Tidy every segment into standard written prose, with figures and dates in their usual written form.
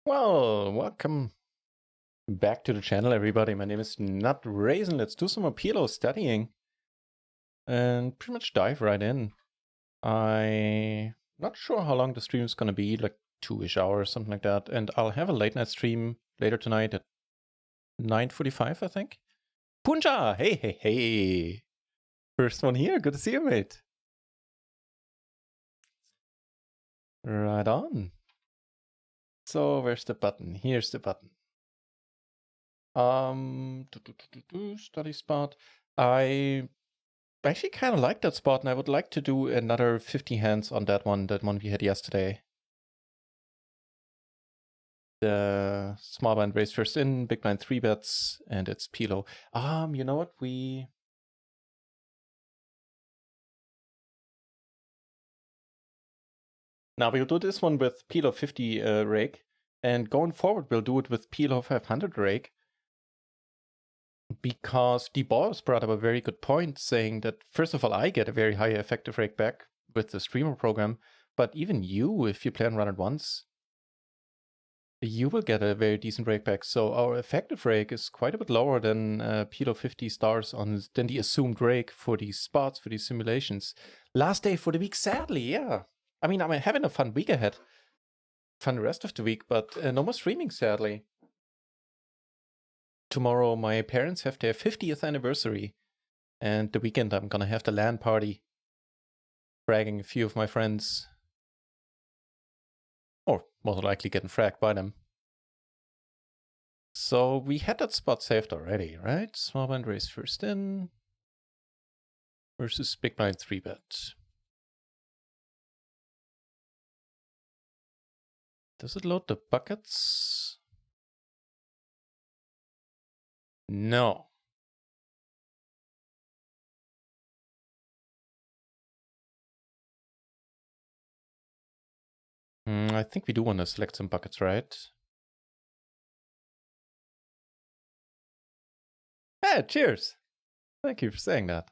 Well, welcome back to the channel, everybody. My name is NutRaisin. Let's do some more PLO studying and pretty much dive right in. I'm not sure how long the stream is gonna be, like 2-ish hours, something like that. And I'll have a late night stream later tonight at 9:45, I think. Punja! Hey, hey, hey! First one here. Good to see you, mate. Right on. So where's the button? Here's the button. Study spot. I actually kind of like that spot, and I would like to do another 50 hands on that one we had yesterday. The small blind raise first in, big blind 3 bets, and it's PLO. You know what? Now we'll do this one with PLO 50 rake, and going forward we'll do it with PLO 500 rake. Because DeBoss brought up a very good point, saying that first of all, I get a very high effective rake back with the streamer program, but even you, if you play on run it once, you will get a very decent rake back. So our effective rake is quite a bit lower than PLO 50 stars than the assumed rake for these spots, for these simulations. Last day for the week, sadly, yeah. I mean, I'm having a fun week ahead. Fun the rest of the week, but no more streaming, sadly. Tomorrow, my parents have their 50th anniversary. And the weekend, I'm gonna have the LAN party. Fragging a few of my friends. Or most likely getting fragged by them. So we had that spot saved already, right? Small blind raise first in. Versus big blind 3 bet. Does it load the buckets? No. I think we do want to select some buckets, right? Hey, cheers! Thank you for saying that.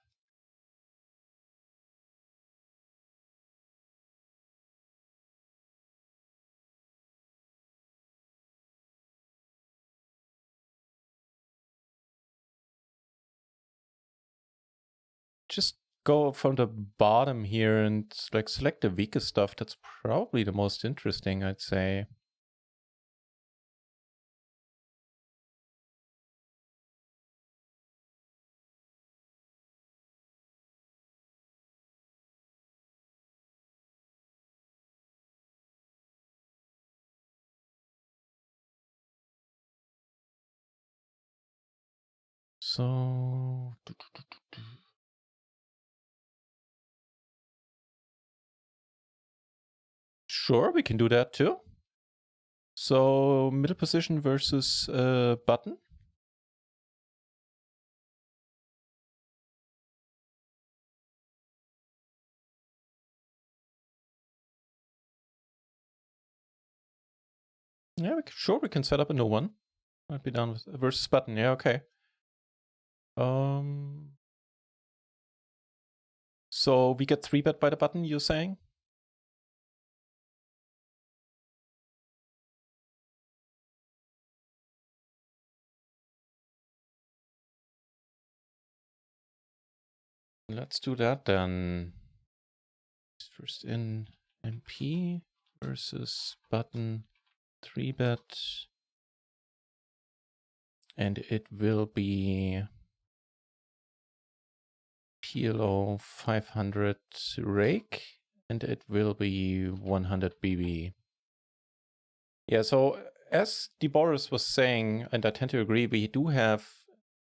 Just go from the bottom here and like select the weakest stuff. That's probably the most interesting, I'd say. So sure, we can do that too. So middle position versus button. Yeah, we can set up a new one. Might be down with versus button. Yeah, okay. So we get 3 bet by the button, you're saying? Let's do that then. First in MP versus button 3 bet. And it will be PLO 500 rake, and it will be 100 BB. Yeah, so as DeBoris was saying, and I tend to agree, we do have,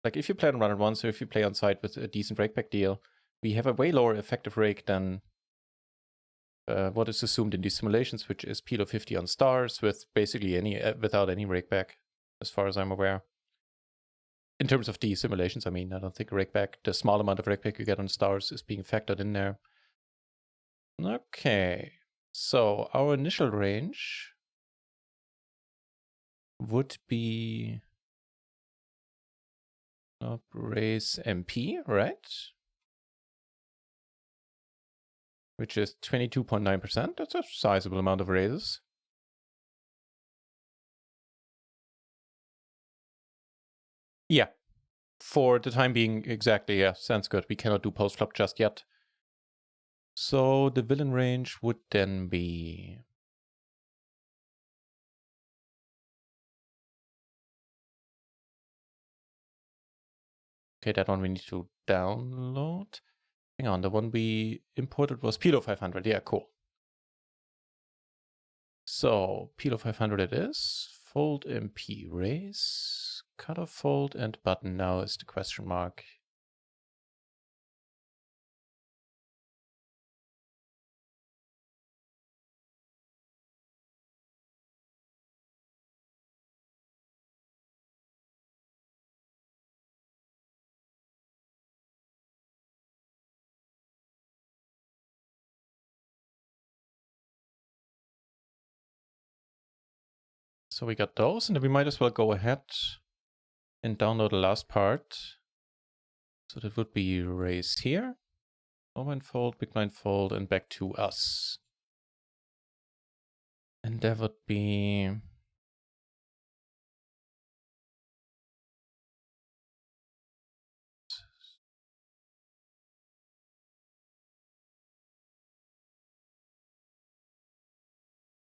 like if you play on run it once, or if you play on site with a decent rakeback deal, we have a way lower effective rake than what is assumed in these simulations, which is PLO 50 on stars with basically without any rakeback, as far as I'm aware. In terms of these simulations, I mean, I don't think rakeback, the small amount of rakeback you get on stars is being factored in there. Okay, so our initial range would be up raise MP, right? Which is 22.9%. That's a sizable amount of raises. Yeah. For the time being, exactly, yeah, sounds good. We cannot do post-flop just yet. So the villain range would then be... Okay, that one we need to download. Hang on, the one we imported was Pilo 500. Yeah, cool. So Pilo 500 it is. Fold MP raise, cutoff fold, and button now is the question mark. So we got those, and then we might as well go ahead and download the last part. So that would be raise here, small blind fold, big blind fold, and back to us. And that would be...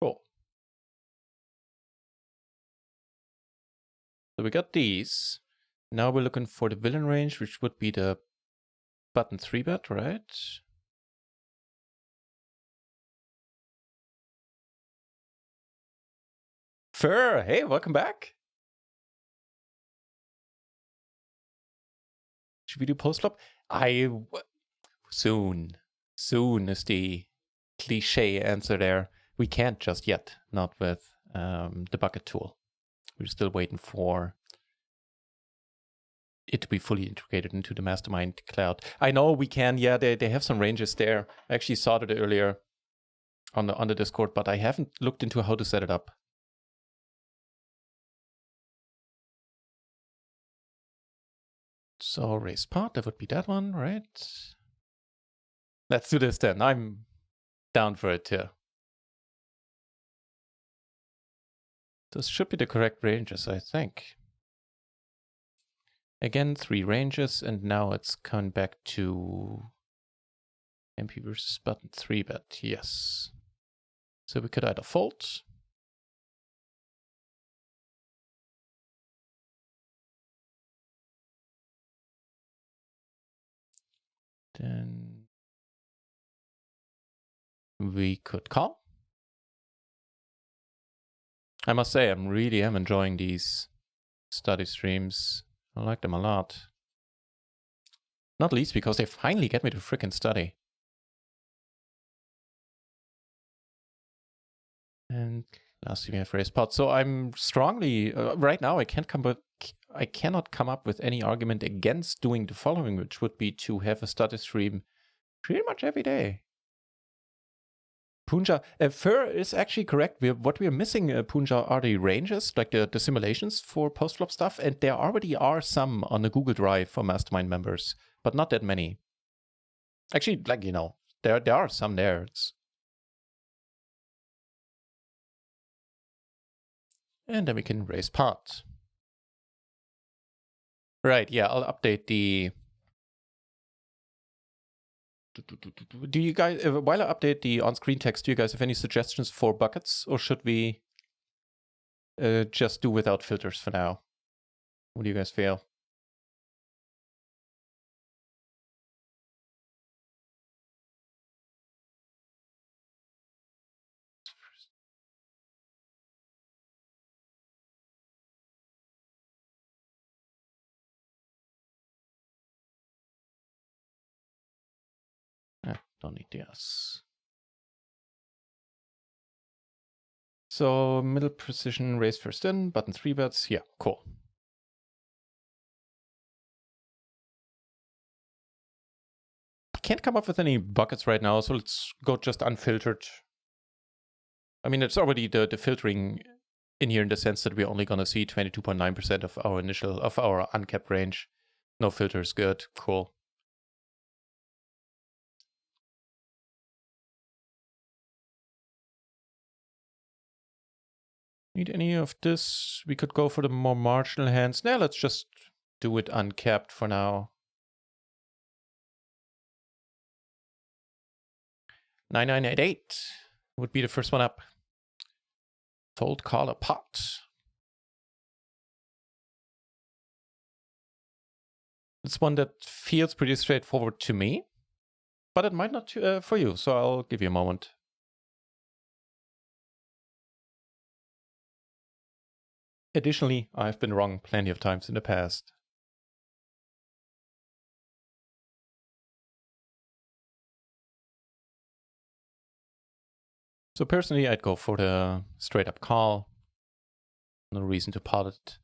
Cool. So we got these. Now we're looking for the villain range, which would be the button 3-bet, right? Fur, hey, welcome back. Should we do post-flop? Soon is the cliche answer there. We can't just yet, not with the bucket tool. We're still waiting for it to be fully integrated into the Mastermind cloud. I know we can, yeah, they have some ranges there. I actually saw it earlier on the Discord, but I haven't looked into how to set it up. So raise pot, that would be that one, right? Let's do this then. I'm down for it too. This should be the correct ranges, I think. Again, 3 ranges, and now it's coming back to MP versus button 3-bet, yes. So we could either fold. Then we could call. I must say, I really am enjoying these study streams. I like them a lot. Not least because they finally get me to frickin' study. And lastly, we have raise pot. So I'm strongly right now. I cannot come up with any argument against doing the following, which would be to have a study stream pretty much every day. Punja, Fur is actually correct. What we are missing, Punja, are the ranges, like the simulations for post-flop stuff, and there already are some on the Google Drive for Mastermind members, but not that many. Actually, like, you know, there are some there. And then we can raise pot. Right, yeah, I'll update the... Do you guys, while I update the on-screen text, do you guys have any suggestions for buckets, or should we just do without filters for now? What do you guys feel? Don't need this. So middle precision, raise first in, button 3-bets. Yeah, cool. I can't come up with any buckets right now, so let's go just unfiltered. I mean, it's already the filtering in here in the sense that we're only going to see 22.9% of our uncapped range. No filters, good, cool. Need any of this? We could go for the more marginal hands. Now let's just do it uncapped for now. 9988 would be the first one up. Fold, call, a pot. It's one that feels pretty straightforward to me, but it might not for you, so I'll give you a moment. Additionally, I've been wrong plenty of times in the past. So personally, I'd go for the straight up call. No reason to pot it.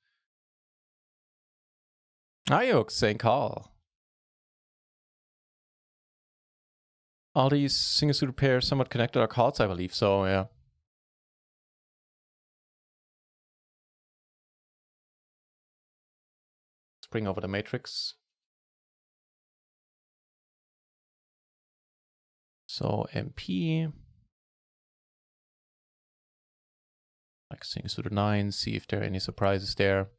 Ayuk saying call. All these single suited pairs somewhat connected are calls, I believe, so yeah. Let's bring over the matrix. So MP. Like single suited 9s, see if there are any surprises there.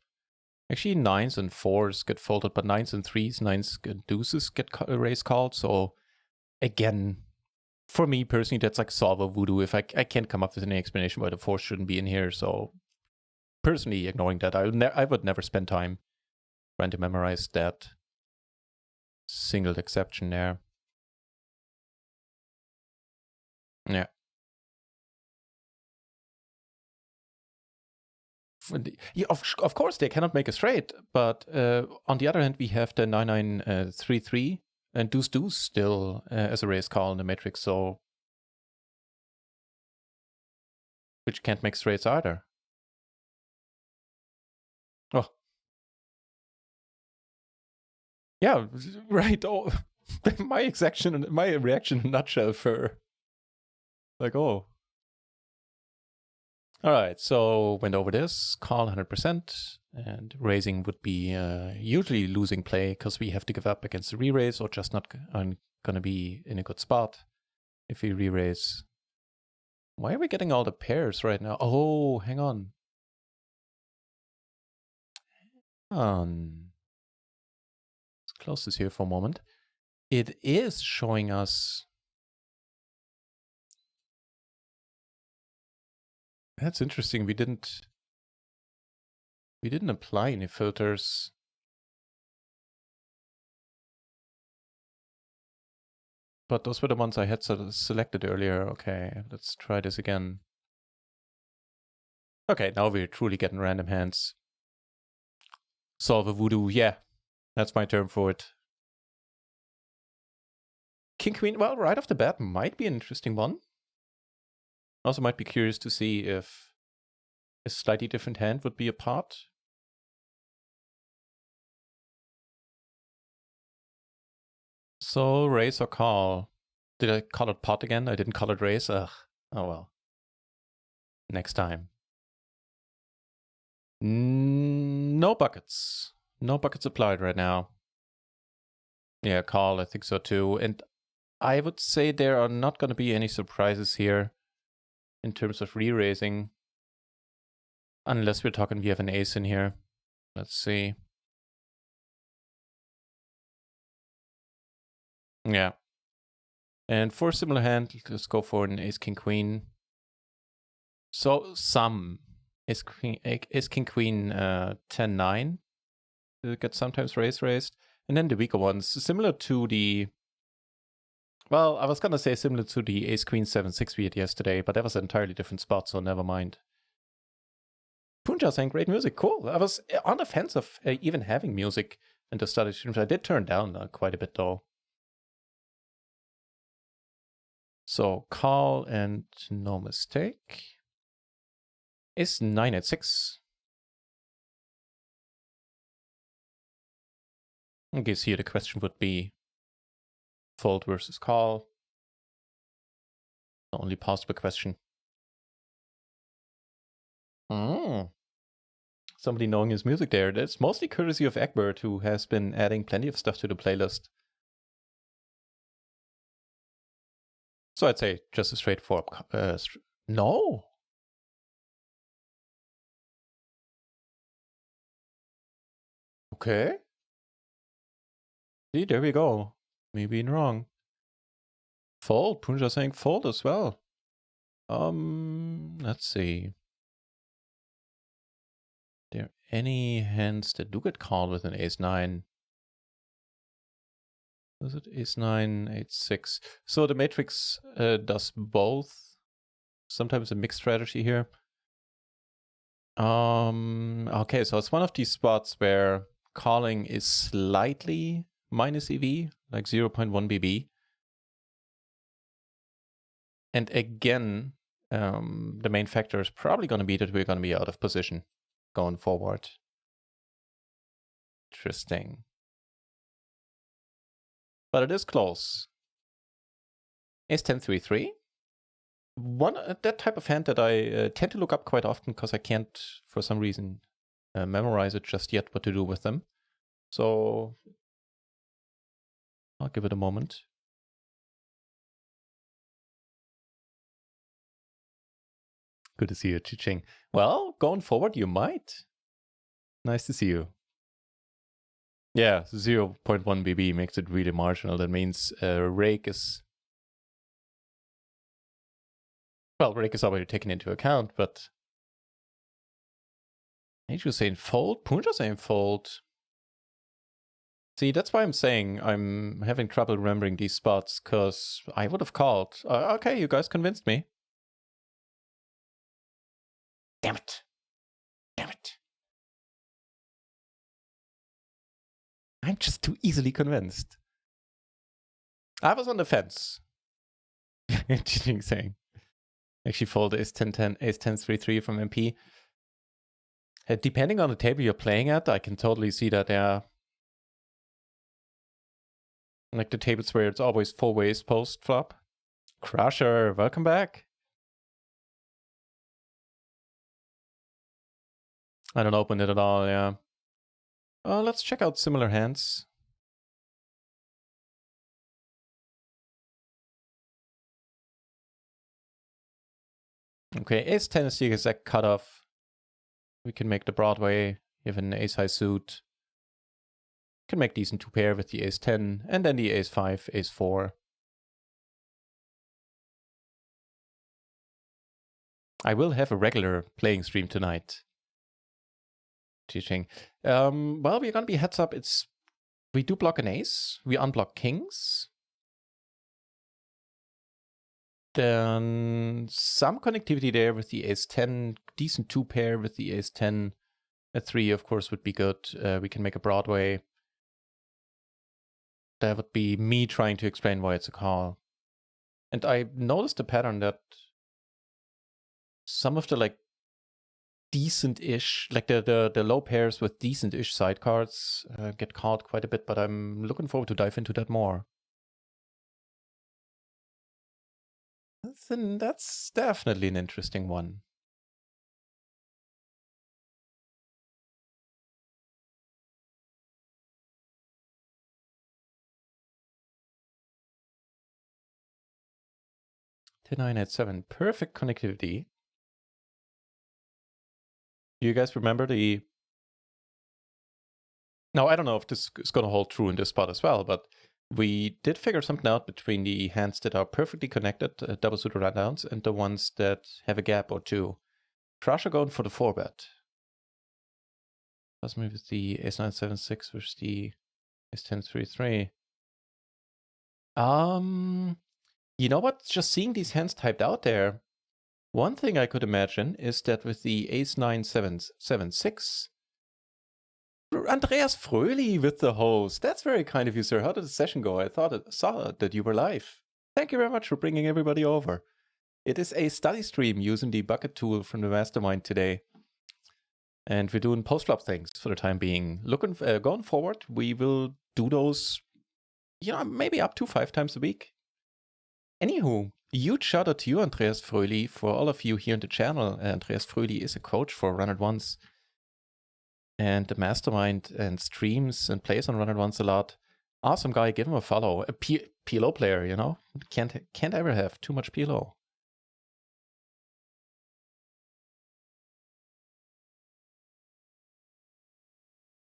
Actually, 9s and 4s get folded, but 9s and 3s, 9s and deuces get raise called. So again, for me personally, that's like solver voodoo. If I can't come up with any explanation why the 4 shouldn't be in here. So personally, ignoring that, I would never spend time trying to memorize that single exception there. Yeah. Yeah, of course, they cannot make a straight, but on the other hand, we have the 9933 and deuce deuce still as a raise call in the matrix, so which can't make straights either. Oh, yeah, right. Oh, my reaction in a nutshell for like, oh. All right, so went over this, call 100%, and raising would be usually losing play because we have to give up against the re-raise or just not going to be in a good spot if we re-raise. Why are we getting all the pairs right now? Oh, hang on. Let's close this here for a moment. It is showing us. That's interesting. We didn't apply any filters. But those were the ones I had selected earlier. Okay, let's try this again. Okay, now we're truly getting random hands. Solver voodoo, yeah. That's my term for it. King Queen, well, right off the bat might be an interesting one. Also might be curious to see if a slightly different hand would be a pot. So raise or call? Did I call it pot again? I didn't call it raise? Ugh. Oh well. Next time. No buckets. No buckets applied right now. Yeah, call, I think so too. And I would say there are not going to be any surprises here in terms of re-raising. Unless we're talking we have an ace in here. Let's see. Yeah. And for a similar hand, let's go for an ace king queen. So some ace king queen 10-9 gets sometimes raised. And then the weaker ones, similar to the, well, I was gonna say similar to the ace queen 7-6 we had yesterday, but that was an entirely different spot, so never mind. Punja saying great music, cool. I was on the fence of even having music in the study streams. I did turn down quite a bit though. So call and no mistake is 9-6. I guess here the question would be fold versus call. The only possible question. Somebody knowing his music there. That's mostly courtesy of Egbert, who has been adding plenty of stuff to the playlist. So I'd say just a straightforward. No. Okay. See, there we go. Me being wrong. Fold. Punja saying fold as well. Let's see. There any hands that do get called with an ace-9? Is it ace-9, h6? So the matrix does both. Sometimes a mixed strategy here. Okay, so it's one of these spots where calling is slightly minus EV, like 0.1 BB. And again, the main factor is probably going to be that we're going to be out of position going forward. Interesting. But it is close. Ace-10, 3-3. One that type of hand that I tend to look up quite often because I can't, for some reason, memorize it just yet what to do with them. So I'll give it a moment. Good to see you, Chi-Ching. Well, going forward, you might. Nice to see you. Yeah, 0.1 BB makes it really marginal. That means rake is... Well, rake is already taken into account, but... Angel saying fold? Punja saying fold. See, that's why I'm saying I'm having trouble remembering these spots, because I would have called. Okay, you guys convinced me. Damn it. Damn it. I'm just too easily convinced. I was on the fence. Cheating saying. Actually fold ace-10-10, ace-10-3-3 from MP. Depending on the table you're playing at, I can totally see that there. Like the tables where it's always 4 ways post flop. Crusher, welcome back. I don't open it at all, yeah. Let's check out similar hands. Okay, ace-10 is the exact cutoff. We can make the Broadway, even ace-high suit. Can make decent 2-pair with the ace-10, and then the ace-5, ace-4. I will have a regular playing stream tonight. Teaching. Well, we're gonna be heads up. We do block an ace. We unblock kings. Then some connectivity there with the ace-10. Decent 2-pair with the ace-10. A 3, of course, would be good. We can make a Broadway. That would be me trying to explain why it's a call. And I noticed a pattern that some of the like decent-ish, like the low pairs with decent-ish sidecards get called quite a bit, but I'm looking forward to dive into that more. That's definitely an interesting one. Ten-9 at 7, perfect connectivity. Do you guys remember the... Now, I don't know if this is going to hold true in this spot as well, but we did figure something out between the hands that are perfectly connected, double suited rundowns, and the ones that have a gap or two. Crusher going for the 4-bet. Plus maybe the ace-9, 7-6 versus the ace-10, 3-3. You know what? Just seeing these hands typed out there, one thing I could imagine is that with the ace-9, 7-6, Andreas Fröhli with the host. That's very kind of you, sir. How did the session go? I saw that you were live. Thank you very much for bringing everybody over. It is a study stream using the bucket tool from the mastermind today. And we're doing post-flop things for the time being. Going forward, we will do those, maybe up to 5 times a week. Anywho, huge shout out to you, Andreas Fröhli, for all of you here on the channel. Andreas Fröhli is a coach for Run It Once and the mastermind and streams and plays on Run It Once a lot. Awesome guy, give him a follow. A PLO player, can't ever have too much PLO.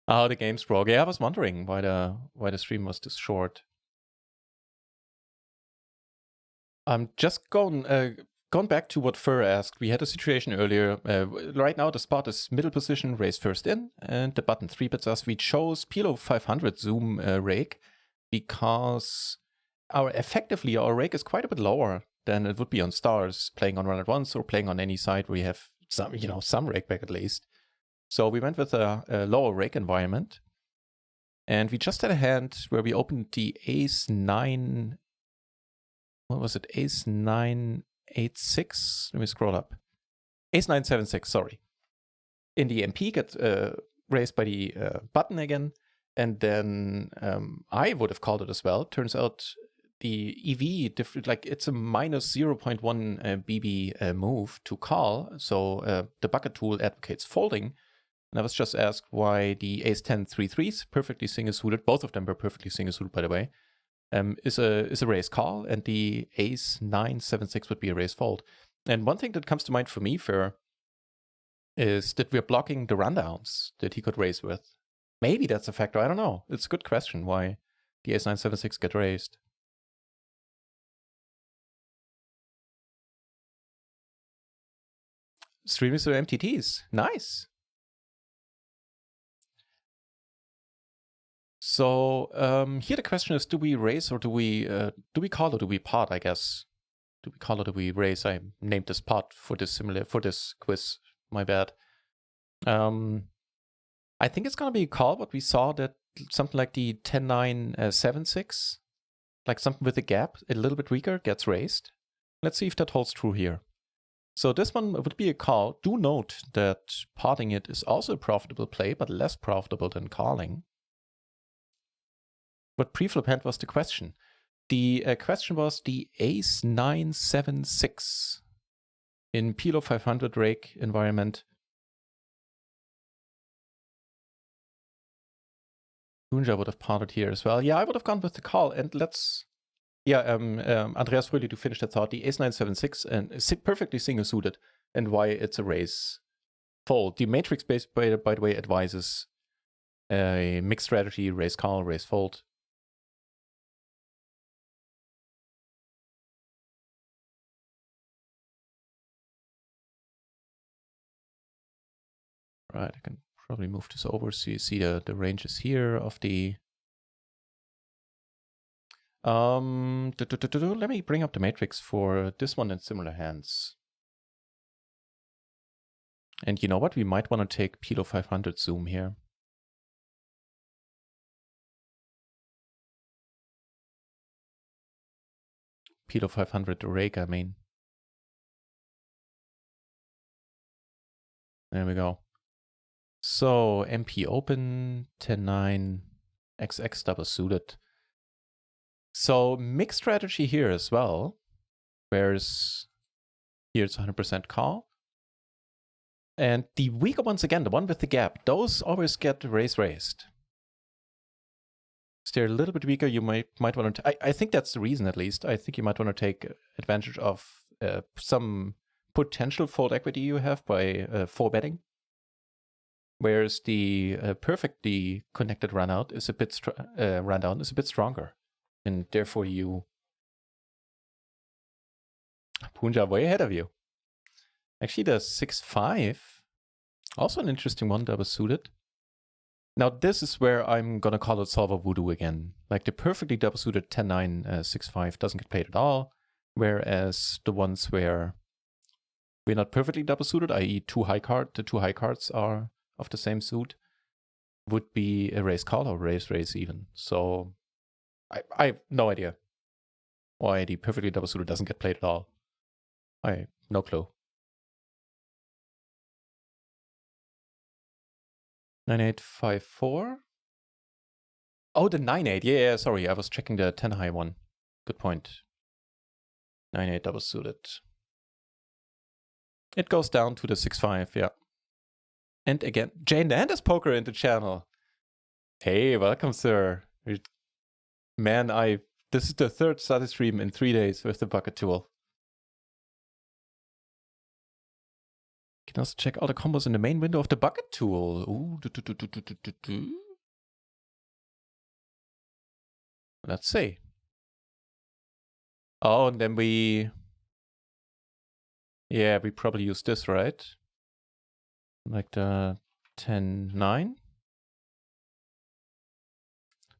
Oh, the game's broke. Yeah, I was wondering why the stream was this short. I'm just going back to what Fur asked. We had a situation earlier. Right now, the spot is middle position, raise first in, and the button 3-bits us. We chose Pilo 500 zoom rake because effectively our rake is quite a bit lower than it would be on stars, playing on run at once or playing on any side where you have some rake back at least. So we went with a lower rake environment. And we just had a hand where we opened the ace 9. What was it? Ace 9, 8, 6. Let me scroll up. Ace 9, 7, 6, sorry. In the MP, get raised by the button again. And then I would have called it as well. Turns out the EV, it's a minus 0.1 BB move to call. So the bucket tool advocates folding. And I was just asked why the ace 10 3-3s, perfectly single suited, both of them were perfectly single suited, by the way, is a raise call, and the ace 9 7 6 would be a raise fold. And one thing that comes to mind for me, Fair, is that we're blocking the rundowns that he could raise with. Maybe that's a factor. I don't know. It's a good question why the ace 9 7 6 get raised. Streaming through MTTs. Nice. So here the question is: do we raise or do we call or do we pot? I guess. Do we call or do we raise? I named this pot for this quiz. My bad. I think it's gonna be a call, but we saw that something like the 10-9 7-6, like something with a gap, a little bit weaker, gets raised. Let's see if that holds true here. So this one would be a call. Do note that potting it is also a profitable play, but less profitable than calling. What pre-flop hand was the question? The question was the ace 9 7 6 in Pilo 500 rake environment. Punja would have potted here as well. Yeah, I would have gone with the call. And let's, Andreas Fröhlich, to finish that thought. The ace 9 7 6 and perfectly single suited, and why it's a raise fold. The matrix base, by the way, advises a mixed strategy: raise call, raise fold. Right, I can probably move this over so you see the ranges here of the... Let me bring up the matrix for this one and similar hands. And you know what? We might want to take Pilo 500 zoom here. Pilo 500 rake, I mean. There we go. So MP open, 10-9, XX double suited. So mixed strategy here as well. Whereas here it's 100% call. And the weaker ones, again, the one with the gap, those always get raised. If they're a little bit weaker, you might want to... I think that's the reason, at least. I think you might want to take advantage of some potential fold equity you have by 4-betting. Whereas the perfectly connected runout is a bit rundown is a bit stronger, and therefore you... Punjab way ahead of you. Actually, the 6-5, also an interesting one, double suited. Now this is where I'm gonna call it solver voodoo again. Like the perfectly double suited 10-9 6-5 doesn't get played at all, whereas the ones where we're not perfectly double suited, i.e. the two high cards are of the same suit, would be a raise call or raise even. So I have no idea why the perfectly double suited doesn't get played at all. No clue. 9854. Oh, the 9-8. Yeah, sorry. I was checking the 10 high one. Good point. 9-8 double suited. It goes down to the 6-5, yeah. And again, Jay Nandes Poker in the channel. Hey, welcome, sir. Man, this is the third study stream in 3 days with the bucket tool. can also check all the combos in the main window of the bucket tool. Ooh, Let's see. Oh, and then we probably use this, right? Like the 10-9.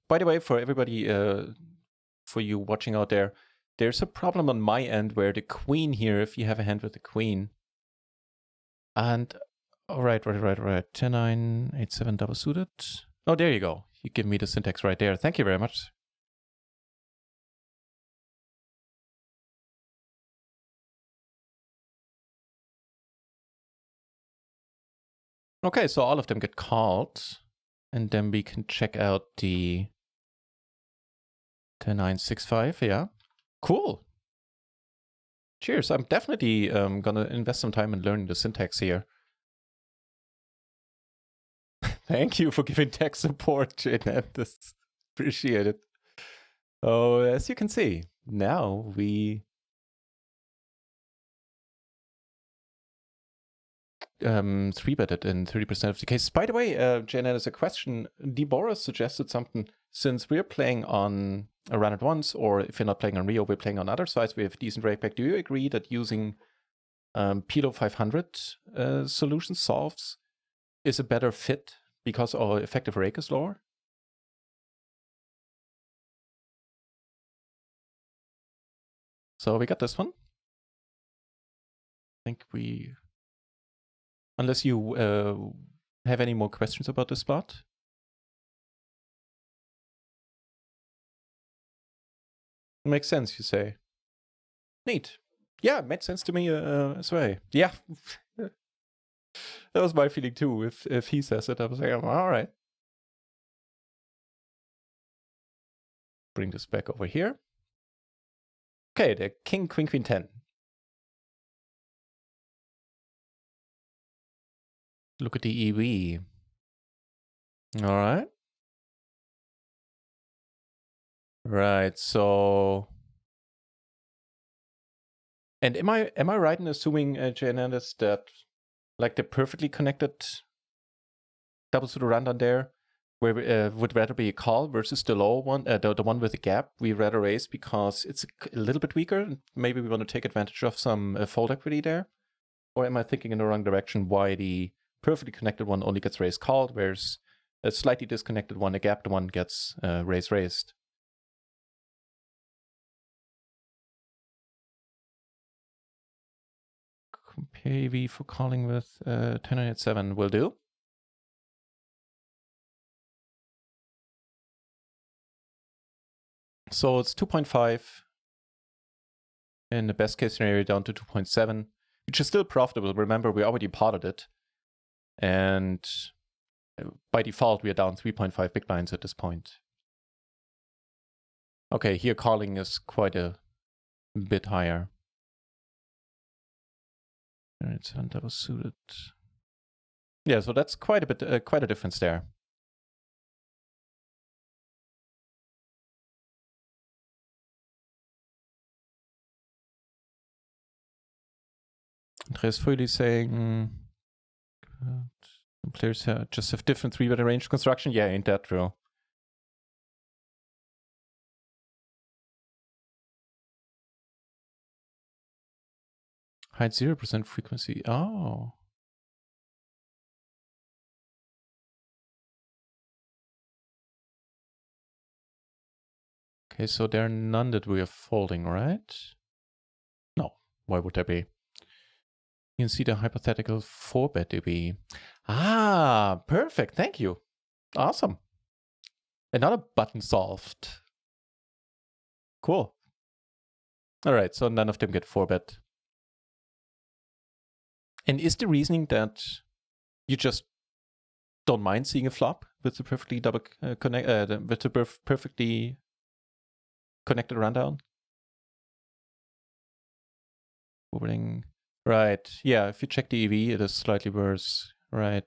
By the way, for everybody, for you watching out there, there's a problem on my end where the queen here, if you have a hand with the queen, and right. 10-9, 8-7 double suited. Oh, there you go. You give me the syntax right there. Thank you very much. Okay, so all of them get called, and then we can check out the 10-9-6-5. Yeah, cool. Cheers. I'm definitely gonna invest some time in learning the syntax here. Thank you for giving tech support, Janandis. Appreciate it. Oh, as you can see, now we three-betted in 30% of the cases. By the way, Janandis, a question. Deboris suggested something. Since we're playing on a run at once, or if you're not playing on Rio, we're playing on other sites, we have decent rake back. Do you agree that using Pilo 500 solution solves is a better fit because our effective rake is lower? So we got this one. I think we... Unless you have any more questions about this spot. Makes sense, you say. Neat. Yeah, it made sense to me as well. Yeah. That was my feeling too. If he says it, I was like, oh, all right. Bring this back over here. Okay, the king, queen, queen, 10. Look at the EV. All right. Right, so... And am I right in assuming, Janandis, that like the perfectly connected double suited rundown there, where would rather be a call versus the low one, the one with the gap, we rather raise because it's a little bit weaker. Maybe we want to take advantage of some fold equity there. Or am I thinking in the wrong direction? Why the perfectly connected one only gets raised called, whereas a slightly disconnected one, a gapped one, gets raised. Compare EV for calling with 10-9-7 will do. So it's 2.5 in the best case scenario down to 2.7, which is still profitable. Remember, we already potted it. And by default, we are down 3.5 big blinds at this point. Okay, here calling is quite a bit higher. And it's double suited. Yeah, so that's quite a bit, quite a difference there. Andreas Fröhlich saying players just have different 3-better range construction. Yeah, ain't that true? Hide 0% frequency. Oh. Okay, so there are none that we are folding, right? No. Why would there be? You can see the hypothetical 4-bet DB. Ah, perfect. Thank you. Awesome. Another button solved. Cool. All right, so none of them get 4-bet. And is the reasoning that you just don't mind seeing a flop with the perfectly perfectly connected rundown? Opening. Right. Yeah, if you check the EV, it is slightly worse. Right.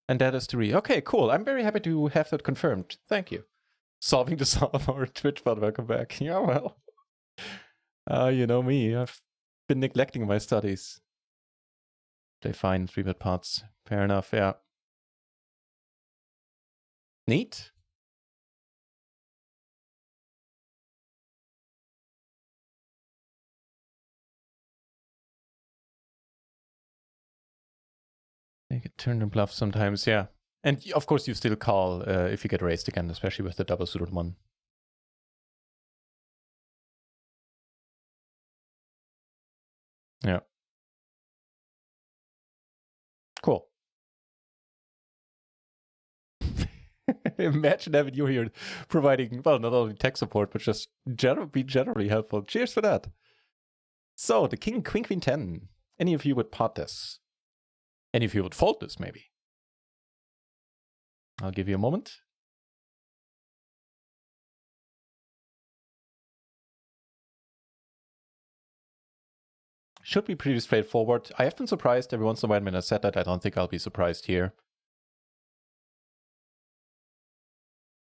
And that is the okay, cool. I'm very happy to have that confirmed. Thank you. Solving the solve our Twitch bot. Welcome back. Yeah, well. You know me. I've been neglecting my studies. play fine 3-bet pots. Fair enough, yeah. Neat. They get turned and bluff sometimes, yeah. And of course, you still call if you get raised again, especially with the double suited one. Yeah. Cool. Imagine having you here providing, well, not only tech support, but just be generally helpful. Cheers for that. So, the king, queen, queen 10. Any of you would pot this? Any of you would fold this, maybe? I'll give you a moment. Should be pretty straightforward. I have been surprised every once in a while when I said that. I don't think I'll be surprised here.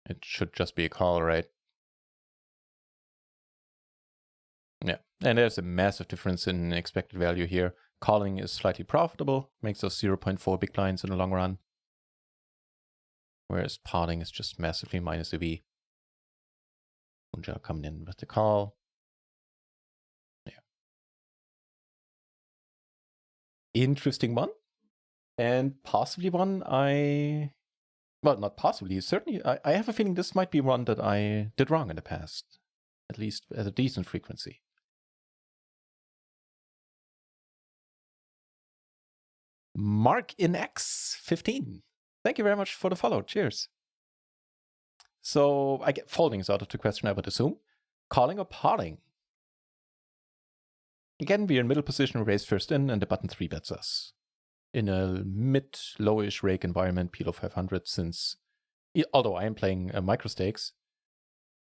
It should just be a call, right? Yeah, and there's a massive difference in expected value here. Calling is slightly profitable, makes us 0.4 big blinds in the long run. Whereas potting is just massively minus EV. Punjab coming in with the call. Yeah. Interesting one. And possibly one well, not possibly, certainly, I have a feeling this might be one that I did wrong in the past. At least at a decent frequency. Mark in X15. Thank you very much for the follow. Cheers. So I get folding is out of the question, I would assume. Calling or potting? Again, we're in middle position, raise first in, and the button 3-bets us. In a mid-lowish rake environment, PLO 500, since, although I am playing micro stakes,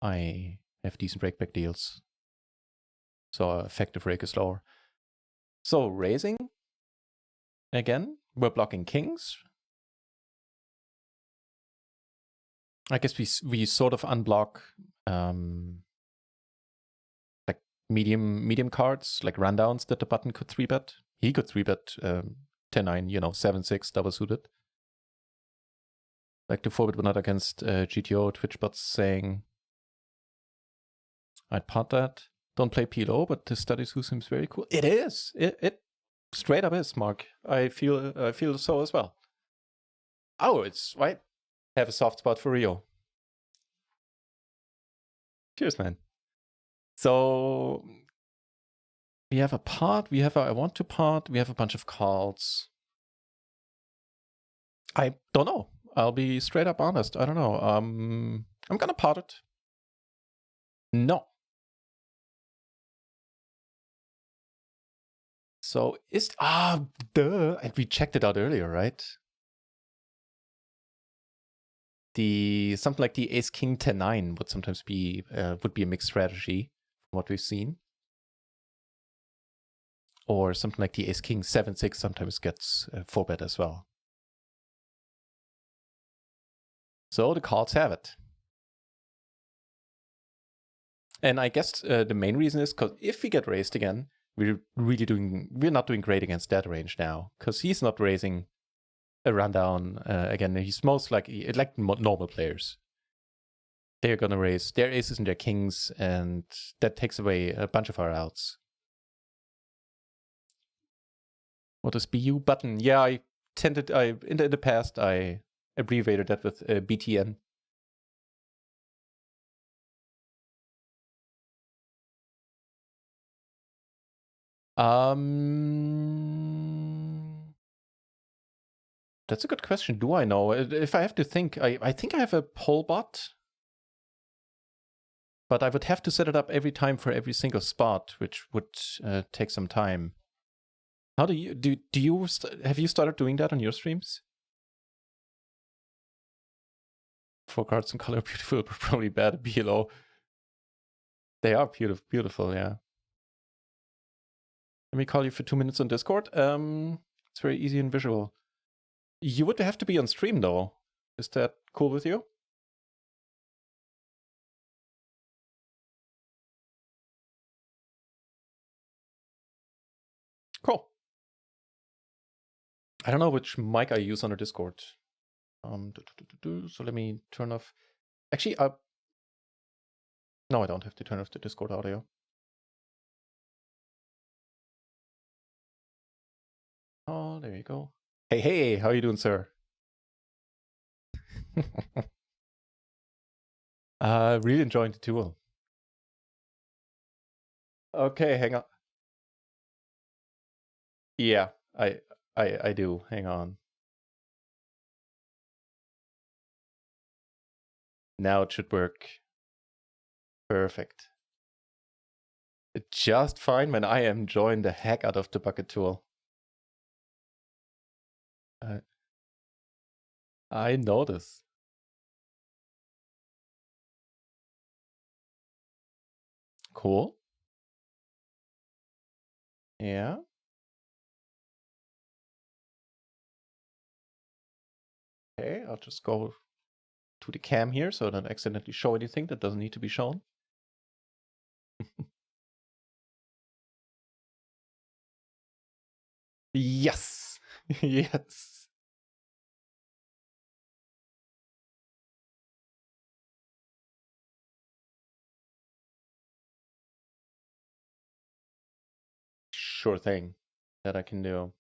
I have decent rake back deals. So effective rake is lower. So raising, again, we're blocking kings. I guess we sort of unblock like medium cards, like rundowns that the button could 3-bet. He could 3-bet 10-9, 7-6 double suited. Like the 4-bet but not against GTO, Twitchbots saying I'd pot that. Don't play PLO, but the study zoo seems very cool. It is. It straight up is, Mark. I feel so as well. Oh, it's right. Have a soft spot for Rio. Cheers, man. So we have a pot, we have a I want to pot, we have a bunch of calls. I don't know. I'll be straight up honest. I don't know. I'm gonna pot it. No. So duh. And we checked it out earlier, right? Something like the Ace King 10-9 would sometimes be would be a mixed strategy from what we've seen. Or something like the Ace King 7-6 sometimes gets 4-bet as well. So the calls have it. And I guess the main reason is because if we get raised again, we're not doing great against that range now, because he's not raising a rundown again. He's most likely like normal players. They're gonna raise their aces and their kings, and that takes away a bunch of our outs. What is BU button? Yeah, in the past I abbreviated that with BTN. That's a good question. Do I know? If I have to think, I think I have a poll bot, but I would have to set it up every time for every single spot, which would take some time. How do you have you started doing that on your streams? 4 cards in color, beautiful, but probably bad at PLO. They are beautiful, yeah. Let me call you for 2 minutes on Discord. It's very easy and visual. You would have to be on stream though. Is that cool with you? Cool. I don't know which mic I use on the Discord. So let me turn off. Actually, no, I don't have to turn off the Discord audio. Oh, there you go. Hey, how you doing, sir? Really enjoying the tool. Okay, hang on. Yeah, I do. Hang on. Now it should work. Perfect. Just fine when I am enjoying the heck out of the Bukkit tool. I notice. Cool. Yeah. Okay, I'll just go to the cam here so I don't accidentally show anything that doesn't need to be shown. Yes. Yes. Sure thing that I can do.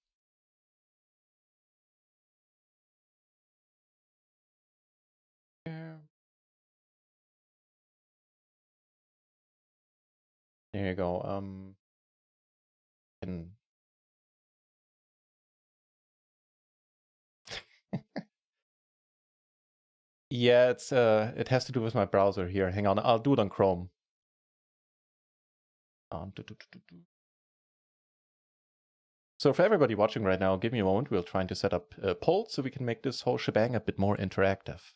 There you go. Can... yeah, it's it has to do with my browser here. Hang on, I'll do it on Chrome. So for everybody watching right now, give me a moment. We're trying to set up a poll so we can make this whole shebang a bit more interactive.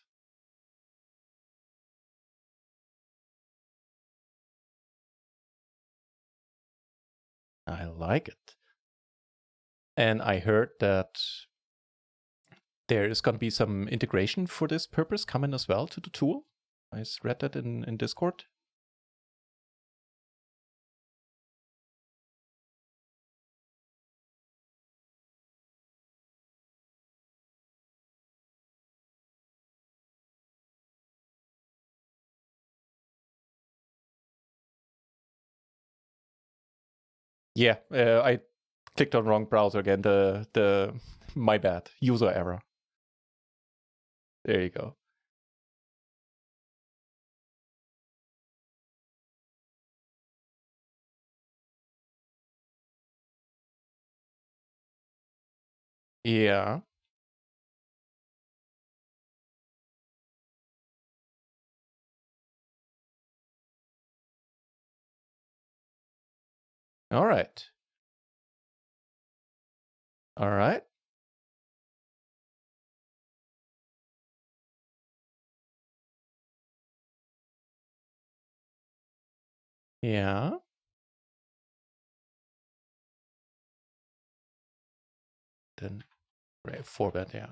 I like it. And I heard that there is going to be some integration for this purpose coming as well to the tool. I read that in Discord. Yeah, I clicked on wrong browser again. The my bad, user error. There you go. Yeah. All right. All right. Yeah. Then right, 4-bit, yeah.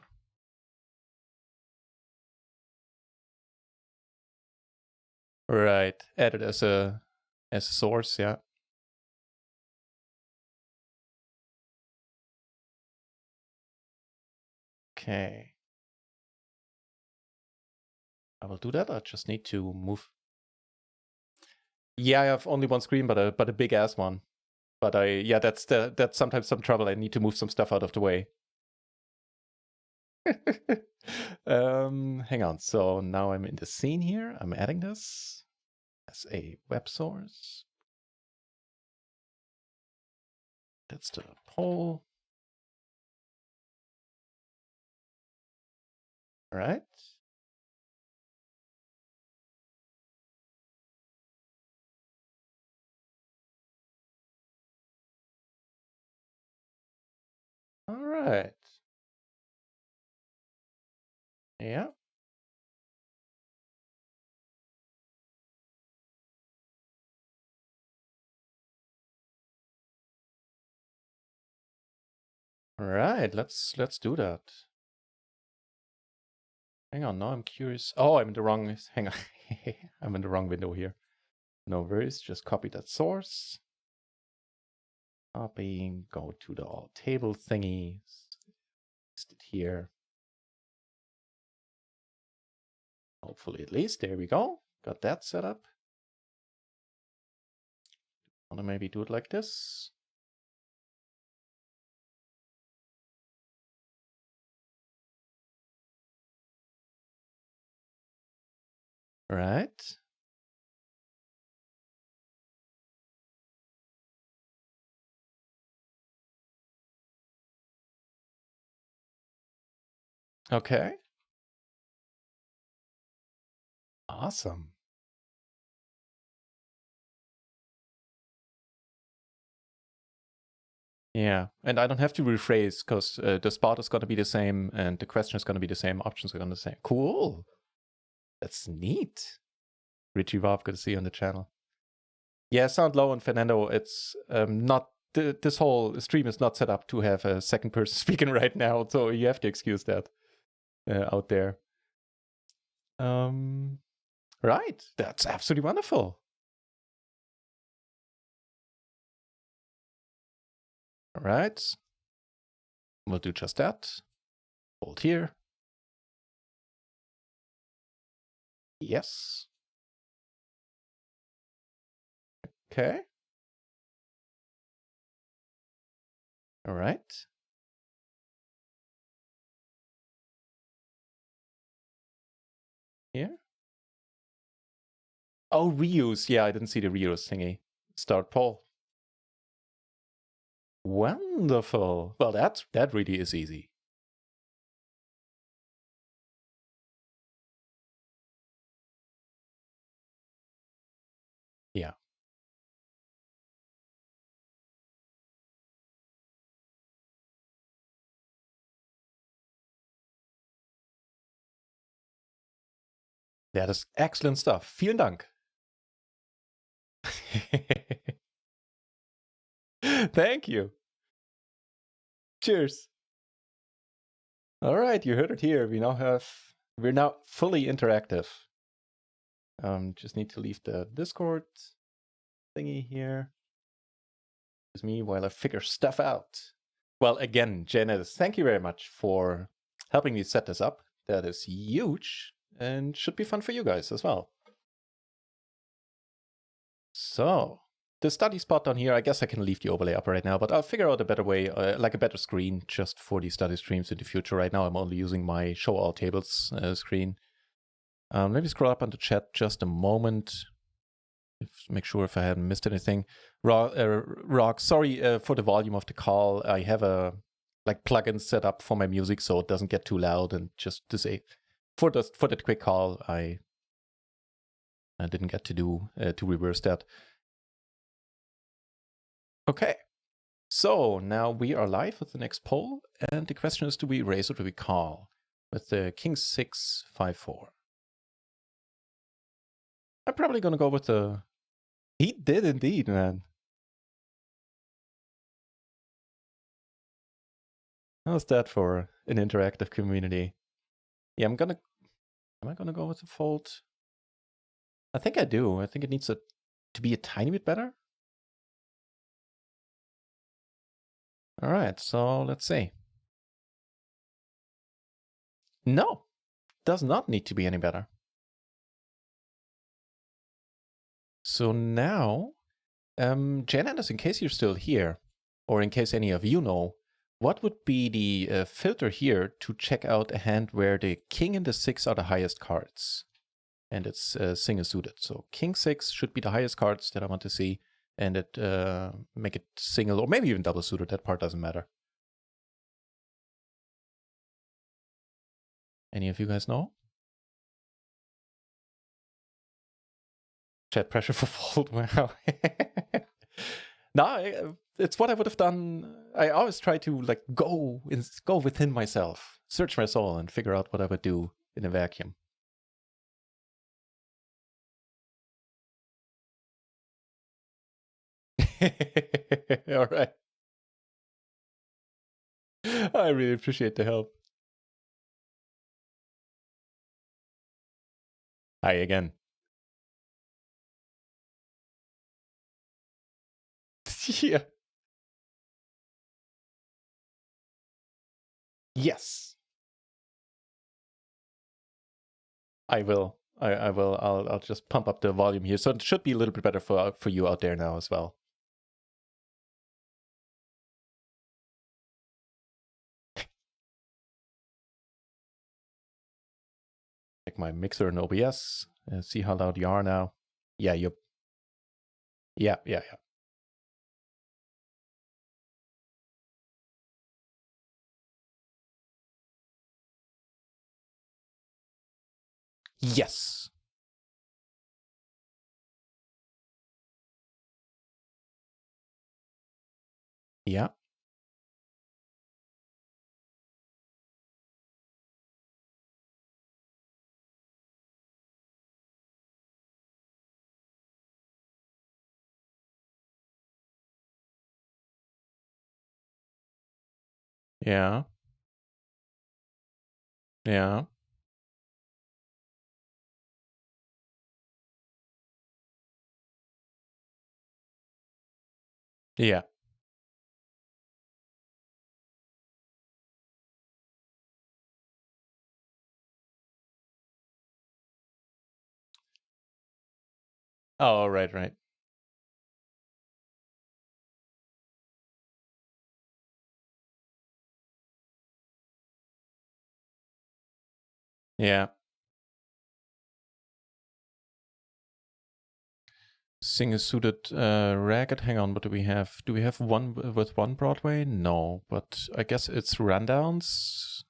Right. Added as a source, yeah. Okay. I will do that. I just need to move. Yeah, I have only one screen, but a big ass one. But that's sometimes some trouble. I need to move some stuff out of the way. Hang on. So now I'm in the scene here. I'm adding this as a web source. That's the poll. All right. All right. Yeah. All right. Let's do that. Hang on. Now I'm curious. Oh, I'm in the wrong. Hang on. I'm in the wrong window here. No worries. Just copy that source. Copy. Go to the all table thingies. paste it here. Hopefully, at least. There we go. Got that set up. Want to maybe do it like this. Right. Okay. Awesome. Yeah, and I don't have to rephrase because the spot is going to be the same and the question is going to be the same. Options are going to be the same. Cool. That's neat. Richie Bob, good to see you on the channel. Yeah, Sound Low and Fernando, it's not, this whole stream is not set up to have a second person speaking right now, so you have to excuse that out there. Right, that's absolutely wonderful. All right, we'll do just that. Hold here. Yes. Okay. All right. Here. Oh, reuse. Yeah, I didn't see the reuse thingy. Start poll. Wonderful. Well, that really is easy. Yeah. That is excellent stuff. Vielen Dank. Thank you. Cheers. All right, you heard it here. We're now fully interactive. Just need to leave the Discord thingy here. It's me while I figure stuff out. Well, again, Janice, thank you very much for helping me set this up. That is huge and should be fun for you guys as well. So, the study spot down here, I guess I can leave the overlay up right now, but I'll figure out a better way, like a better screen just for the study streams in the future. Right now, I'm only using my show all tables screen. Let me scroll up on the chat just a moment. Make sure if I haven't missed anything. Rock, sorry for the volume of the call. I have a plugin set up for my music so it doesn't get too loud. And just to say, for that quick call, I didn't get to reverse that. Okay, so now we are live with the next poll, and the question is: do we raise or do we call with the King 6-5-4? I'm probably gonna go with the. He did indeed, man. How's that for an interactive community? Yeah, am I gonna go with the fold? I think I do. I think it needs to be a tiny bit better. All right, so let's see. No, does not need to be any better. So now, Jan Anderson, in case you're still here, or in case any of you know, what would be the filter here to check out a hand where the king and the 6 are the highest cards? And it's single suited. So king 6 should be the highest cards that I want to see, and it make it single or maybe even double suited. That part doesn't matter. Any of you guys know? Chat pressure for fold. Wow. No, it's what I would have done. I always try to go within myself, search my soul, and figure out what I would do in a vacuum. All right. I really appreciate the help. Hi again. Yeah. Yes. I will. I will. I'll just pump up the volume here, so it should be a little bit better for you out there now as well. Check my mixer in OBS. See how loud you are now. Yeah, you. Yeah. Yes. Yeah. Yeah. Yeah. Yeah. Oh, right. Yeah. Sing a suited ragged. Hang on, what do we have? Do we have one with one Broadway? No, but I guess it's rundowns.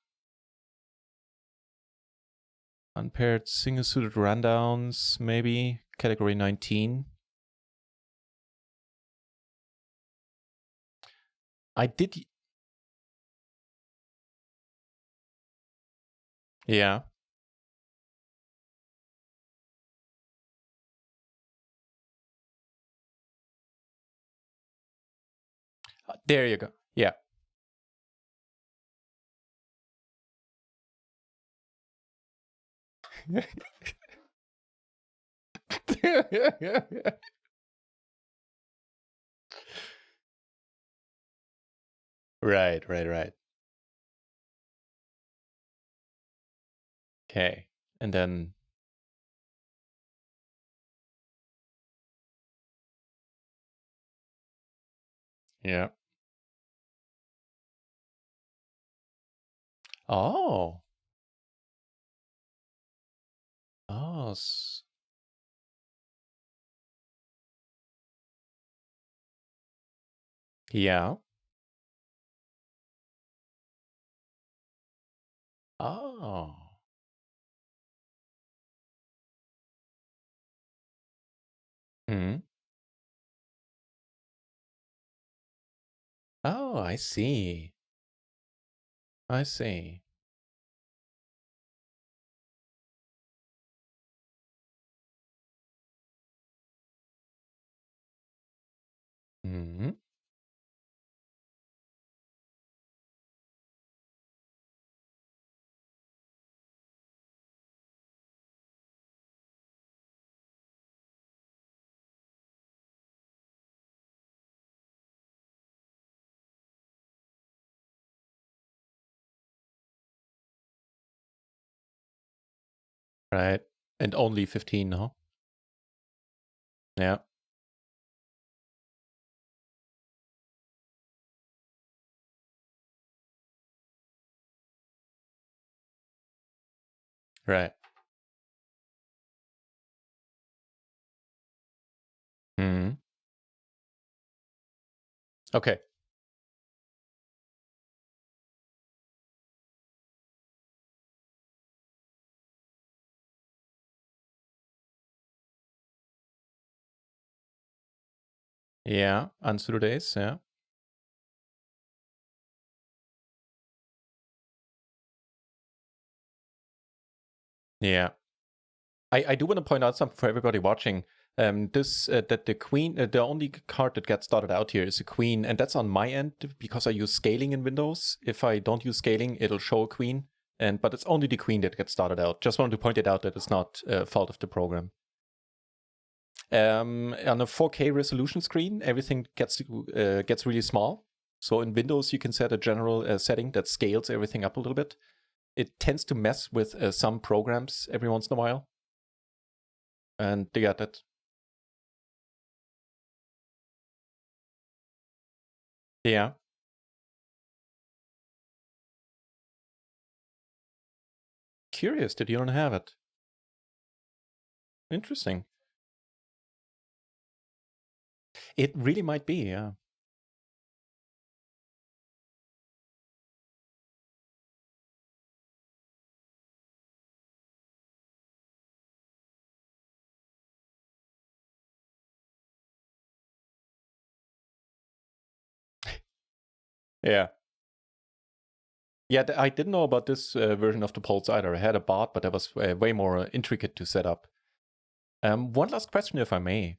Unpaired single suited rundowns, maybe category 19. I did. Yeah. There you go. Yeah. Right. Okay. And then. Yeah. Oh. Oh. Yeah. Oh. Hmm. Oh, I see. I see. Hmm. Right. And only 15, huh? Yeah. Right. Hmm. Okay. Yeah. Unsuited days. Yeah. Yeah. I do want to point out something for everybody watching. This that the queen, the only card that gets started out here is a queen, and that's on my end because I use scaling in Windows. If I don't use scaling, it'll show a queen, but it's only the queen that gets started out. Just wanted to point it out that it's not a fault of the program. On a 4K resolution screen, everything gets really small. So in Windows, you can set a general setting that scales everything up a little bit. It tends to mess with some programs every once in a while. And yeah, that. Yeah. Curious that you don't have it. Interesting. It really might be, yeah. Yeah. Yeah, I didn't know about this version of the Pulse either. I had a bot, but that was way more intricate to set up. One last question, if I may.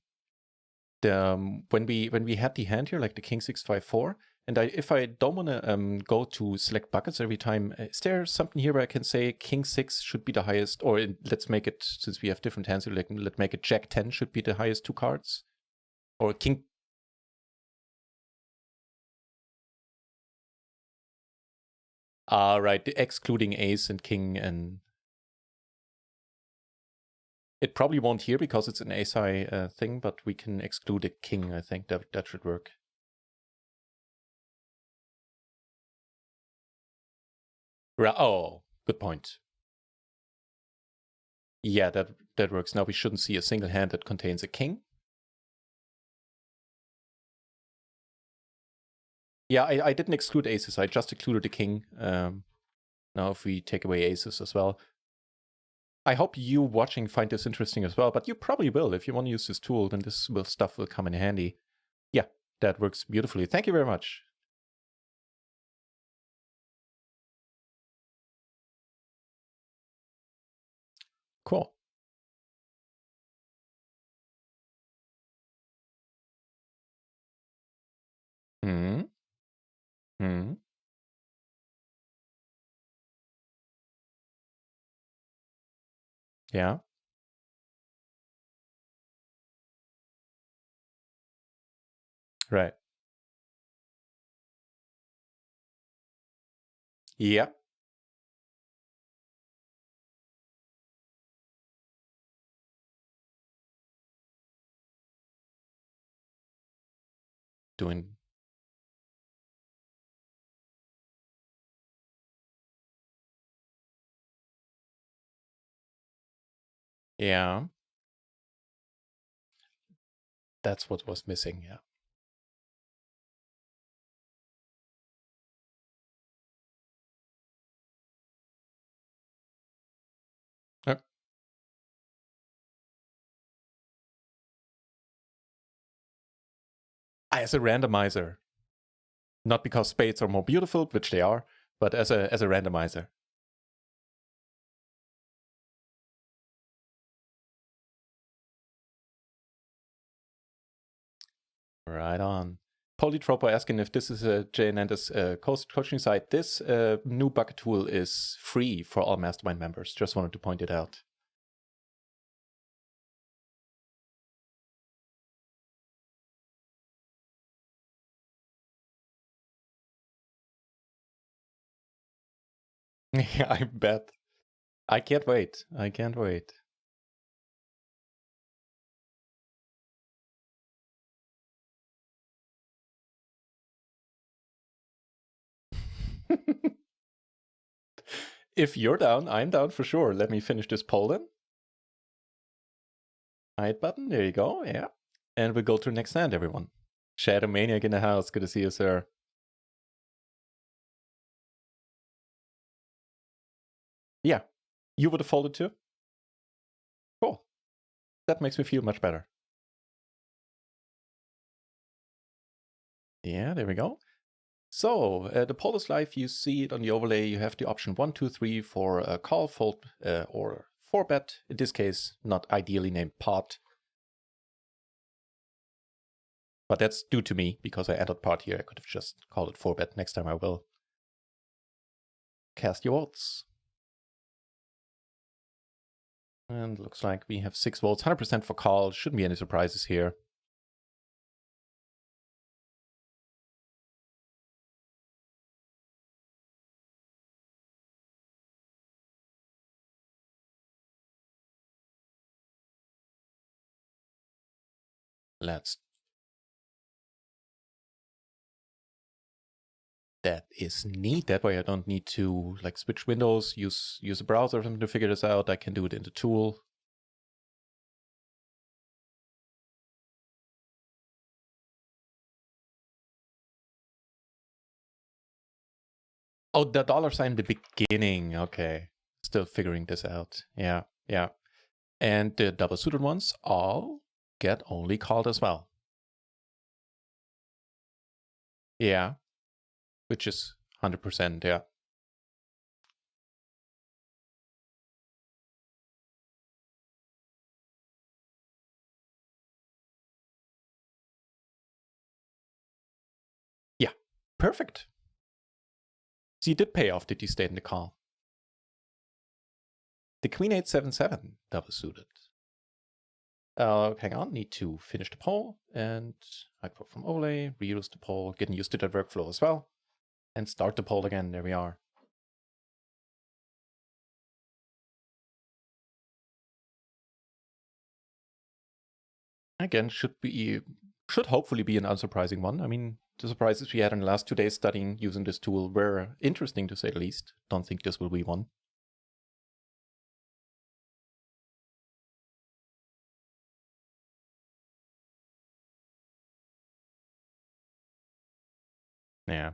When we had the hand here, like the King 654, and if I don't want to go to select buckets every time, is there something here where I can say King 6 should be the highest, or let's make it, since we have different hands, let's make it Jack 10 should be the highest 2 cards? Or King... right, excluding Ace and King, and it probably won't here because it's an Ace-high thing, but we can exclude a King. I think that should work. Oh, good point. Yeah, that works. Now we shouldn't see a single hand that contains a King. Yeah, I didn't exclude aces. I just excluded the King. Now if we take away aces as well. I hope you watching find this interesting as well, but you probably will. If you want to use this tool, then this stuff will come in handy. Yeah, that works beautifully. Thank you very much. Cool. Hmm. Hmm. Yeah. Right. Yeah. Doing... Yeah. That's what was missing, yeah. As a randomizer. Not because spades are more beautiful, which they are, but as a randomizer. Right on. Polytropo asking if this is a Jay Hernandez coaching site. This new bucket tool is free for all mastermind members. Just wanted to point it out. Yeah, I bet. I can't wait. I can't wait. If you're down, I'm down for sure. Let me finish this poll then. Hide button. There you go. Yeah. And we'll go to the next hand, everyone. Shadow Maniac in the house. Good to see you, sir. Yeah. You would have folded too? Cool. That makes me feel much better. Yeah, there we go. So the poll is live. You see it on the overlay. You have the option 1, 2, 3 for a call, fold, or 4-bet. In this case, not ideally named pot. But that's due to me because I added pot here. I could have just called it 4-bet. Next time I will. Cast your votes. And looks like we have 6 votes. 100% for call. Shouldn't be any surprises here. That is neat. That way I don't need to like switch windows, use a browser or something to figure this out. I can do it in the tool. Oh, the $sign in the beginning. Okay. Still figuring this out. Yeah. And the double suited ones all get only called as well. Yeah. Which is 100%, yeah. Yeah. Perfect. So you did pay off, did you state in the call? The Queen 877 double suited. Hang on, need to finish the poll, and I quote from overlay, reuse the poll, getting used to that workflow as well, and start the poll again. There we are. Again, should hopefully be an unsurprising one. I mean, the surprises we had in the last 2 days studying using this tool were interesting to say the least. Don't think this will be one. Yeah.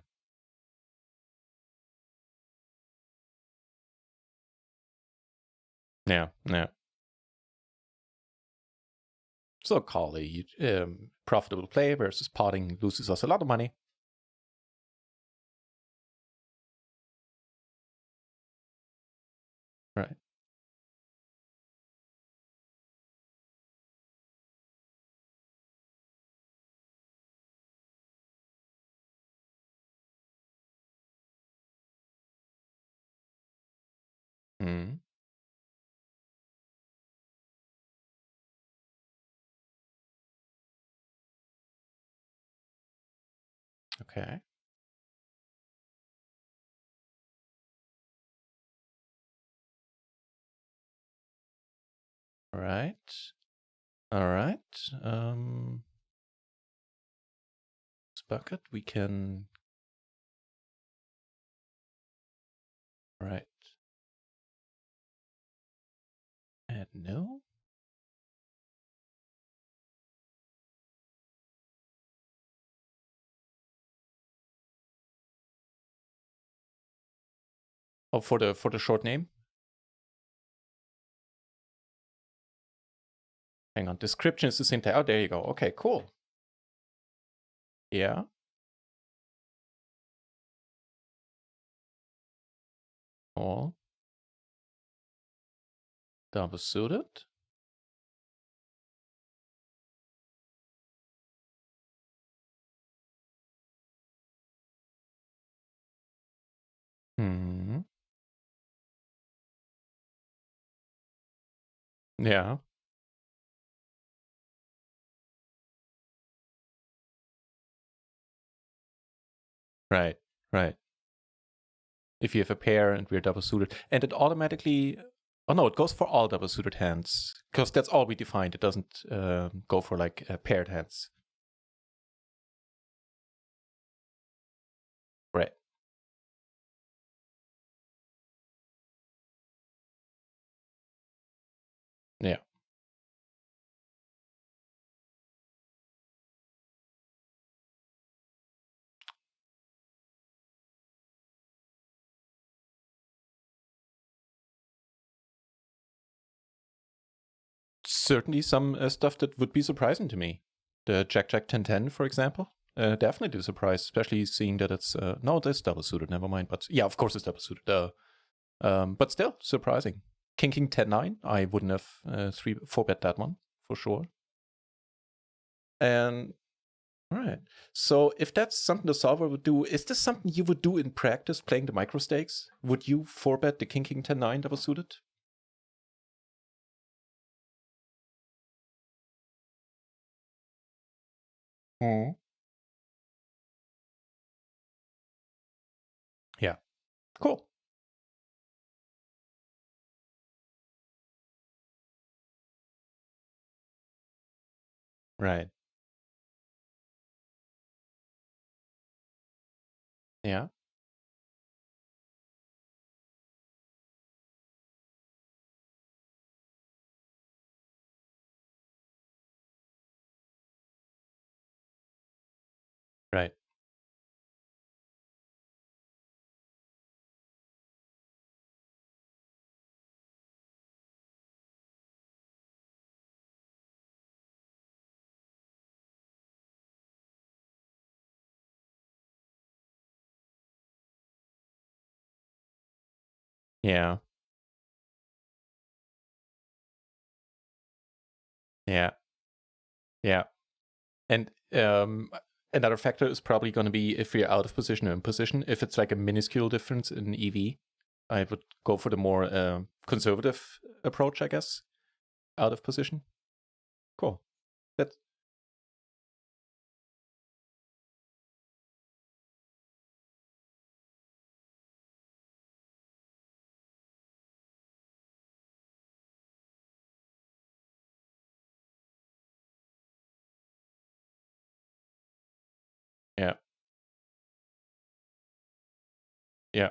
So call a profitable play versus potting loses us a lot of money. Right. Mm. Okay. All right. This bucket we can. Right. Add no. Oh, for the short name. Hang on. Description is the same thing. Oh, there you go. Okay, cool. Yeah. All double suited. Hmm. Yeah. Right. If you have a pair and we're double suited, and it automatically. Oh no, it goes for all double suited hands because that's all we defined. It doesn't go for like paired hands. Right. Yeah. Certainly some stuff that would be surprising to me. The Jack 1010, for example. Definitely surprised, especially seeing that it's no, it is double suited. Never mind, but yeah, of course it's double suited. But still surprising. King 10-9. I wouldn't have 4-bet that one for sure. And all right. So if that's something the solver would do, is this something you would do in practice playing the micro stakes? Would you 4-bet the King 10-9 double suited? Hmm. Yeah. Cool. Right. Yeah. Right. Yeah. Yeah. Yeah. And another factor is probably going to be if we're out of position or in position. If it's like a minuscule difference in EV, I would go for the more conservative approach, I guess. Out of position. Cool. That's yeah. Yeah.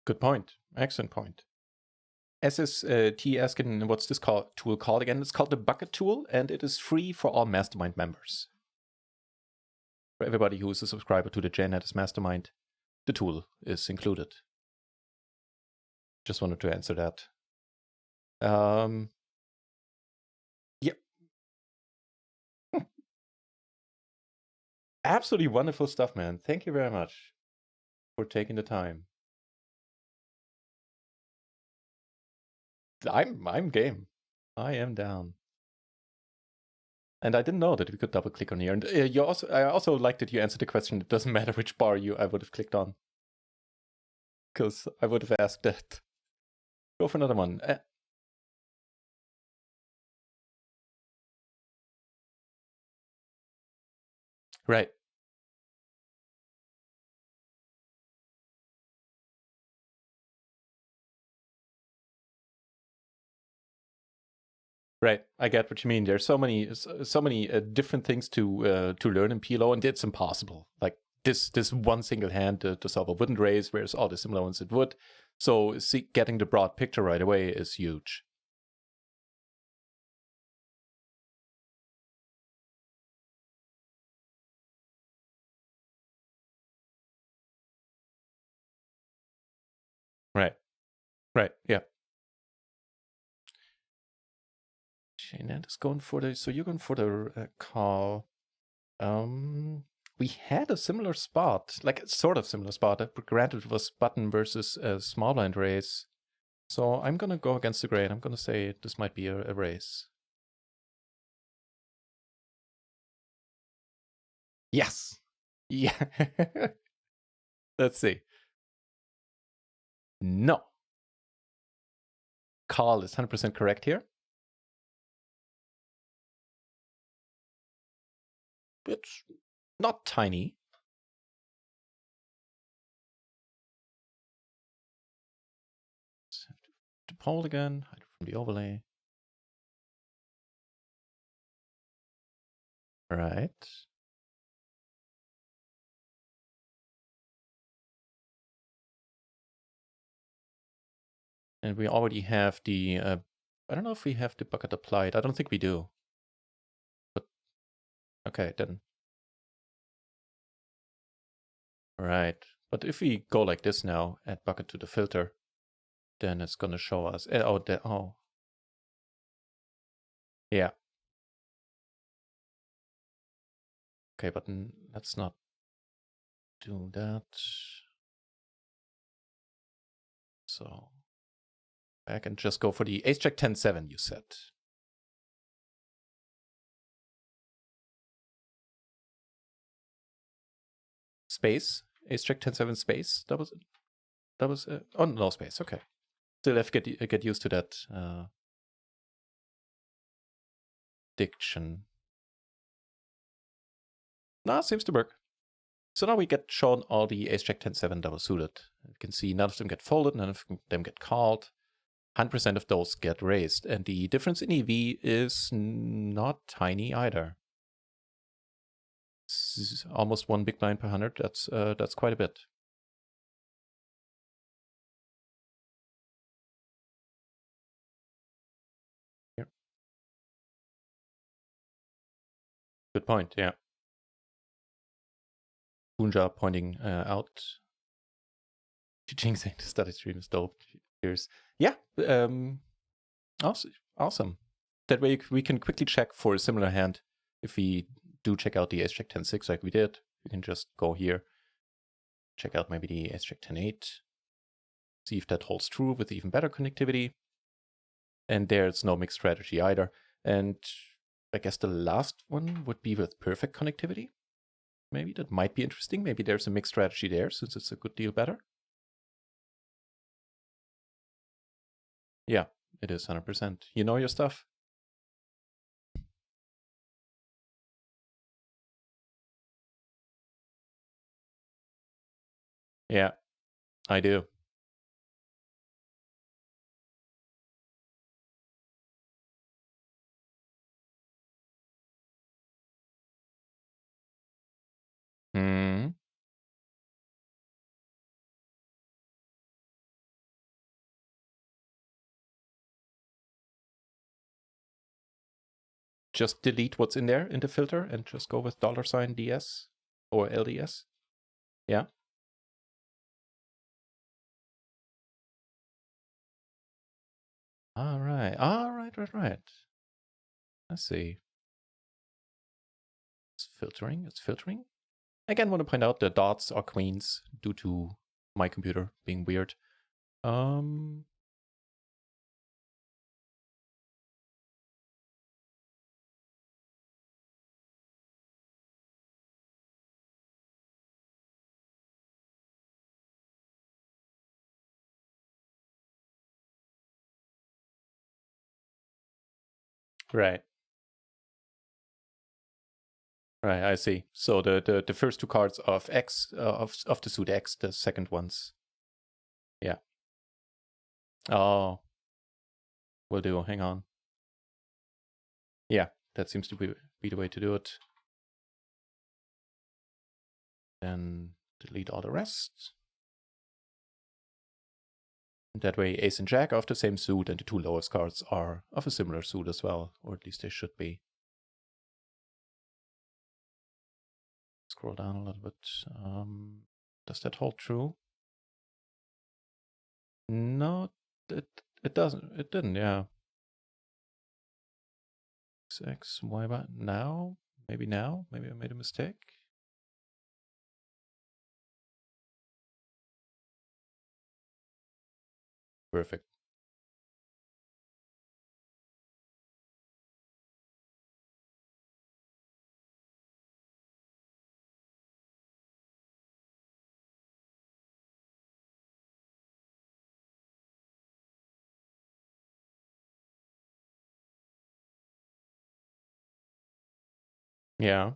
Good point. Excellent point. SST asking, what's this tool called again? It's called the Bucket tool, and it is free for all Mastermind members. For everybody who is a subscriber to the JNetS Mastermind, the tool is included. Just wanted to answer that. Yep. Absolutely wonderful stuff, man. Thank you very much for taking the time. I'm game. I am down. And I didn't know that we could double click on here. And I also like that you answered the question. It doesn't matter which bar I would have clicked on, because I would have asked that. Go for another one. Right. Right, I get what you mean. There's so many different things to learn in PLO, and it's impossible. Like this one single hand to solve a wooden race, whereas all the similar ones it would. So getting the broad picture right away is huge. Right, right, yeah. JNet is going for the. So you're going for the call. We had a similar spot, like a sort of similar spot. Granted, it was button versus a small blind race. So I'm gonna go against the grain. I'm gonna say this might be a race. Yes. Yeah. Let's see. No. Carl is 100% correct here. It's not tiny. To poll again, hide from the overlay. Right. And we already have the, I don't know if we have the bucket applied. I don't think we do. But okay, then. Right. But if we go like this now, add bucket to the filter, then it's going to show us. Oh. Yeah. Okay, but let's not do that. So back and just go for the ace jack 10-7, you said. Space, ace jack 10-7 space. That was oh, no space. Okay. Still have to get used to that diction. Nah, seems to work. So now we get shown all the ace-jack 10-7 double suited. You can see none of them get folded, none of them get called. 100% of those get raised, and the difference in EV is not tiny either. It's almost 1 big blind per 100. That's quite a bit. Here. Good point. Yeah. Punja pointing out. Teaching saying the study stream is dope. Cheers. Yeah. Awesome. That way we can quickly check for a similar hand. If we do check out the ace-jack 10-6 like we did, we can just go here, check out maybe the ace-jack 10-8, see if that holds true with even better connectivity. And there's no mixed strategy either. And I guess the last one would be with perfect connectivity. Maybe that might be interesting. Maybe there's a mixed strategy there since it's a good deal better. Yeah, it is 100%. You know your stuff. Yeah, I do. Hmm. Just delete what's in there in the filter and just go with $DS or LDS. Yeah. All right. Right. I see. It's filtering. Again, want to point out the dots are queens due to my computer being weird. Right. Right, I see. So the first two cards of X of the suit X, the second ones. Yeah. Oh, will do. Hang on. Yeah, that seems to be the way to do it. Then delete all the rest. And that way, Ace and Jack are of the same suit, and the two lowest cards are of a similar suit as well, or at least they should be. Scroll down a little bit. Does that hold true? No, it doesn't. It didn't. Yeah. X, Y, but now? Maybe now? Maybe I made a mistake. Perfect. Yeah.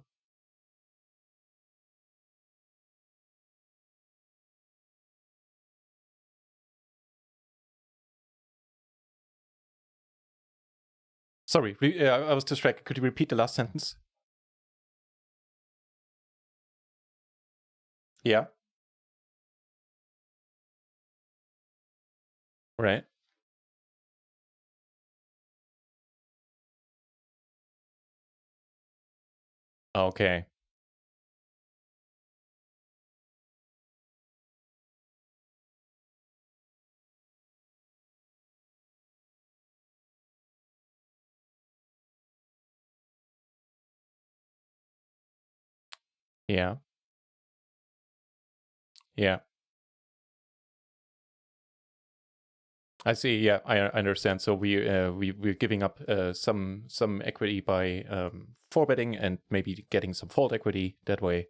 Sorry, I was distracted. Could you repeat the last sentence? Yeah. Right. Okay. Yeah. Yeah. I see. Yeah, I understand. So we're giving up some equity by 4-betting and maybe getting some fold equity that way,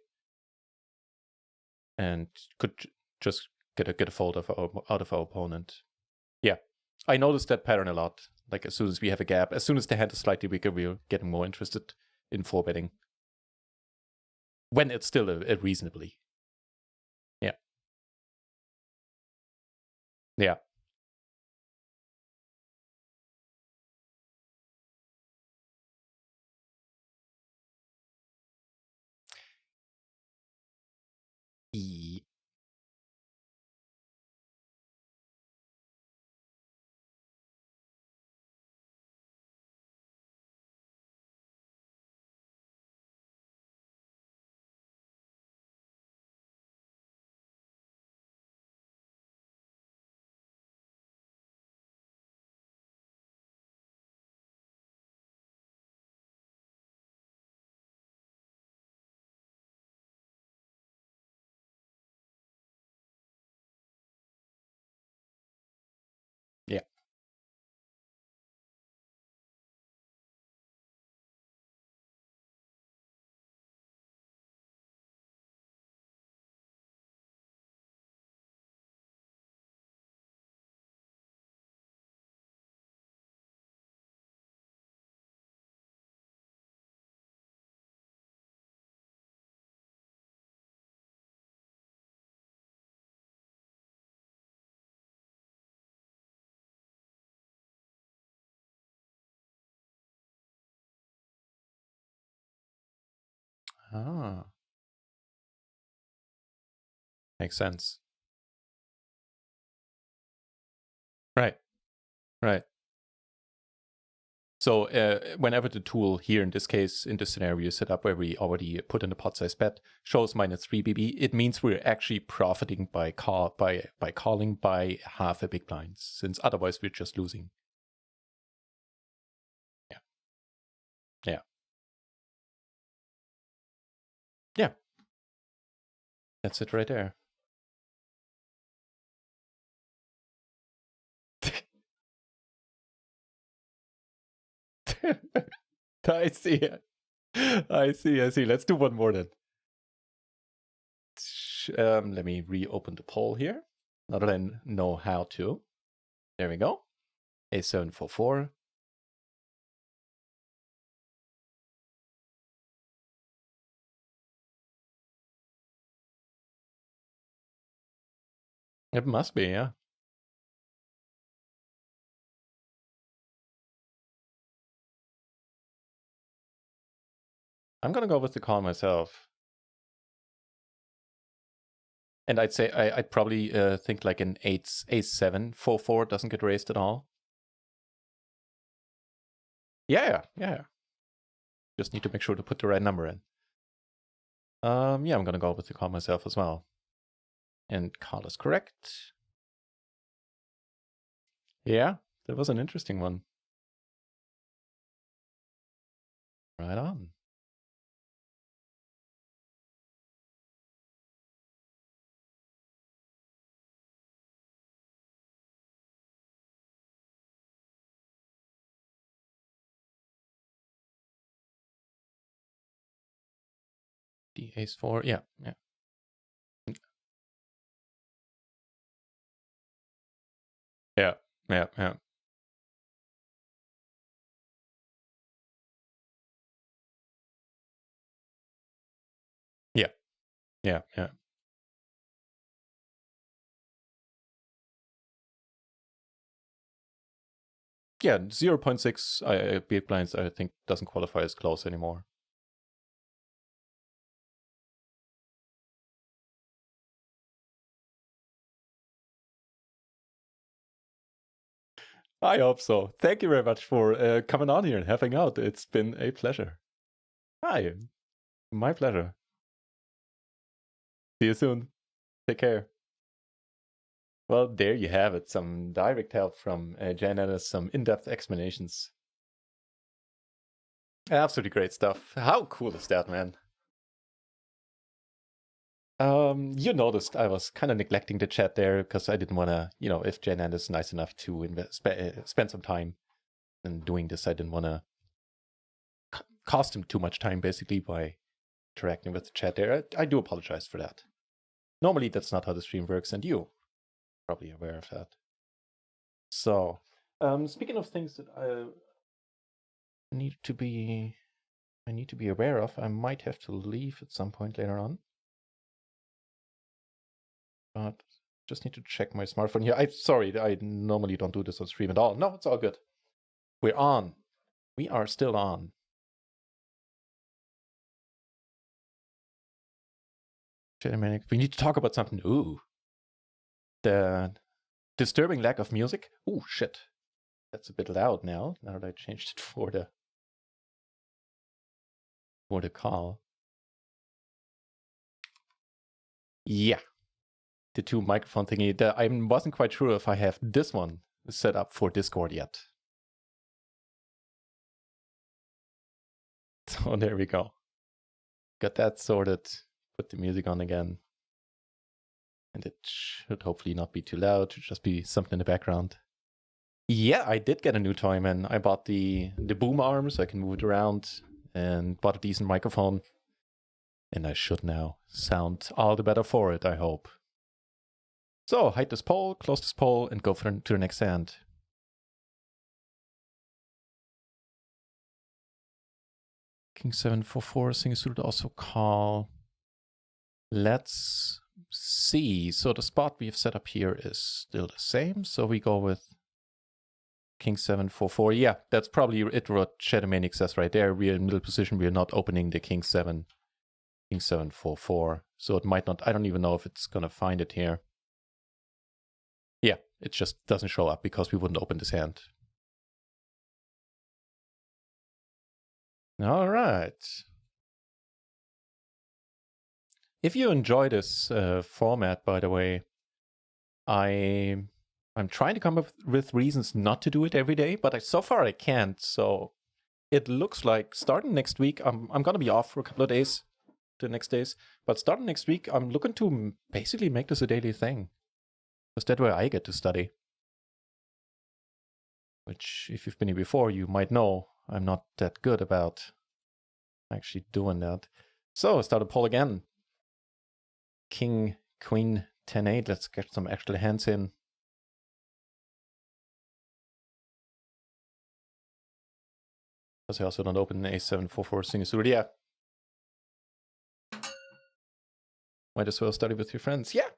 and could just get a fold out of our opponent. Yeah, I noticed that pattern a lot. Like as soon as we have a gap, as soon as the hand is slightly weaker, we're getting more interested in 4-betting. when it's still a reasonably. Yeah. Yeah. Yeah. Ah, makes sense. Right. Right. So whenever the tool here, in this case, in this scenario set up where we already put in the pot size bet, shows -3 BB, it means we're actually profiting by calling by half a big blind, since otherwise we're just losing. Yeah. Yeah. Yeah. That's it right there. I see. I see. Let's do one more then. Let me reopen the poll here. Now that I know how to. There we go. A744. It must be, yeah. I'm gonna go with the call myself. And I'd say I'd probably think like an A744 doesn't get raised at all. Yeah. Just need to make sure to put the right number in. Yeah, I'm gonna go with the call myself as well. And call is correct. Yeah, that was an interesting one. Right on. The ace-4, yeah. Yeah. Yeah. Yeah, 0.6 big blinds I think doesn't qualify as close anymore. I hope so. Thank you very much for coming on here and having out. It's been a pleasure. Hi. My pleasure. See you soon. Take care. Well, there you have it. Some direct help from Jan Ellis, some in-depth explanations. Absolutely great stuff. How cool is that, man? You noticed I was kind of neglecting the chat there because I didn't want to, if Jan Ellis is nice enough to spend some time in doing this, I didn't want to cost him too much time, basically, by interacting with the chat there. I do apologize for that. Normally, that's not how the stream works, and you're probably aware of that. So, speaking of things that I need to be I need to be aware of. I might have to leave at some point later on. But just need to check my smartphone here. I'm sorry, I normally don't do this on stream at all. No, it's all good. We're on. We are still on. We need to talk about something. Ooh. The disturbing lack of music. Ooh, shit. That's a bit loud now that I changed it for the call. Yeah. The two microphone thingy. I wasn't quite sure if I have this one set up for Discord yet. So there we go. Got that sorted. Put the music on again. And it should hopefully not be too loud. It should just be something in the background. Yeah, I did get a new toy, man. I bought the boom arm so I can move it around and bought a decent microphone. And I should now sound all the better for it, I hope. So, hide this pole, close this pole, and go to the next hand. King 7 for 4, single suited also call. Let's see. So the spot we have set up here is still the same. So we go with King 7 for 4. Yeah, that's probably it what Shadowmaniac says right there. We are in middle position. We are not opening the King 7 for 4. So it might not, I don't even know if it's going to find it here. Yeah, it just doesn't show up because we wouldn't open this hand. All right. If you enjoy this format, by the way, I'm trying to come up with reasons not to do it every day, but so far I can't. So it looks like starting next week, I'm going to be off for a couple of days, the next days. But starting next week, I'm looking to basically make this a daily thing. Because that way I get to study. Which, if you've been here before, you might know I'm not that good about actually doing that. So, start a poll again. King, Queen, 10-8. Let's get some extra hands in. Because I also don't open an A7 4-4 single suited. Yeah. Might as well study with your friends. Yeah.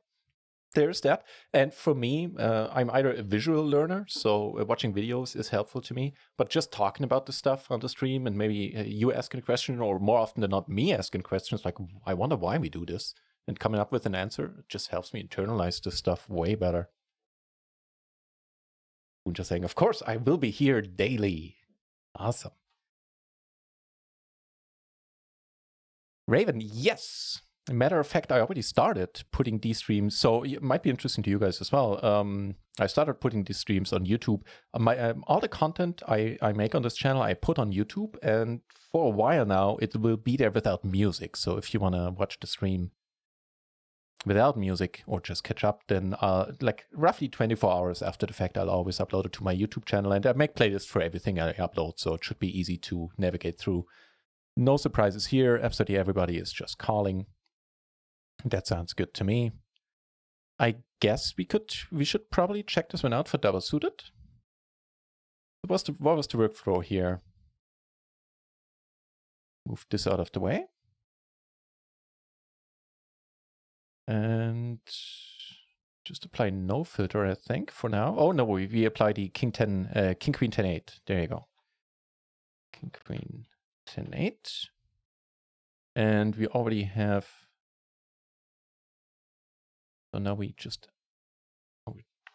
There's that. And for me, I'm either a visual learner, so watching videos is helpful to me, but just talking about the stuff on the stream and maybe you asking a question, or more often than not me asking questions like, I wonder why we do this, and coming up with an answer just helps me internalize this stuff way better. I'm just saying, of course, I will be here daily. Awesome. Raven, yes. Matter of fact, I already started putting these streams, so it might be interesting to you guys as well. I started putting these streams on YouTube. All the content I make on this channel, I put on YouTube, and for a while now, it will be there without music. So if you want to watch the stream without music or just catch up, then like roughly 24 hours after the fact, I'll always upload it to my YouTube channel, and I make playlists for everything I upload, so it should be easy to navigate through. No surprises here. Absolutely everybody is just calling. That sounds good to me. I guess we should probably check this one out for double suited. What was the workflow here? Move this out of the way. And just apply no filter, I think, for now. Oh no, we apply the King Queen 10-8. There you go. King Queen 10-8. And we already have. So now we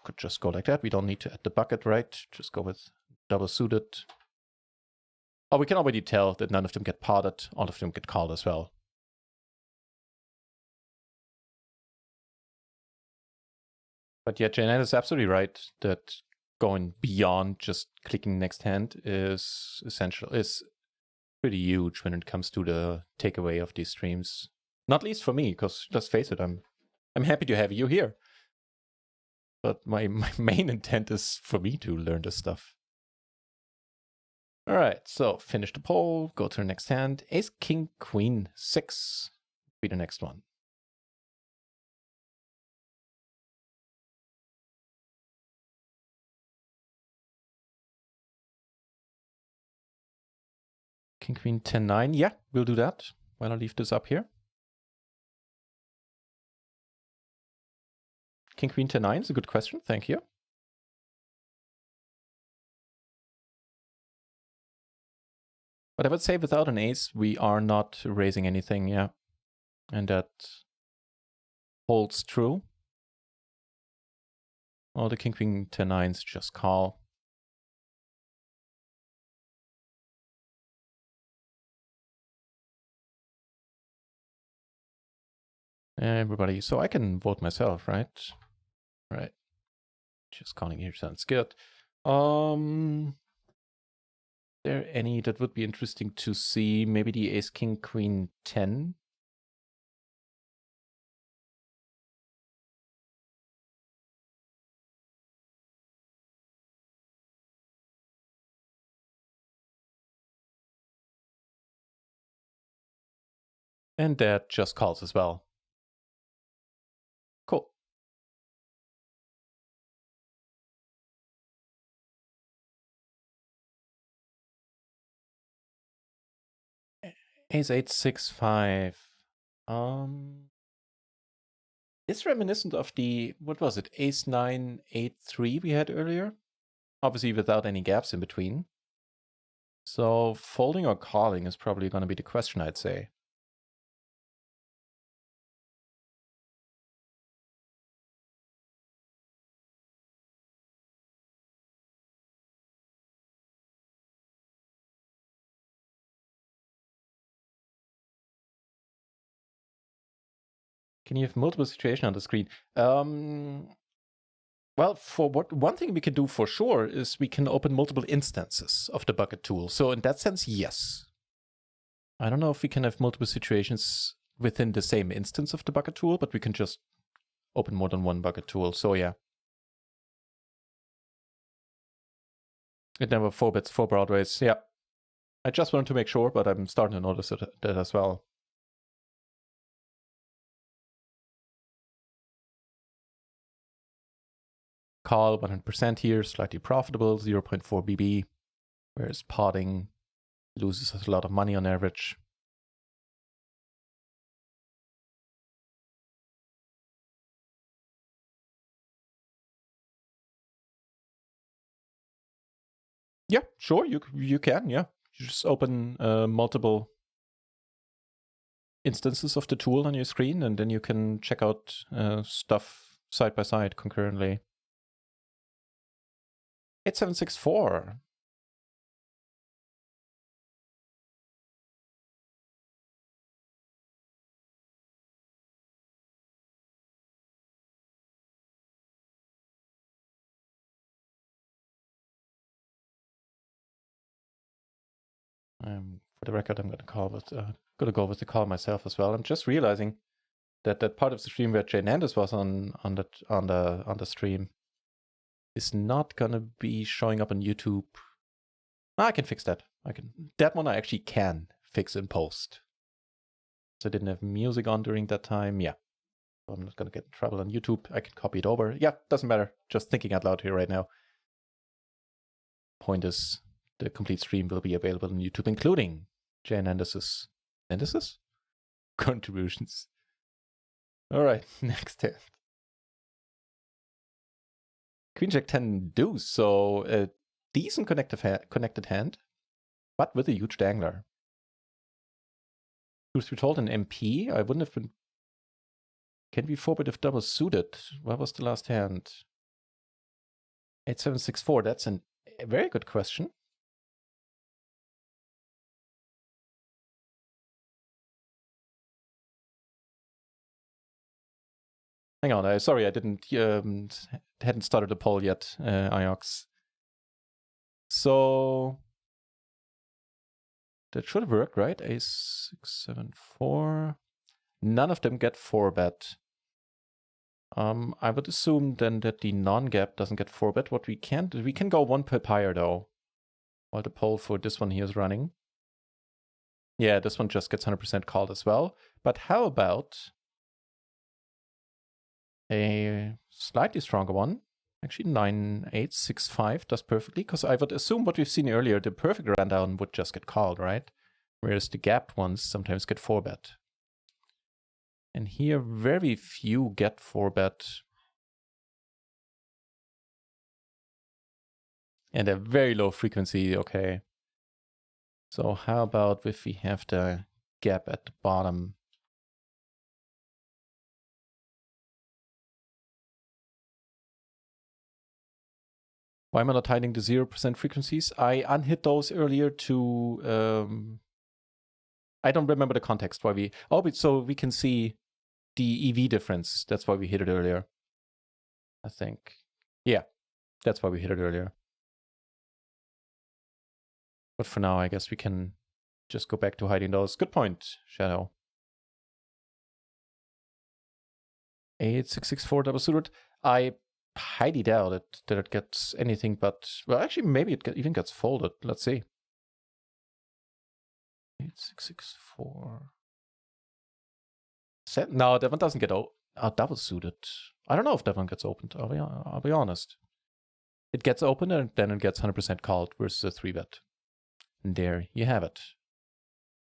could just go like that. We don't need to add the bucket, right? Just go with double suited. Oh, we can already tell that none of them get potted. All of them get called as well. But yeah, Janet is absolutely right that going beyond just clicking next hand is essential, is pretty huge when it comes to the takeaway of these streams. Not least for me, because let's face it, I'm happy to have you here. But my main intent is for me to learn this stuff. All right, so finish the poll, go to the next hand. Ace, King, Queen, 6 be the next one. King, queen, 10, 9. Yeah, we'll do that while I leave this up here. King, queen, 10, 9 is a good question. Thank you. But I would say without an ace, we are not raising anything, yeah. And that holds true. Oh, the king, queen, 10, 9s just call. Everybody, so I can vote myself, right? Right. Just calling here sounds good. There any that would be interesting to see? Maybe the ace, king, queen, 10. And that just calls as well. Cool. Ace 8, 6, 5. It's reminiscent of the, what was it, ace 9, 8, 3 we had earlier. Obviously without any gaps in between. So folding or calling is probably going to be the question, I'd say. Can you have multiple situations on the screen? Well, for one thing we can do for sure is we can open multiple instances of the bucket tool. So in that sense, yes. I don't know if we can have multiple situations within the same instance of the bucket tool, but we can just open more than one bucket tool. So yeah. It never 4-bets, 4 broadways. Yeah. I just wanted to make sure, but I'm starting to notice that as well. Call 100% here, slightly profitable, 0.4 BB, whereas potting loses a lot of money on average. Yeah, sure, you can, yeah. You just open multiple instances of the tool on your screen, and then you can check out stuff side by side concurrently. 8764. For the record, I'm gonna go with the call myself as well. I'm just realizing that part of the stream where Jay Nandes was on the stream is not gonna be showing up on YouTube. I can fix that. That one I actually can fix in post. So I didn't have music on during that time. Yeah. I'm not gonna get in trouble on YouTube. I can copy it over. Yeah, doesn't matter. Just thinking out loud here right now. Point is, the complete stream will be available on YouTube, including Jay Nandes's contributions. All right, next hand. Queen Jack 10 deuce, so a decent connected hand, but with a huge dangler. Truth be told, an MP, I wouldn't have been. Can we 4-bet if double suited? What was the last hand? 8764, that's a very good question. Hang on, sorry, I hadn't started the poll yet, Iox. So that should have worked, right? Ace 6, 7, 4. None of them get 4-bet. I would assume then that the non-gap doesn't get 4-bet. What we can do, we can go 1 pip higher though, while the poll for this one here is running. Yeah, this one just gets 100% called as well. But how about a slightly stronger one? Actually, 9, 8, 6, 5 does perfectly, because I would assume what we've seen earlier, the perfect rundown would just get called, right? whereas the gapped ones sometimes get 4-bet. And here, very few get 4-bet. And a very low frequency, okay. So how about if we have the gap at the bottom? Why am I not hiding the 0% frequencies? I unhid those earlier to... I don't remember the context why we... Oh, but so we can see the EV difference. That's why we hit it earlier. I think. Yeah, that's why we hit it earlier. But for now, I guess we can just go back to hiding those. Good point, Shadow. 8664 double suited. I highly doubt that it gets anything but... Well, actually, maybe it even gets folded. Let's see. 8664... No, that one doesn't get double suited. I don't know if that one gets opened. I'll be honest. It gets opened and then it gets 100% called versus a 3-bet. And there you have it.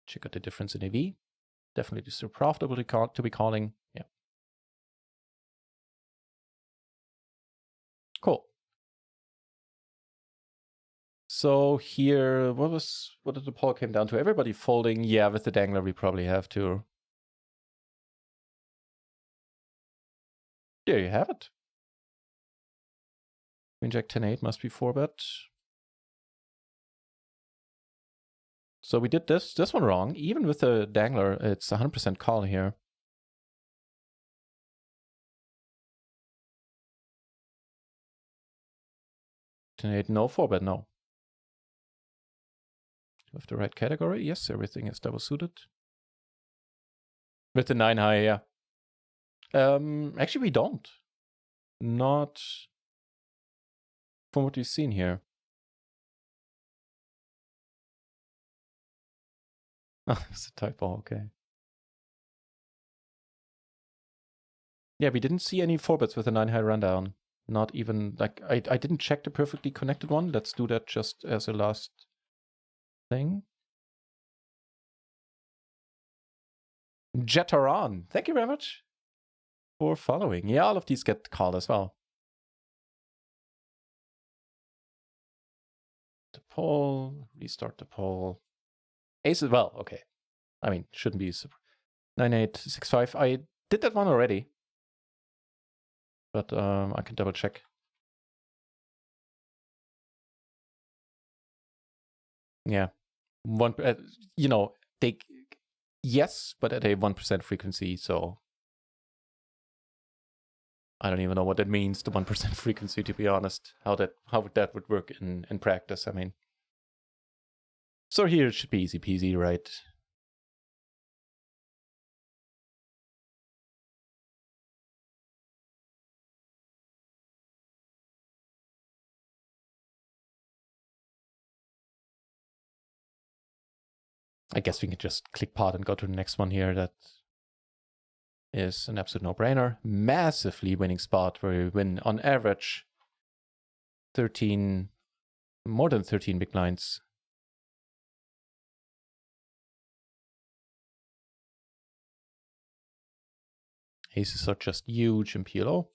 Check out the difference in AV. Definitely still profitable to be calling. Yeah. Cool. So here, what did the poll came down to? Everybody folding. Yeah, with the dangler, we probably have to. There you have it. Queen Jack 10-8 must be 4-bet. So we did this one wrong. Even with the dangler, it's 100% call here. No 4-bet, no. With the right category, yes, everything is double suited. With the 9 high, yeah. Actually, we don't. Not from what we've seen here. Oh, it's a typo, okay. Yeah, we didn't see any 4-bets with a 9 high rundown. Not even, like, I didn't check the perfectly connected one. Let's do that just as a last thing. Jetaron, thank you very much for following. Yeah, all of these get called as well. The poll, restart the poll. Ace as well, okay. I mean, shouldn't be super. 9865, I did that one already. But I can double check. Yeah. You know, they... Yes, but at a 1% frequency, so... I don't even know what that means, the 1% frequency, to be honest. How that would work in practice, I mean. So here it should be easy peasy, right? I guess we can just click pot and go to the next one here. That is an absolute no-brainer. Massively winning spot where we win on average 13, more than 13 big blinds. Aces are just huge in PLO.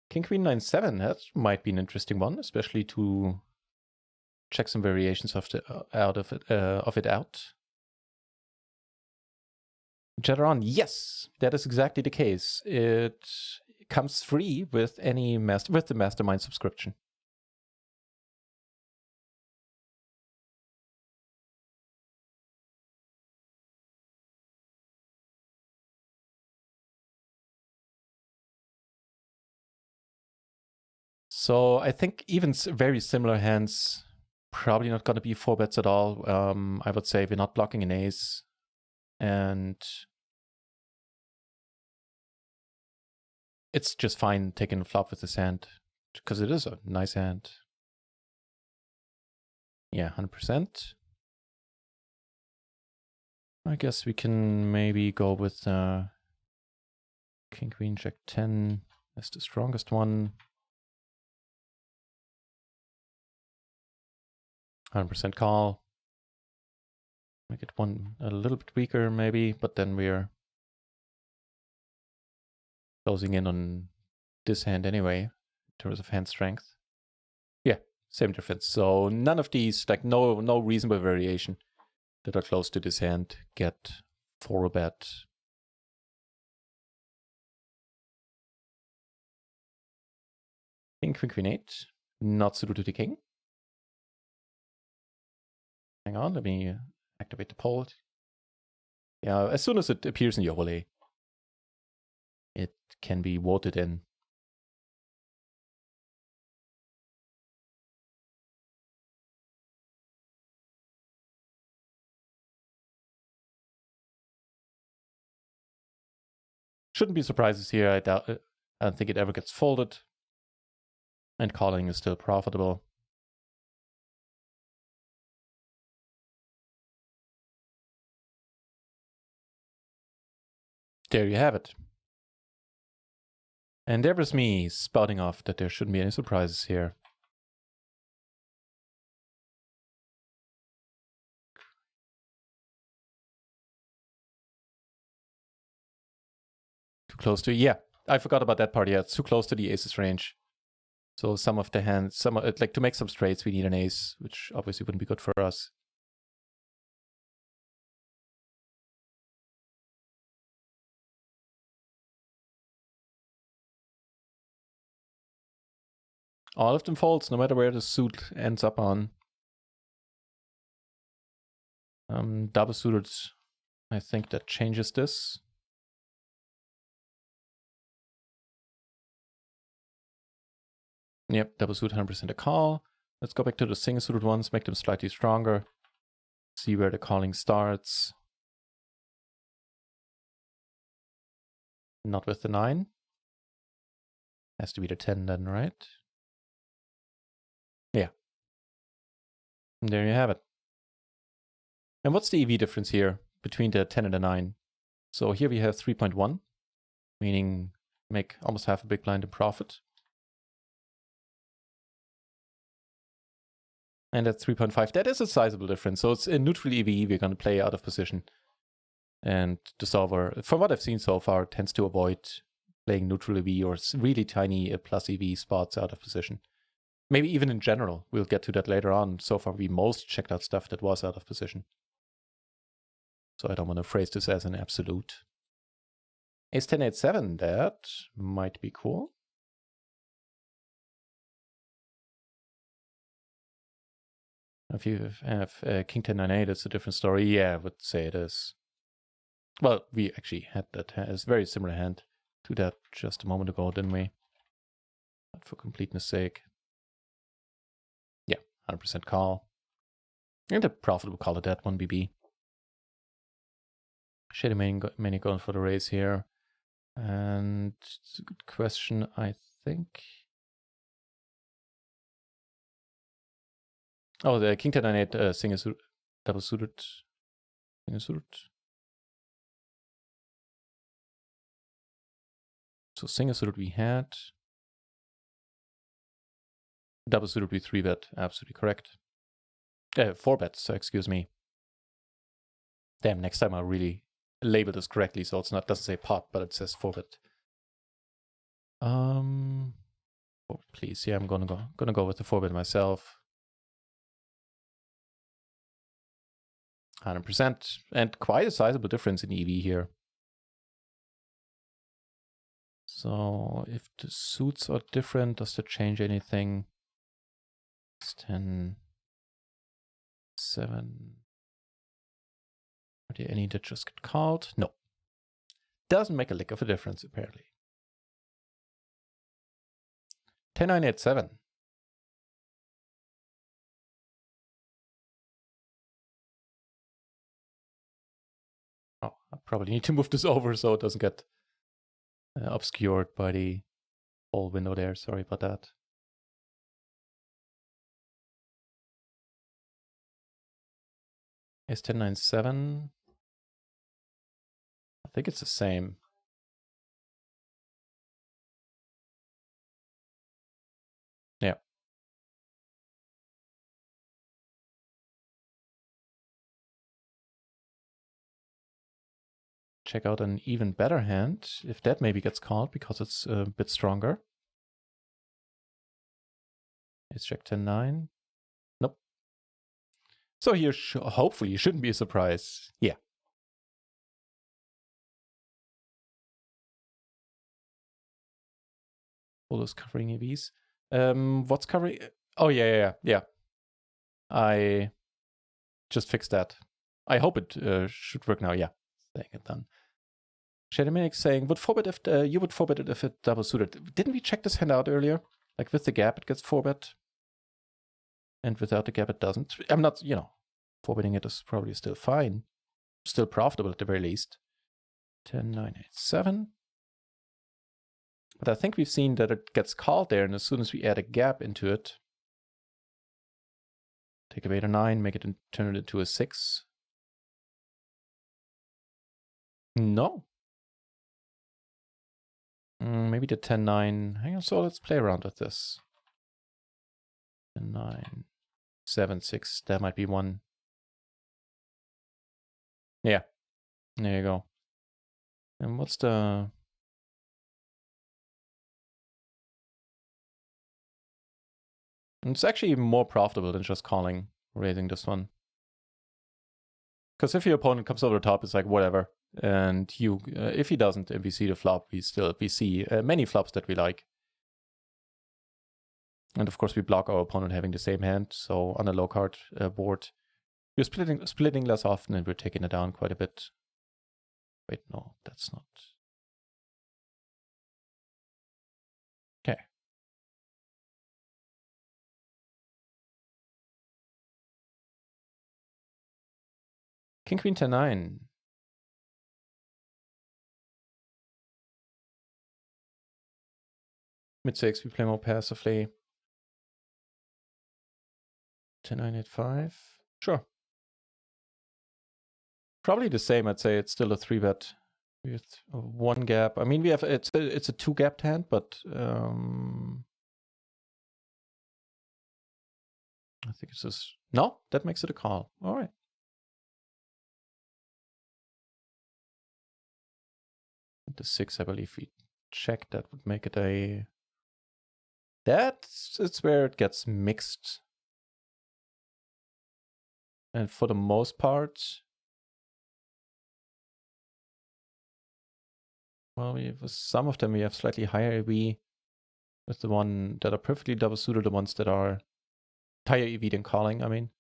King Queen 9-7, that might be an interesting one, especially to check some variations of it out. Jetaron, yes, that is exactly the case. It comes free with the Mastermind subscription. So I think even very similar hands, probably not going to be 4-bets at all. I would say we're not blocking an ace. And it's just fine taking a flop with this hand, because it is a nice hand. Yeah, 100%. I guess we can maybe go with King, Queen, Jack 10 as the strongest one. 100% call. Make it one a little bit weaker maybe, but then we're closing in on this hand anyway, in terms of hand strength. Yeah, same difference. So none of these, like no reasonable variation that are close to this hand get 4-bet. King, queen, queen, 8. Not suited to the king. Hang on, let me activate the poll. Yeah, as soon as it appears in your overlay, it can be voted in. Shouldn't be surprises here. I don't think it ever gets folded. And calling is still profitable. There you have it. And there was me spouting off that there shouldn't be any surprises here. Too close to, yeah, I forgot about that part. Yeah, it's too close to the aces range. So some of the hands, like to make some straights, we need an ace, which obviously wouldn't be good for us. All of them folds, no matter where the suit ends up on. Double suited, I think that changes this. Yep, double suit 100% a call. Let's go back to the single suited ones, make them slightly stronger. See where the calling starts. Not with the 9. Has to be the 10 then, right? Yeah. And there you have it. And what's the EV difference here between the 10 and the 9? So here we have 3.1, meaning make almost half a big blind in profit. And that's 3.5. That is a sizable difference. So it's a neutral EV we're going to play out of position. And the solver, from what I've seen so far, tends to avoid playing neutral EV or really tiny plus EV spots out of position. Maybe even in general. We'll get to that later on. So far, we most checked out stuff that was out of position. So I don't want to phrase this as an absolute. Ace 10, 8, 7, that might be cool. If you have King 10, 9, 8, it's a different story. Yeah, I would say it is. Well, we actually had that as a very similar hand to that just a moment ago, didn't we? But for completeness sake. Yeah, 100% call. And a profitable call at that 1BB. Shady Mania going for the raise here. And it's a good question, I think. Oh, the King 10, 9, 8 single suit, double suited. Single suited. So single suited we had. Double suited we 3-bet, absolutely correct. 4-bet, excuse me. Damn, next time I'll really label this correctly so it's not, doesn't say pot, but it says 4-bet. Oh, please, yeah, I'm gonna go with the 4-bet myself. 100%, and quite a sizable difference in EV here. So if the suits are different, does that change anything? 10, 7. Are there any that just get called? No. Doesn't make a lick of a difference, apparently. 10, 9, 8, 7. Oh, I probably need to move this over so it doesn't get obscured by the whole window there. Sorry about that. Ace 10, 9, 7. I think it's the same. Yeah. check out an even better hand, if that maybe gets called because it's a bit stronger. Ace Jack 10-9. Nope. So here, hopefully, shouldn't be a surprise. Yeah. All those covering EVs. What's covering? Oh, yeah. I just fixed that. I hope it should work now. Yeah, saying it done. Shadowmanic saying, would 4-bet if you would 4-bet it if it double suited. Didn't we check this hand out earlier? Like with the gap, it gets 4-bet. And without the gap, it doesn't. I'm not, 4-betting it is probably still fine. Still profitable at the very least. 10, 9, 8, 7. But I think we've seen that it gets called there, and as soon as we add a gap into it, take a 8 or 9, make it turn it into a 6. No. Maybe the 10-9. Hang on, so let's play around with this. 10-9, 7-6. That might be one. Yeah. There you go. And what's the... It's actually more profitable than just calling, raising this one. Because if your opponent comes over the top, it's like, whatever. And you, if he doesn't, and we see the flop, we see many flops that we like. And of course, we block our opponent having the same hand. So on a low card board, we're splitting less often, and we're taking it down quite a bit. Wait, no, that's not. Okay. King Queen 10-9. Mid-6, we play more passively. 10-9, 8-5. Sure. Probably the same, I'd say. It's still a 3-bet with one gap. I mean, we have it's a 2-gapped hand, but I think it's just... No, that makes it a call. All right. The 6, I believe we checked. That would make it a... It's where it gets mixed. And for the most part... Well, with some of them we have slightly higher EV. With the one that are perfectly double suited, the ones that are higher EV than calling, I mean.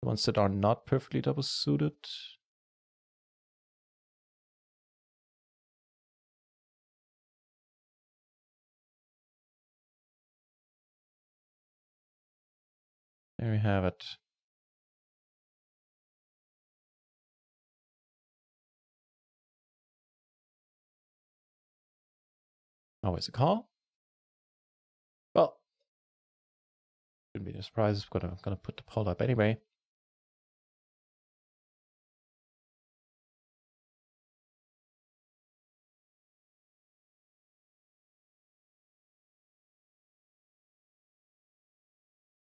The ones that are not perfectly double suited. There we have it. Always a call. Well, shouldn't be a surprise. I'm gonna put the poll up anyway.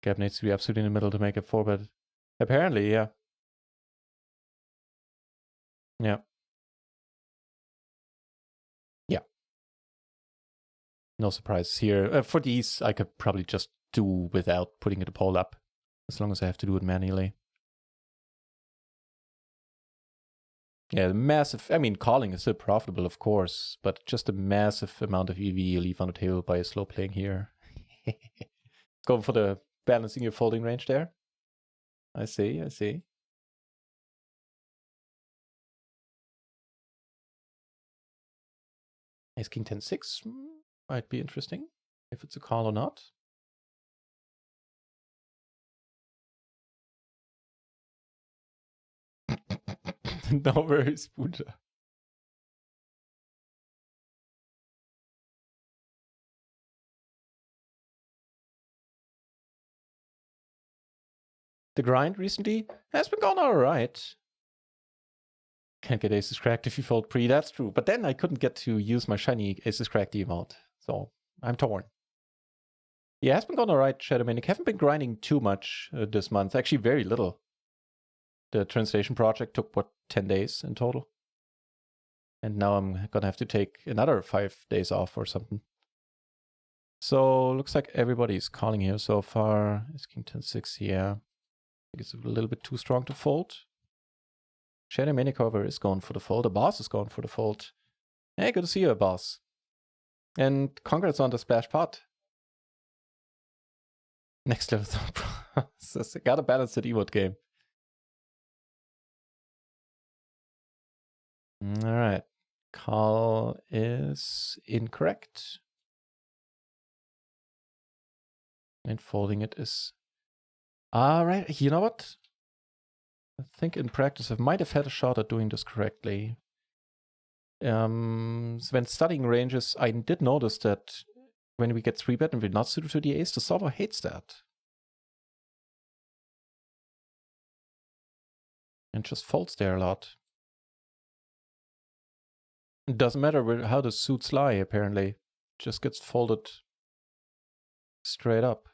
Gap needs to be absolutely in the middle to make it 4-bet. Apparently, yeah. Yeah. Yeah. No surprises here. For these, I could probably just do without putting the poll up, as long as I have to do it manually. Yeah, massive. I mean, calling is still profitable, of course, but just a massive amount of EV you leave on the table by a slow playing here. Going for the balancing your folding range there. I see. Ace King 10-6 might be interesting, if it's a call or not. No worries, Buddha. The grind recently has been going alright. Can't get aces cracked if you fold pre, that's true. But then I couldn't get to use my shiny aces cracked emote. So I'm torn. Yeah, it has been going alright, Shadowmanic. Haven't been grinding too much this month. Actually, very little. The translation project took, 10 days in total? And now I'm gonna have to take another 5 days off or something. So looks like everybody's calling here so far. It's King 10-6, yeah. I think it's a little bit too strong to fold. Shadow Manikover is going for the fold. The boss is going for the fold. Hey, good to see you, boss. And congrats on the splash pot. Next level thought process. Gotta balance the emote game. Alright. Call is incorrect. And folding it is... Alright, you know what? I think in practice I might have had a shot at doing this correctly. When studying ranges, I did notice that when we get 3-bet and we're not suited to the ace, the solver hates that. And just folds there a lot. It doesn't matter how the suits lie, apparently. It just gets folded straight up.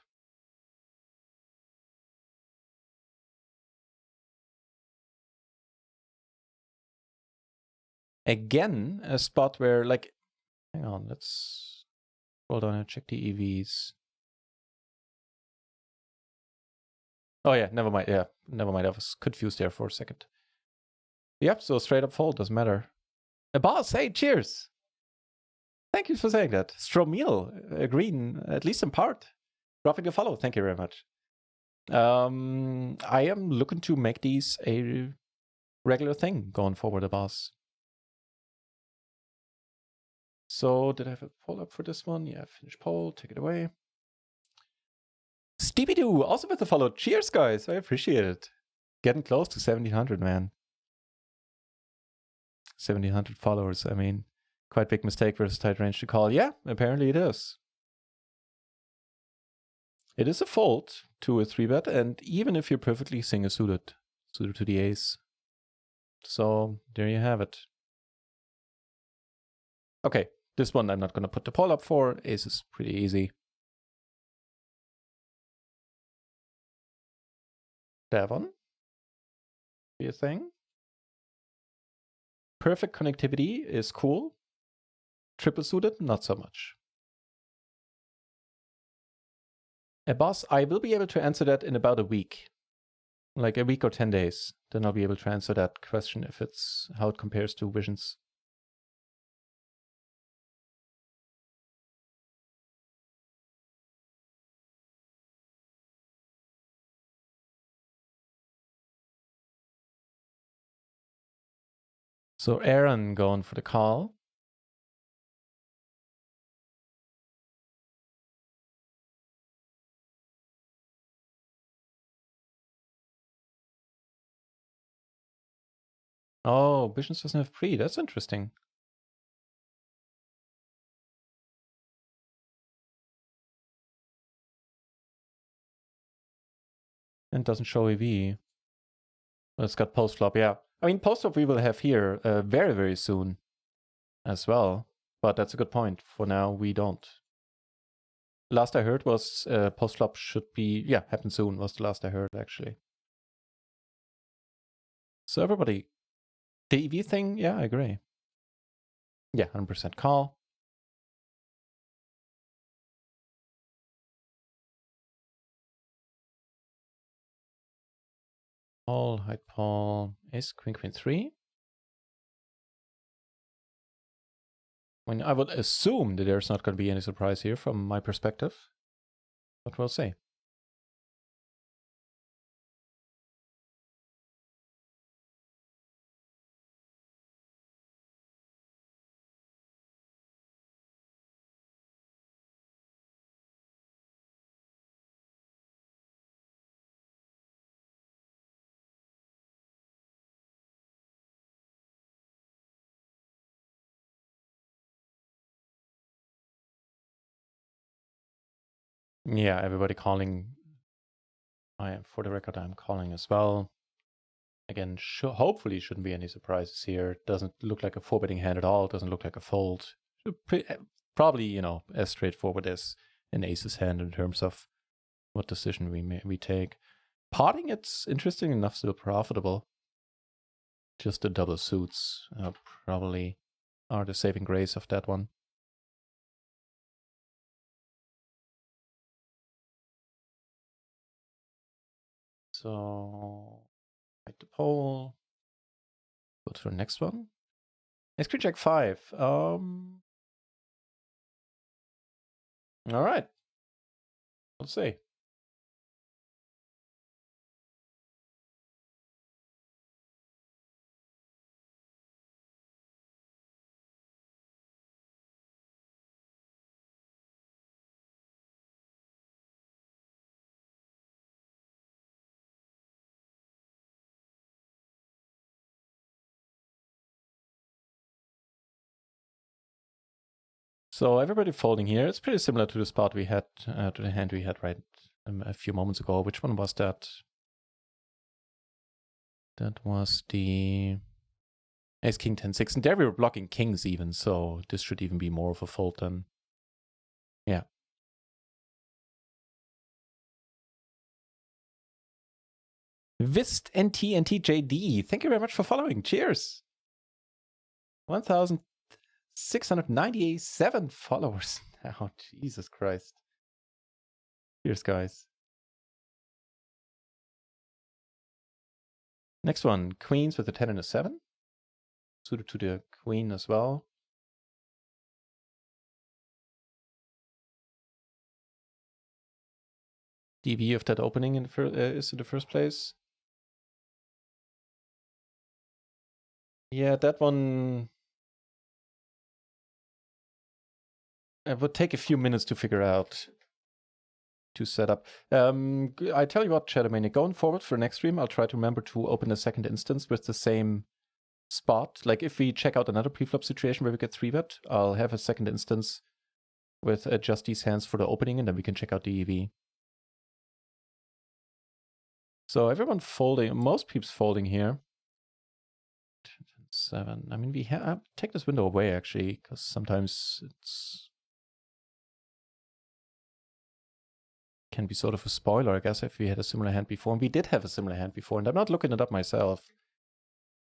Again, a spot where, like, hang on, let's scroll down and check the EVs. Oh yeah, never mind. Yeah, never mind. I was confused there for a second. Yep, so straight up fold, doesn't matter. A boss, hey, cheers! Thank you for saying that. Stromil, green, at least in part. Dropping a follow, thank you very much. I am looking to make these a regular thing going forward, a boss. So, did I have a poll up for this one? Yeah, finish poll, take it away. Stevie Doo, also with the follow. Cheers, guys. I appreciate it. Getting close to 1700, man. 1700 followers. I mean, quite big mistake versus tight range to call. Yeah, apparently it is. It is a fold to a 3-bet, and even if you're perfectly single suited to the ace. So there you have it. Okay, this one I'm not going to put the poll up for. Ace is pretty easy. Devon, be a thing. Perfect connectivity is cool. Triple suited, not so much. A boss, I will be able to answer that in about a week. Like a week or 10 days. Then I'll be able to answer that question if it's how it compares to Visions. So Aaron going for the call. Oh, Visions doesn't have pre. That's interesting. And doesn't show EV. Well, it's got post flop, yeah. I mean, post flop we will have here very, very soon as well. But that's a good point. For now, we don't. Last I heard was post flop should be, yeah, happen soon was the last I heard, actually. So everybody, the EV thing, yeah, I agree. Yeah, 100% call. Paul, high Paul, ace, queen, queen, 3. I mean, I would assume that there's not going to be any surprise here from my perspective. But we'll see. Yeah, everybody calling. I am, for the record, I'm calling as well. Again, hopefully shouldn't be any surprises here. It doesn't look like a 4-betting hand at all. It doesn't look like a fold. Probably, you know, as straightforward as an ace's hand in terms of what decision we take. Potting, it's interesting enough, still profitable. Just the double suits, probably are the saving grace of that one. So, write the poll. Go to the next one. Ace Queen Jack 5. All right. Let's see. So everybody folding here. It's pretty similar to the spot we had, to the hand we had right a few moments ago. Which one was that? That was the Ace King 10-6. And there we were blocking kings even, so this should even be more of a fold than... Yeah. Vist NT and TJD. Thank you very much for following. Cheers. 1,697 followers. Oh, Jesus Christ. Cheers, guys. Next one, queens with a 10 and a 7. Suited to the queen as well. DV of that opening in is in the first place. Yeah, that one... It would take a few minutes to figure out, to set up. I tell you what, Shadowmania, going forward for next stream, I'll try to remember to open a second instance with the same spot. Like if we check out another preflop situation where we get 3-bet, I'll have a second instance with just these hands for the opening, and then we can check out the EV. So everyone folding, most peeps folding here. 7. I mean, we take this window away actually, because sometimes it's can be sort of a spoiler, I guess, if we had a similar hand before. And we did have a similar hand before, and I'm not looking it up myself.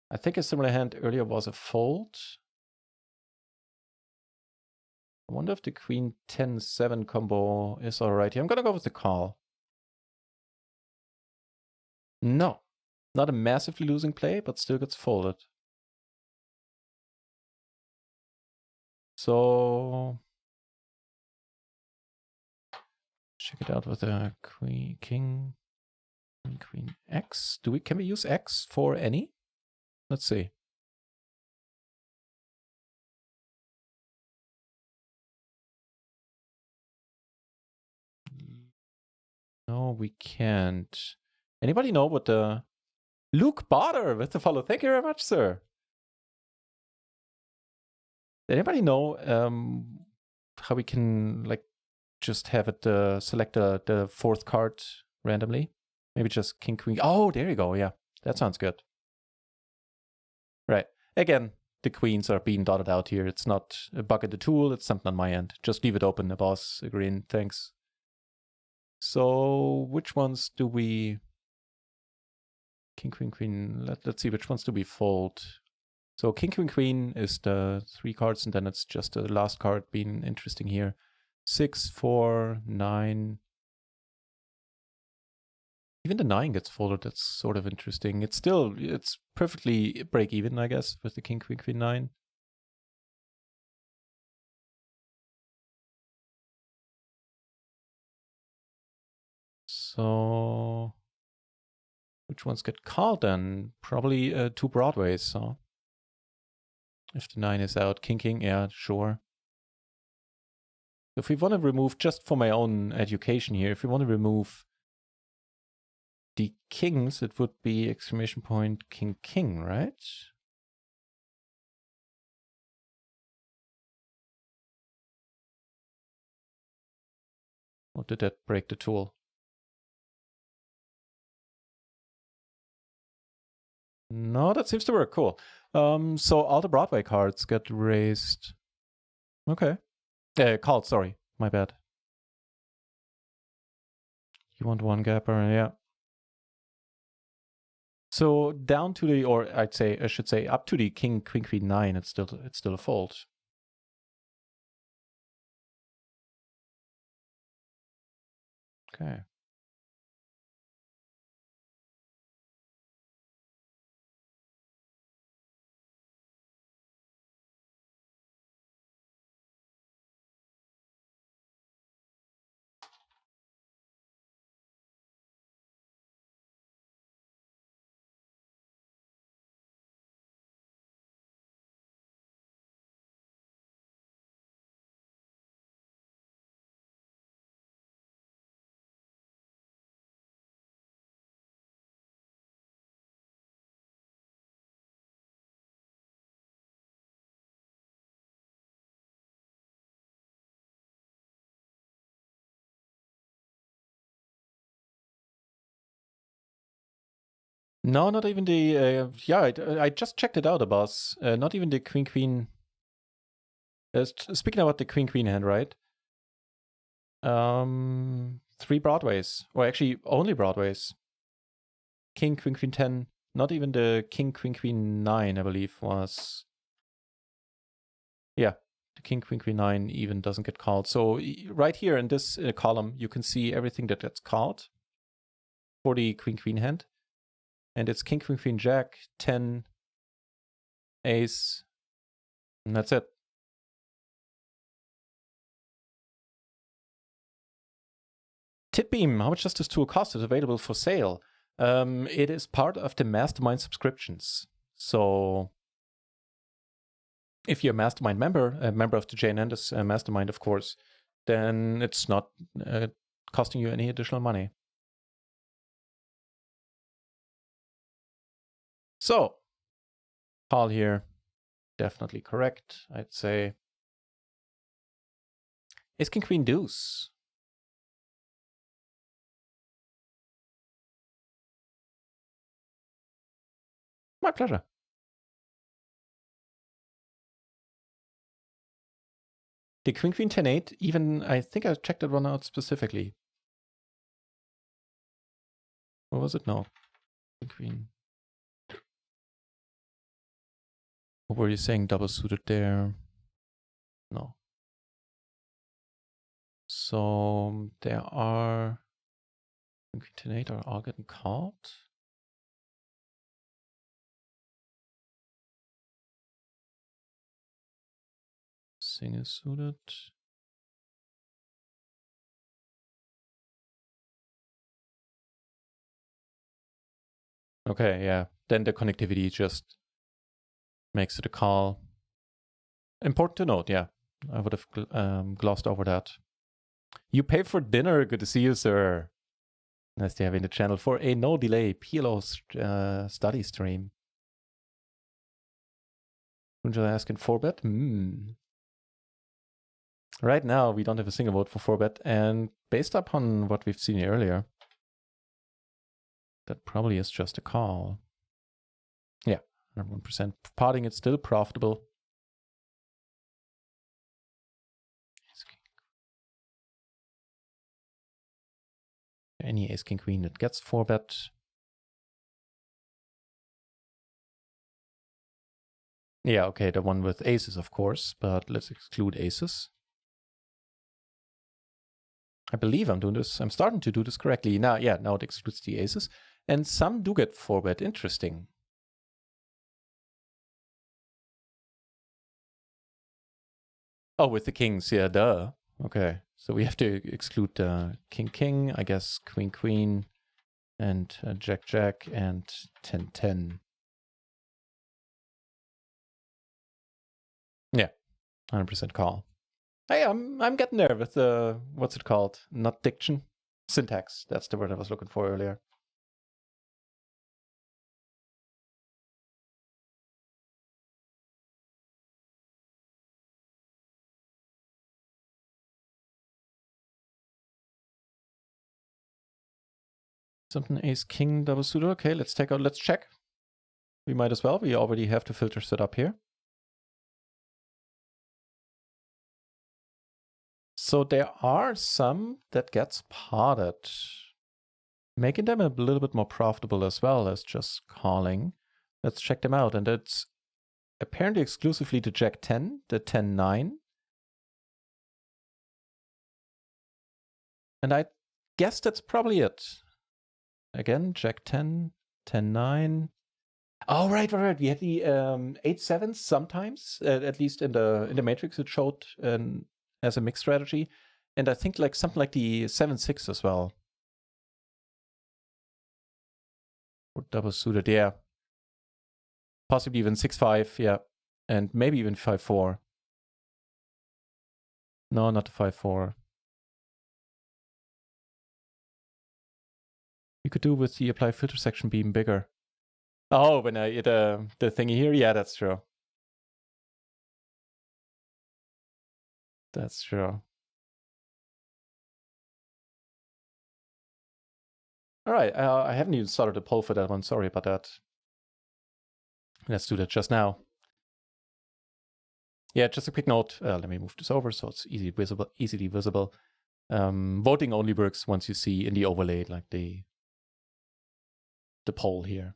I think a similar hand earlier was a fold. I wonder if the queen 10-7 combo is alright here. I'm gonna go with the call. No, not a massively losing play, but still gets folded. So check it out with a queen, king, and queen X. Can we use X for any? Let's see. No, we can't. Anybody know what the... Luke Botter with the follow. Thank you very much, sir. Anybody know how we can like just have it select the fourth card randomly? Maybe just king, queen. Oh, there you go. Yeah, that sounds good. Right. Again, the queens are being dotted out here. It's not a bug in the tool. It's something on my end. Just leave it open, the boss agreeing. Thanks. So which ones do we... King, queen, queen. Let's see, which ones do we fold? So king, queen, queen is the 3 cards, and then it's just the last card being interesting here. 6, 4, 9. Even the 9 gets folded. That's sort of interesting. It's perfectly break even, I guess, with the king, queen, queen, 9. So which ones get called then? Probably 2 Broadways, so if the 9 is out, king, king, yeah, sure. If we want to remove, just for my own education here, if we want to remove the kings, it would be exclamation point king, king, right? Or did that break the tool? No, that seems to work. Cool. So all the Broadway cards get raised. Okay. Called, sorry. My bad. You want one gapper, yeah. So down to the, or I should say up to the king, queen, queen, 9, it's still a fold. Okay. No, not even the, yeah, I just checked it out, boss. Not even the queen, queen. Speaking about the queen, queen hand, right? 3 broadways, or actually only broadways. King, queen, queen, 10. Not even the king, queen, queen, 9, I believe, was. Yeah, the king, queen, queen, 9 even doesn't get called. So right here in this column, you can see everything that gets called for the queen, queen hand. And it's king, queen, queen, jack, 10, ace, and that's it. Titbeam, how much does this tool cost? It's available for sale. It is part of the Mastermind subscriptions. So if you're a Mastermind member, a member of the Jay Hernandez Mastermind, of course, then it's not costing you any additional money. So, call here, definitely correct, I'd say. Ace King Queen Deuce. My pleasure. The Queen Queen 10-8, even, I think I checked that one out specifically. What was it? No. Queen Queen. What were you saying? Double suited there? No. So there are Queen Queen 10-8 are all getting called. Single suited. Okay, yeah. Then the connectivity just makes it a call. Important to note, yeah. I would have glossed over that. You pay for dinner. Good to see you, sir. Nice to have you in the channel for a no delay PLO study stream. Kunja asking 4-bet. Right now, we don't have a single vote for 4-bet, and based upon what we've seen earlier, that probably is just a call. Yeah, 101%. Parting, it's still profitable. Any ace king queen that gets 4-bet. Yeah, okay, the one with aces, of course, but let's exclude aces. I believe I'm doing this. I'm starting to do this correctly. Now, yeah, now it excludes the aces. And some do get 4-bet. Interesting. Oh, with the kings, yeah, duh. Okay, so we have to exclude king, king, I guess queen, queen, and jack, jack, and 10, 10. Yeah, 100% call. Hey, I'm getting there with what's it called? Not diction, syntax. That's the word I was looking for earlier. Something ace king double suited. Okay, let's check. We might as well. We already have the filter set up here. So there are some that gets parted. making them a little bit more profitable as well as just calling. Let's check them out. And it's apparently exclusively the Jack 10, the 10-9. And I guess that's probably it. Again, Jack 10, 10-9. Oh, right. We had the 8-7 sometimes, at least in the Matrix it showed as a mixed strategy. And I think like something like the 7-6 as well. Or double suited, yeah. Possibly even 6-5, yeah. And maybe even 5-4. No, not the 5-4. You could do with the apply filter section being bigger. Oh, when I the thingy here? Yeah, that's true. That's true. All right, I haven't even started a poll for that one. Sorry about that. Let's do that just now. Yeah, just a quick note. Let me move this over so it's easily visible. Voting only works once you see in the overlay like the poll here.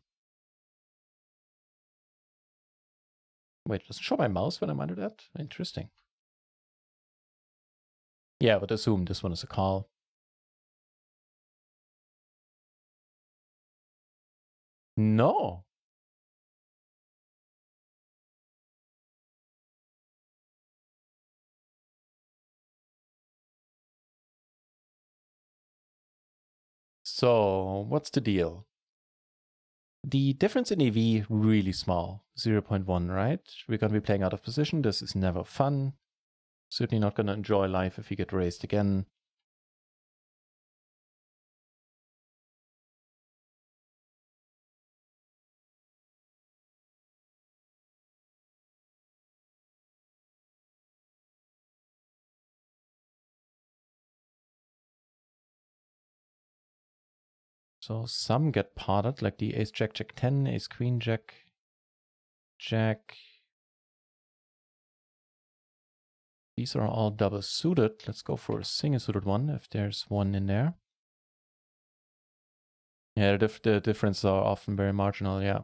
Wait, does it show my mouse when I'm under that? Interesting. Yeah, but assume this one is a call. No. So what's the deal? The difference in EV really small, 0.1, right? We're going to be playing out of position. This is never fun. Certainly not going to enjoy life if we get raised again. So some get potted, like the ace jack jack 10, ace queen jack, jack. These are all double suited. Let's go for a single suited one if there's one in there. Yeah, the differences are often very marginal, yeah.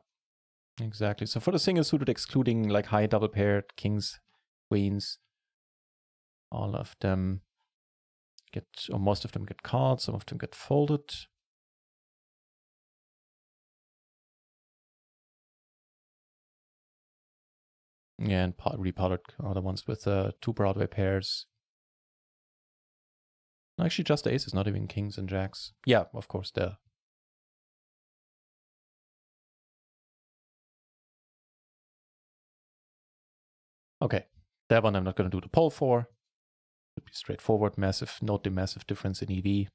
Exactly. So for the single suited, excluding like high double paired kings, queens, all of them get, or most of them get called, some of them get folded. Yeah, and repotted are the ones with two Broadway pairs. Actually, just the aces, not even kings and jacks. Yeah, of course, there. Okay, that one I'm not going to do the poll for. Should be straightforward. Massive, note the massive difference in EV.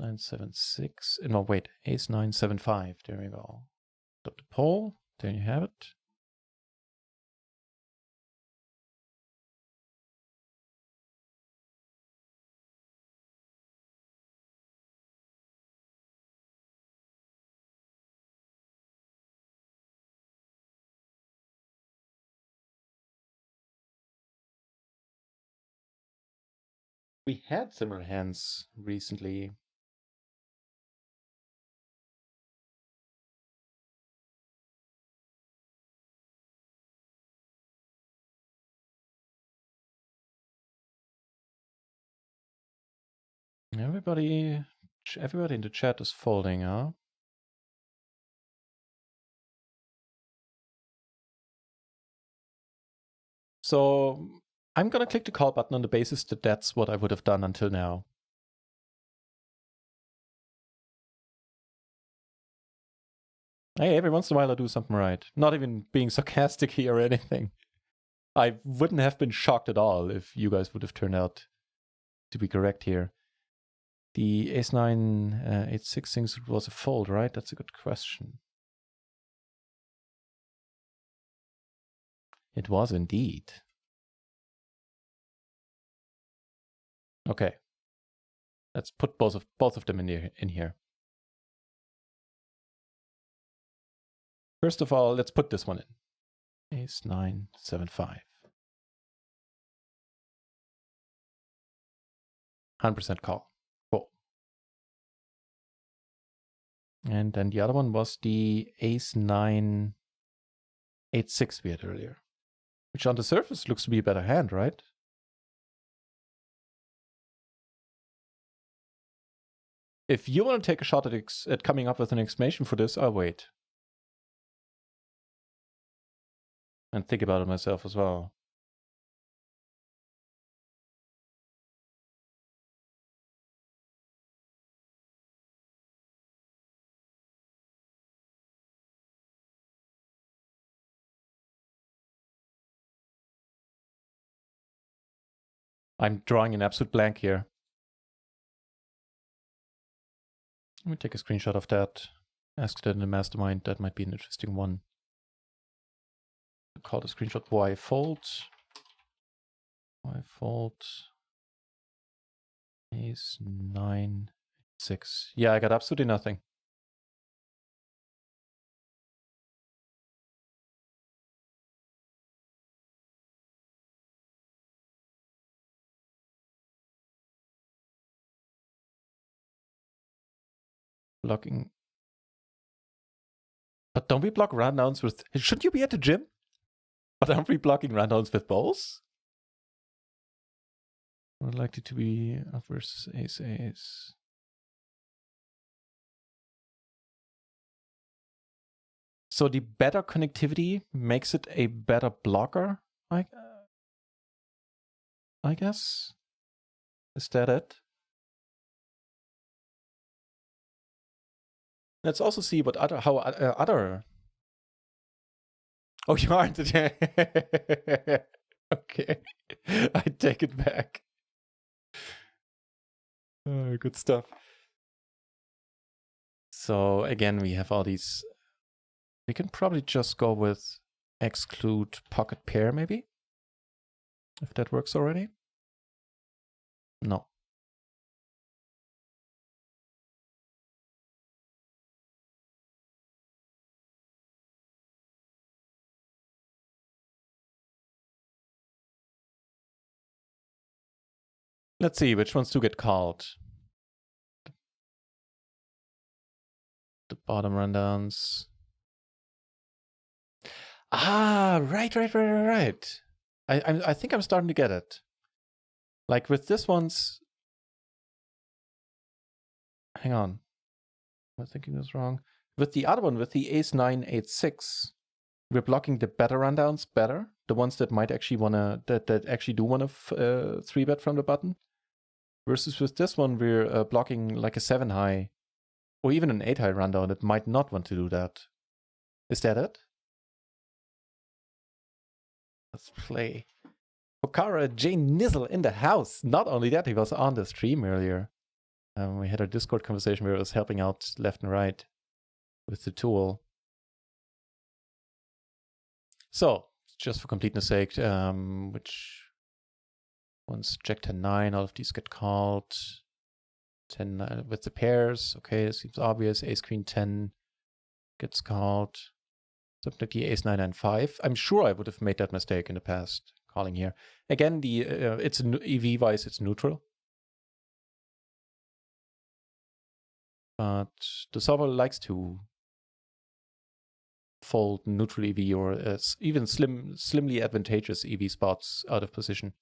9-7-6. No, wait, ace 9-7-5. There we go. Stop the poll. There you have it. We had similar hands recently. Everybody in the chat is folding, huh? So I'm gonna click the call button on the basis that that's what I would have done until now. Hey, every once in a while I do something right. Not even being sarcastic here or anything. I wouldn't have been shocked at all if you guys would have turned out to be correct here. The ace-9, 8-6 things was a fold, right? That's a good question. It was indeed. Okay. Let's put both of them in here. First of all, let's put this one in. Ace-9, 7-5. 100% call. Cool. And then the other one was the ace 9, 8-6 we had earlier. Which on the surface looks to be a better hand, right? If you want to take a shot at coming up with an explanation for this, I'll wait. And think about it myself as well. I'm drawing an absolute blank here. Let me take a screenshot of that. Ask that in the mastermind. That might be an interesting one. Call the screenshot why fold. Why fold. Ace 9, 6. Yeah, I got absolutely nothing. Blocking. But don't we block rundowns with... Shouldn't you be at the gym? But aren't we blocking rundowns with balls? More likely to be versus ace, ace. So the better connectivity makes it a better blocker, I guess. Is that it? Let's also see what how other. Oh, you aren't. Okay, I take it back. Good stuff. So again, we have all these. We can probably just go with exclude pocket pair, maybe, if that works already. No. Let's see which ones do get called. The bottom rundowns. Ah, right. I think I'm starting to get it. Like with this one's. Hang on. Am I thinking this wrong? With the other one, with the ace 9, 8, 6, we're blocking the better rundowns better. The ones that might actually wanna that actually do wanna 3-bet from the button. Versus with this one, we're blocking like a 7 high or even an 8 high rundown that might not want to do that. Is that it? Let's play. Pokara J Nizzle in the house. Not only that, he was on the stream earlier. We had a Discord conversation where I was helping out left and right with the tool. So, just for completeness sake, which ones? Jack 10-9, all of these get called. 10 with the pairs. Okay, it seems obvious. Ace Queen 10 gets called. Something like the Ace 9-9-5. I'm sure I would have made that mistake in the past, calling here. Again, the it's EV wise, it's neutral. But the solver likes to fold neutral EV or even slimly advantageous EV spots out of position.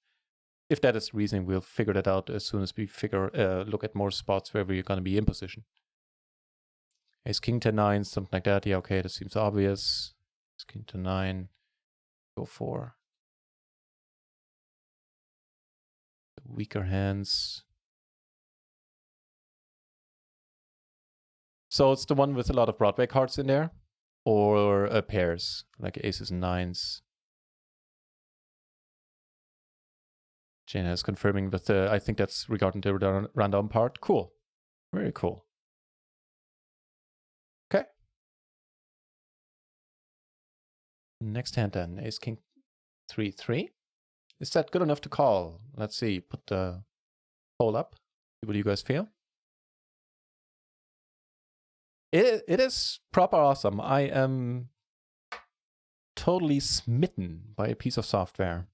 If that is the reason, we'll figure that out as soon as we look at more spots where we're going to be in position. Ace King 10-9, something like that. Yeah, okay, that seems obvious. Ace King 10-9, go for the weaker hands. So it's the one with a lot of Broadway cards in there, or pairs, like aces and nines. Jaina is confirming with the, I think that's regarding the rundown part. Cool. Very cool. Okay. Next hand then, Ace King 3-3. Is that good enough to call? Let's see, put the poll up. See what you guys feel. It is proper awesome. I am totally smitten by a piece of software.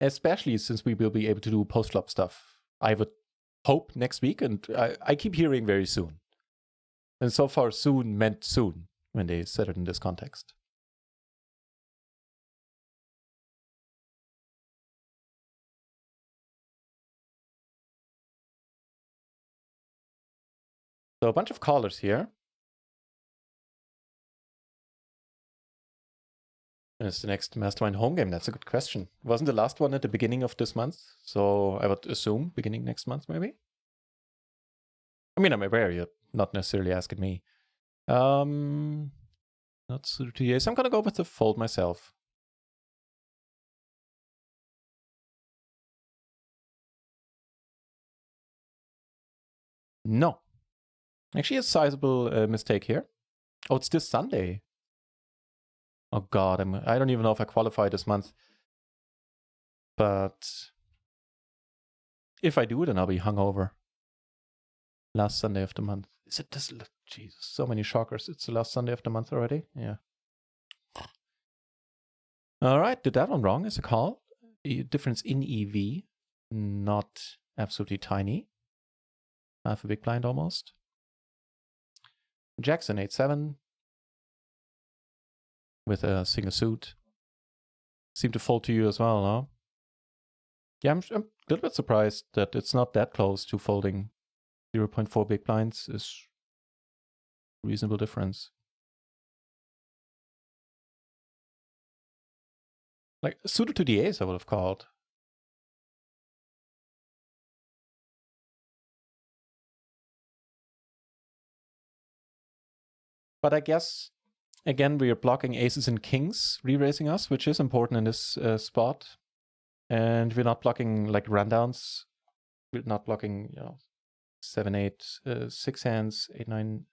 Especially since we will be able to do post-flop stuff. I would hope next week, and I keep hearing very soon. And so far, soon meant soon when they said it in this context. So a bunch of callers here. Is the next Mastermind home game? That's a good question. Wasn't the last one at the beginning of this month? So I would assume beginning next month, maybe? I mean, I'm aware you're not necessarily asking me. Not suited to so I'm gonna go with the fold myself. No. Actually, a sizable mistake here. Oh, it's this Sunday. Oh god, I don't even know if I qualify this month. But if I do, then I'll be hungover. Last Sunday of the month. Is it this? Jesus, so many shockers. It's the last Sunday of the month already? Yeah. All right, did that one wrong as a call. Difference in EV, not absolutely tiny. Half a big blind almost. Jackson 8-7 with a single suit. Seem to fold to you as well, no? Yeah, I'm a little bit surprised that it's not that close to folding. 0.4 big blinds is a reasonable difference. Like, suited to the ace, I would have called. But I guess, again, we are blocking aces and kings re-raising us, which is important in this spot. And we're not blocking, like, rundowns. We're not blocking, 7, 8, 6 hands, 8, 9,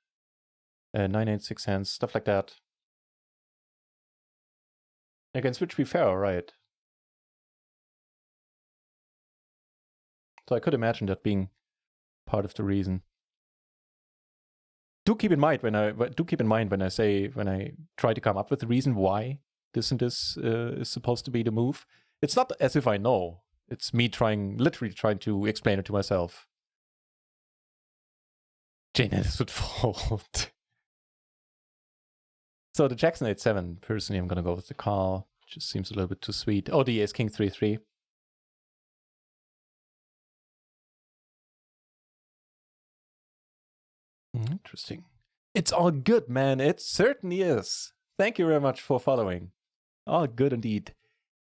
9, 8, 6 hands, stuff like that. Against which we fair, right? So I could imagine that being part of the reason. Do keep in mind when I try to come up with the reason why this and this is supposed to be the move. It's not as if I know. It's me literally trying to explain it to myself. Jane Ellis would fold. So the Jackson 8-7, personally, I'm gonna go with the call. Just seems a little bit too sweet. Oh, the Ace King 3-3. Interesting. It's all good, man. It certainly is. Thank you very much for following. All good indeed.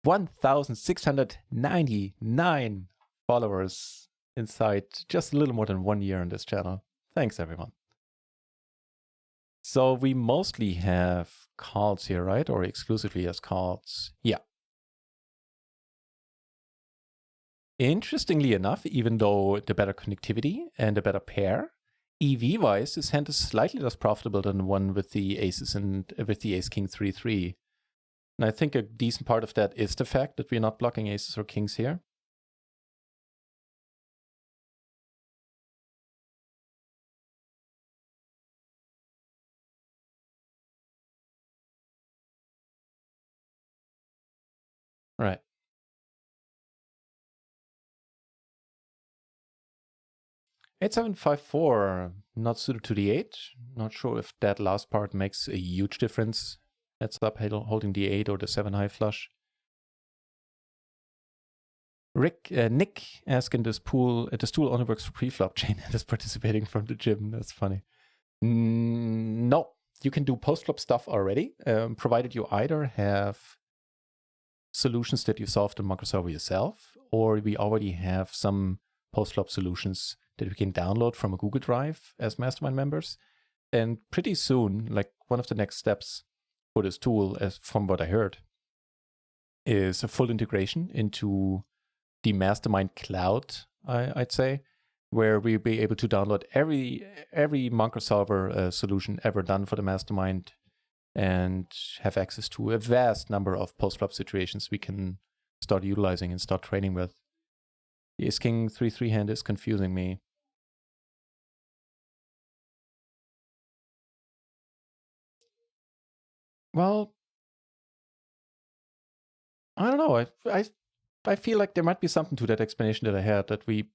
1,699 followers inside just a little more than 1 year on this channel. Thanks, everyone. So we mostly have calls here, right? Or exclusively as calls. Yeah. Interestingly enough, even though the better connectivity and the better pair, EV-wise, this hand is slightly less profitable than the one with the aces and with the Ace King 3-3. And I think a decent part of that is the fact that we're not blocking aces or kings here. Right. Eight, 7, 5, 4, not suited to the 8. Not sure if that last part makes a huge difference. Heads up holding the 8 or the 7 high flush. Nick asking this tool only works for pre-flop. Jane is participating from the gym. That's funny. No, you can do post-flop stuff already, provided you either have solutions that you solved in MacroSolver yourself, or we already have some post-flop solutions that we can download from a Google Drive as Mastermind members. And pretty soon, like one of the next steps for this tool, as from what I heard, is a full integration into the Mastermind cloud, I'd say, where we'll be able to download every MacroSolver solution ever done for the Mastermind and have access to a vast number of post-flop situations we can start utilizing and start training with. The Ace King 3-3 hand is confusing me. Well, I don't know. I feel like there might be something to that explanation that I had, that we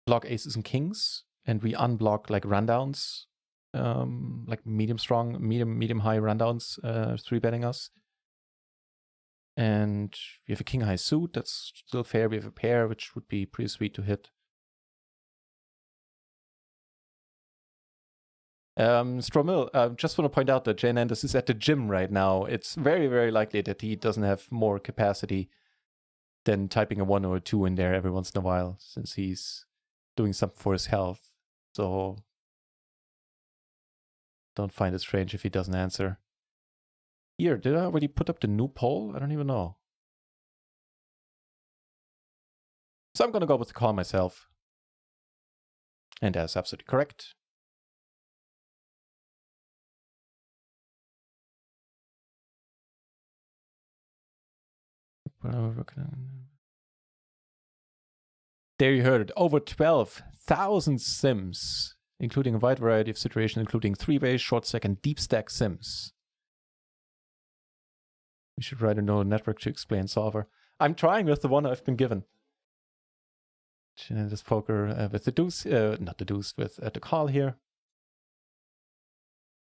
block aces and kings and we unblock like rundowns like medium strong, medium high rundowns, 3-betting us. And we have a king high suit, that's still fair. We have a pair, which would be pretty sweet to hit. Stromil, just want to point out that Jay Nandes is at the gym right now. It's very, very likely that he doesn't have more capacity than typing a 1 or a 2 in there every once in a while, since he's doing something for his health. So don't find it strange if he doesn't answer. Here, did I already put up the new poll? I don't even know. So I'm going to go with the call myself. And that's absolutely correct. There you heard it. Over 12,000 sims, including a wide variety of situations, including 3-way, short stack, and deep stack sims. We should write a node network to explain solver. I'm trying with the one I've been given. This poker with the deuce, not the deuce, with the call here.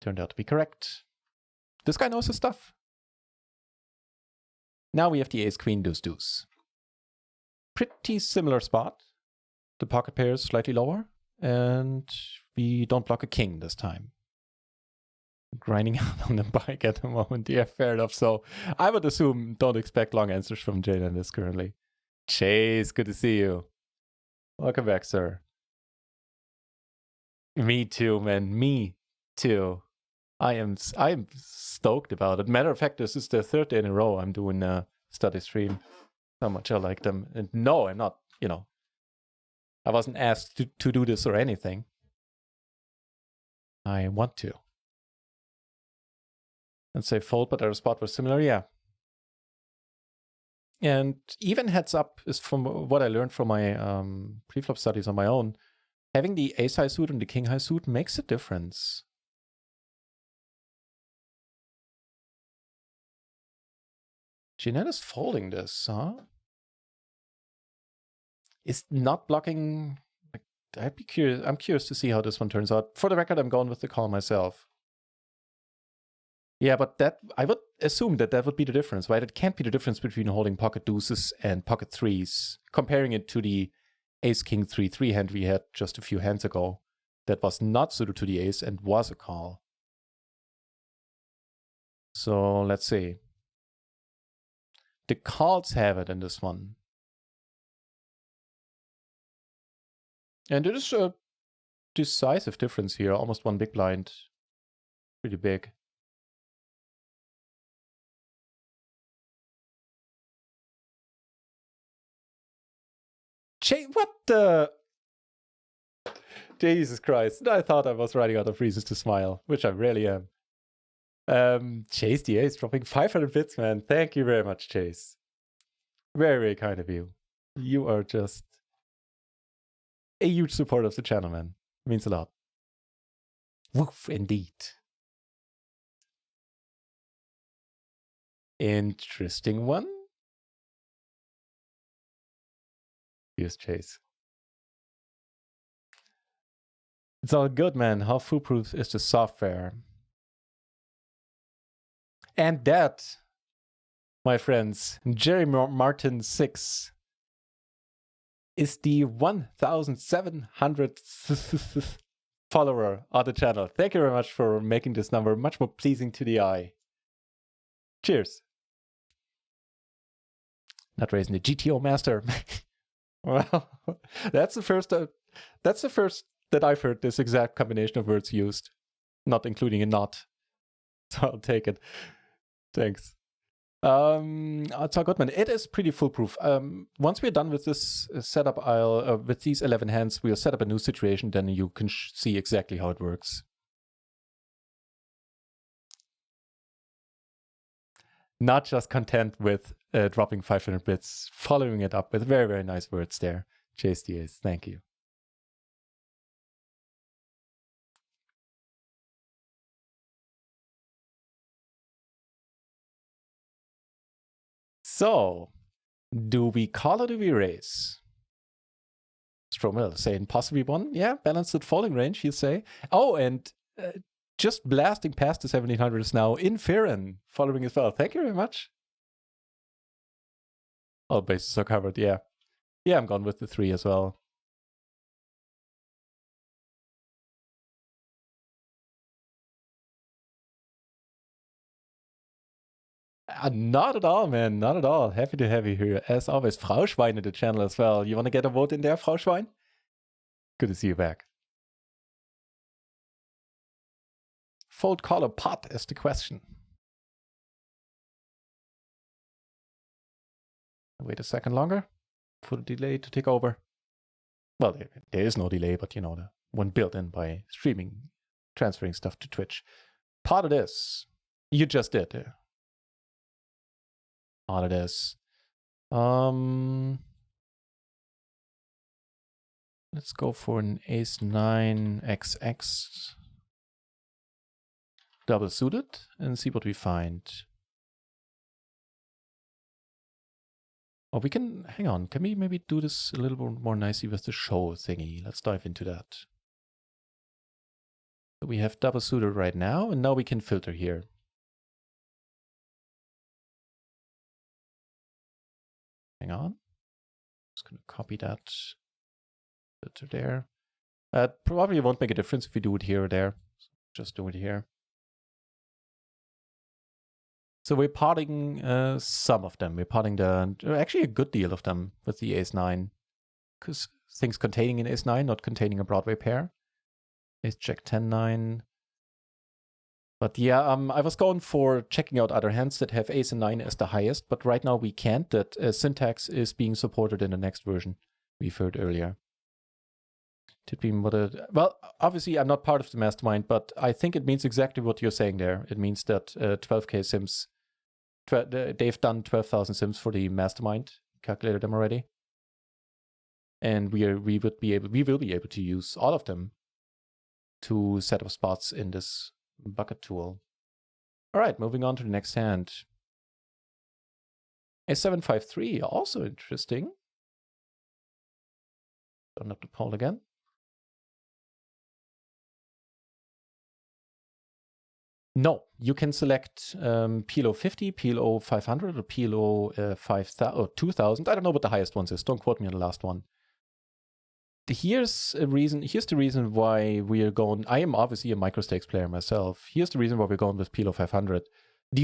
Turned out to be correct. This guy knows his stuff. Now we have the ace, queen, deuce, deuce. Pretty similar spot. The pocket pair is slightly lower, and we don't block a king this time. Grinding out on the bike at the moment. Yeah, fair enough. So I would assume don't expect long answers from Jay on this currently. Chase, good to see you. Welcome back, sir. Me too, man. Me too. I am stoked about it. Matter of fact, this is the 3rd day in a row I'm doing a study stream. How much I like them. And no, I'm not, I wasn't asked to do this or anything. I want to. And say fold, but our spot was similar, yeah. And even heads up is from what I learned from my preflop studies on my own. Having the ace high suit and the king high suit makes a difference. Jeanette is folding this, huh? Is not blocking. I'd be curious. I'm curious to see how this one turns out. For the record, I'm going with the call myself. Yeah, but that I would assume that would be the difference, right? It can't be the difference between holding pocket deuces and pocket threes. Comparing it to the ace king 3-3 hand we had just a few hands ago, that was not suited to the ace and was a call. So let's see. The calls have it in this one. And it is a decisive difference here. Almost 1 big blind. Pretty big. What the? Jesus Christ. I thought I was running out of reasons to smile, which I really am. Chase the ace, dropping 500 bits, man. Thank you very much, Chase. Very, very kind of you. You are just a huge supporter of the channel, man. It means a lot. Woof, indeed. Interesting one. Here's Chase. It's all good, man. How foolproof is the software? And that, my friends, Jerry Martin 6 is the 1,700th follower on the channel. Thank you very much for making this number much more pleasing to the eye. Cheers. Not raising the GTO master. Well, that's the first that I've heard this exact combination of words used, not including a not. So I'll take it. Thanks. It's all good, man. It is pretty foolproof. Once we're done with this setup, I'll with these 11 hands, we'll set up a new situation. Then you can see exactly how it works. Not just content with dropping 500 bits, following it up with very, very nice words there. Chase the ace. Thank you. So, do we call or do we raise? Stromil saying possibly one. Yeah, balanced folding range, you say. Oh, and just blasting past the 1700s now in Firen, following as well. Thank you very much. All bases are covered, yeah. Yeah, I'm gone with the 3 as well. Not at all, man. Not at all. Happy to have you here. As always, Frau Schwein in the channel as well. You want to get a vote in there, Frau Schwein? Good to see you back. Fold collar pot is the question. Wait a second longer for the delay to take over. Well, there is no delay, but you know, the one built in by streaming, transferring stuff to Twitch. Pot it is. You just did. Yeah. Pot it is. Let's go for an ace-9 XX double suited and see what we find. Oh, we can, hang on, can we maybe do this a little bit more nicely with the show thingy? Let's dive into that. So we have double suited right now, and now we can filter here. Hang on. Just gonna copy that filter there. Probably won't make a difference if we do it here or there. Just do it here. So we're potting some of them. We're potting actually a good deal of them with the ace-9. Because things containing an ace-9, not containing a Broadway pair. Ace-jack 10-9. But yeah, I was going for checking out other hands that have ace and 9 as the highest. But right now we can't. That syntax is being supported in the next version we've heard earlier. Did we well, obviously I'm not part of the mastermind, but I think it means exactly what you're saying there. It means that 12k sims, they've done 12,000 sims for the mastermind, calculated them already. And we will be able to use all of them to set up spots in this bucket tool. All right, moving on to the next hand. A753, also interesting. Don't have to poll again. No, you can select PLO 50, PLO 500, or PLO 5000 or 2000. I don't know what the highest one is. Don't quote me on the last one. Here's the reason why we are going. I am obviously a microstakes player myself. Here's the reason why we're going with PLO 500.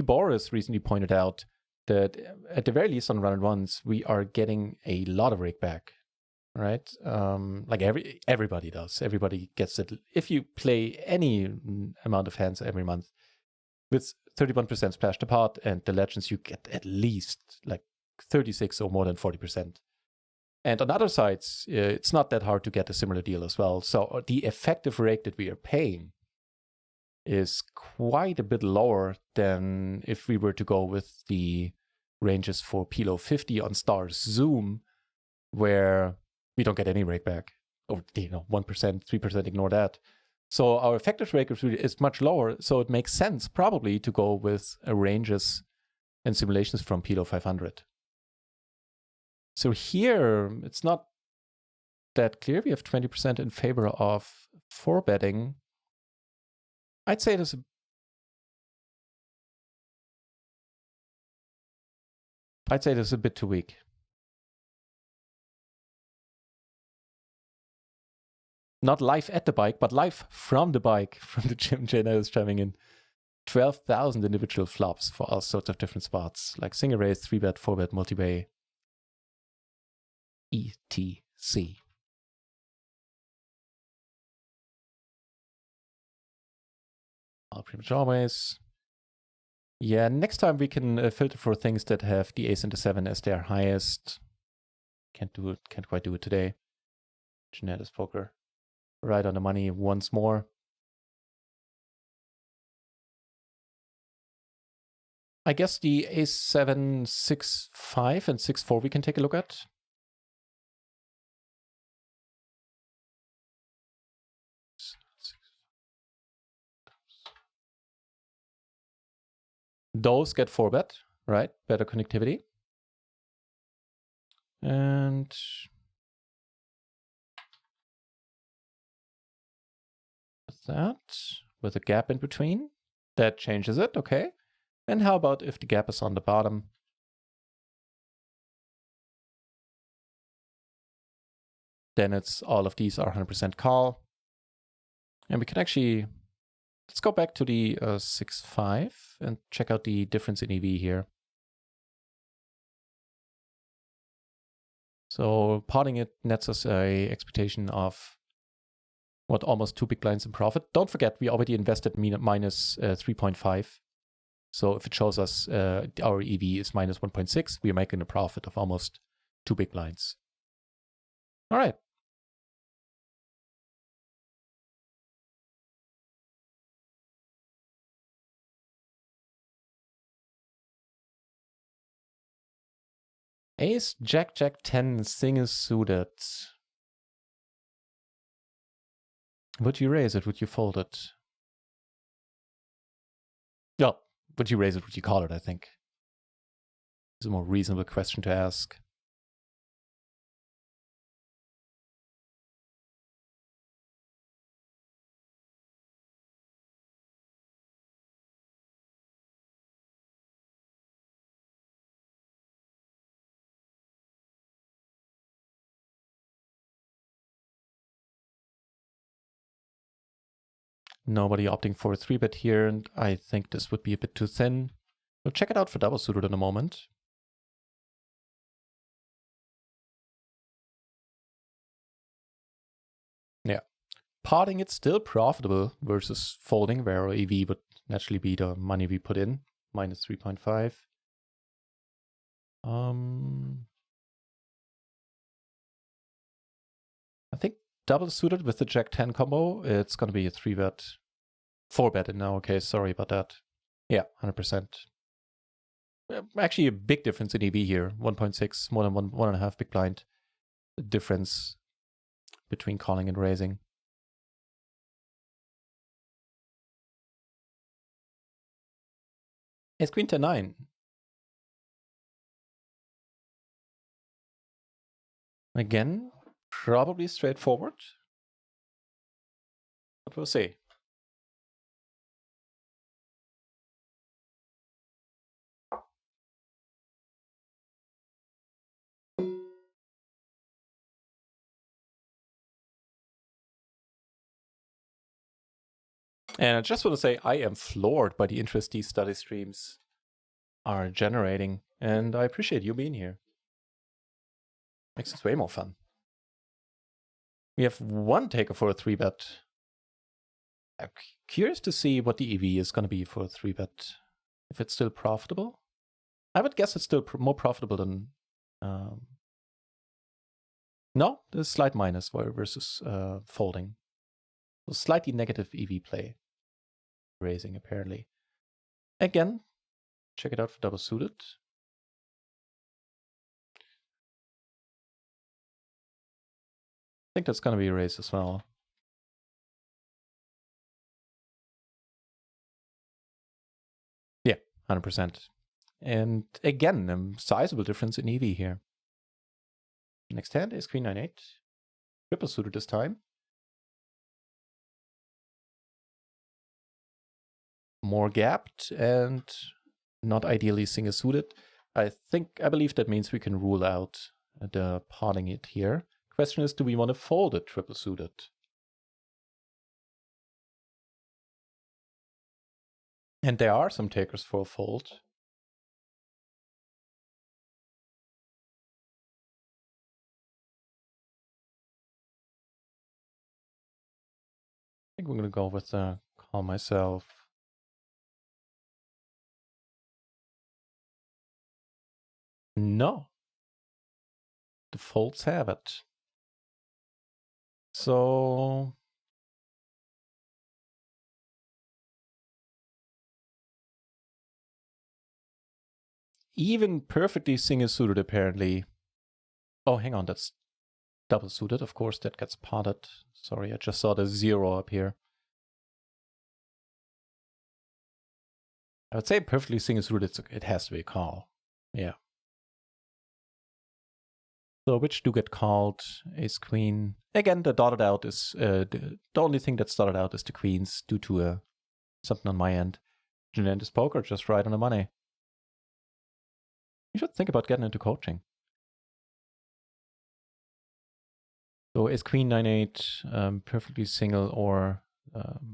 Boris recently pointed out that at the very least on run and ones, we are getting a lot of rake back. Right? Like everybody does. Everybody gets it. If you play any amount of hands every month, with 31% splash to pot and the legends, you get at least like 36 or more than 40%. And on other sides, it's not that hard to get a similar deal as well. So the effective rate that we are paying is quite a bit lower than if we were to go with the ranges for PLO 50 on Stars Zoom, where we don't get any rake back. Or 1%, 3%, ignore that. So our effective rate is much lower, so it makes sense probably to go with ranges and simulations from PLO 500. So here, it's not that clear. We have 20% in favor of 4-betting. I'd say there's a bit too weak. Not live at the bike, but live from the bike, from the gym. Jenna is chiming in. 12,000 individual flops for all sorts of different spots, like single raise, 3-bet, 4-bet, multi-way, etc. All pretty much always. Yeah, next time we can filter for things that have the ace and the 7 as their highest. Can't quite do it today. Jeanette's poker. Right on the money once more. I guess the ace-7, 6-5 and 6-4 we can take a look at. Those get 4-bet, right? Better connectivity. And with that, with a gap in between? That changes it, okay. And how about if the gap is on the bottom? Then it's all of these are 100% call. And we can actually, let's go back to the 6.5 and check out the difference in EV here. So potting it nets us a expectation of what, almost 2 big blinds in profit. Don't forget, we already invested minus 3.5. So if it shows us our EV is minus 1.6, we're making a profit of almost 2 big blinds. All right. Ace, Jack, Jack 10, single suited. Would you raise it? Would you fold it? Yeah, would you raise it? Would you call it? I think it's a more reasonable question to ask. Nobody opting for a 3-bet here, and I think this would be a bit too thin. We'll check it out for double suited in a moment. Yeah. Potting it's still profitable versus folding, where EV would naturally be the money we put in, minus 3.5. I think double suited with the Jack 10 combo, it's going to be a 3-bet. 4-bet in our case, sorry about that. Yeah, 100%. Actually, a big difference in EV here. 1.6, more than 1.5 big blind difference between calling and raising. Ace Queen 10-9. Again, probably straightforward. But we'll see. And I just want to say, I am floored by the interest these study streams are generating. And I appreciate you being here. Makes this way more fun. We have one taker for a 3-bet. I'm curious to see what the EV is going to be for a 3-bet. If it's still profitable. I would guess it's still more profitable than... No, there's a slight minus versus folding. So slightly negative EV play. Raising, apparently. Again, check it out for double suited. I think that's going to be a raise as well. Yeah, 100%. And again, a sizable difference in EV here. Next hand is Queen 9-8. Triple suited this time. More gapped and not ideally single suited. I believe that means we can rule out the potting it here. Question is, do we want to fold it triple suited? And there are some takers for a fold. I think we're going to go with call myself. No. The folds have it. So even perfectly single suited apparently. Oh, hang on, that's double suited. Of course, that gets potted. Sorry, I just saw the 0 up here. I would say perfectly single suited, it has to be a call. Yeah. So which do get called? Ace queen. Again, the dotted out is the only thing that's dotted out is the queens due to something on my end. Genendis poker just right on the money. You should think about getting into coaching. So ace queen 9-8, perfectly single or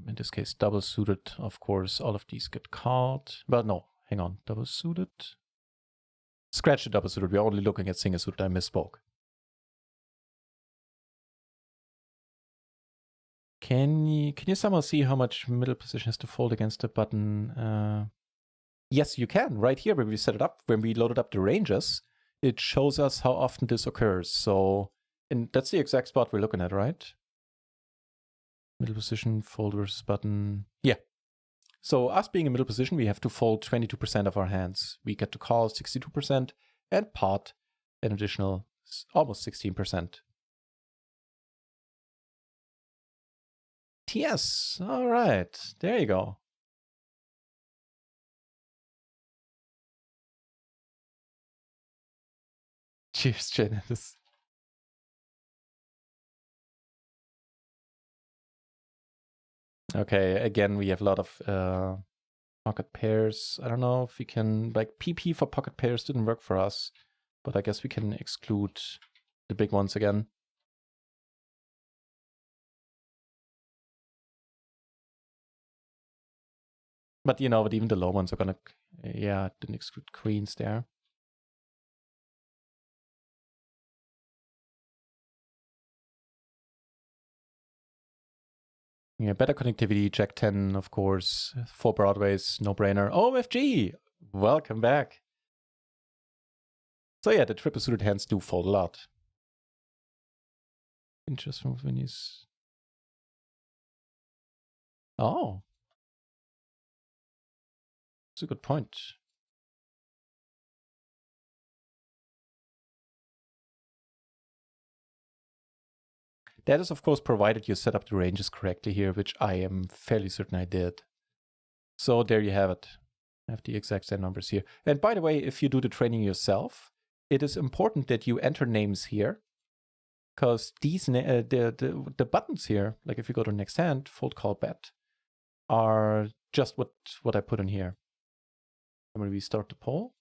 in this case double suited. Of course, all of these get called. But no, hang on, double suited. Scratch the double suited. We're only looking at single suited. I misspoke. Can you somehow see how much middle position has to fold against the button? Yes, you can. Right here, when we set it up, when we loaded up the ranges, it shows us how often this occurs. So, and that's the exact spot we're looking at, right? Middle position, fold versus button. Yeah. So us being in middle position, we have to fold 22% of our hands. We get to call 62% and pot an additional almost 16%. TS. All right. There you go. Cheers, Genesis. Okay, again, we have a lot of pocket pairs. I don't know if we can, like, PP for pocket pairs didn't work for us, but I guess we can exclude the big ones again. But you know, but even the low ones are gonna, yeah, didn't exclude queens there. Yeah, better connectivity, Jack 10, of course. 4 broadways, no brainer. OMFG! Welcome back. So yeah, the triple suited hands do fold a lot. Interesting when he's... Oh. That's a good point. That is, of course, provided you set up the ranges correctly here, which I am fairly certain I did. So there you have it. I have the exact same numbers here. And by the way, if you do the training yourself, it is important that you enter names here, because these the buttons here, like if you go to next hand, fold, call, bet, are just what I put in here. I'm going to restart the poll.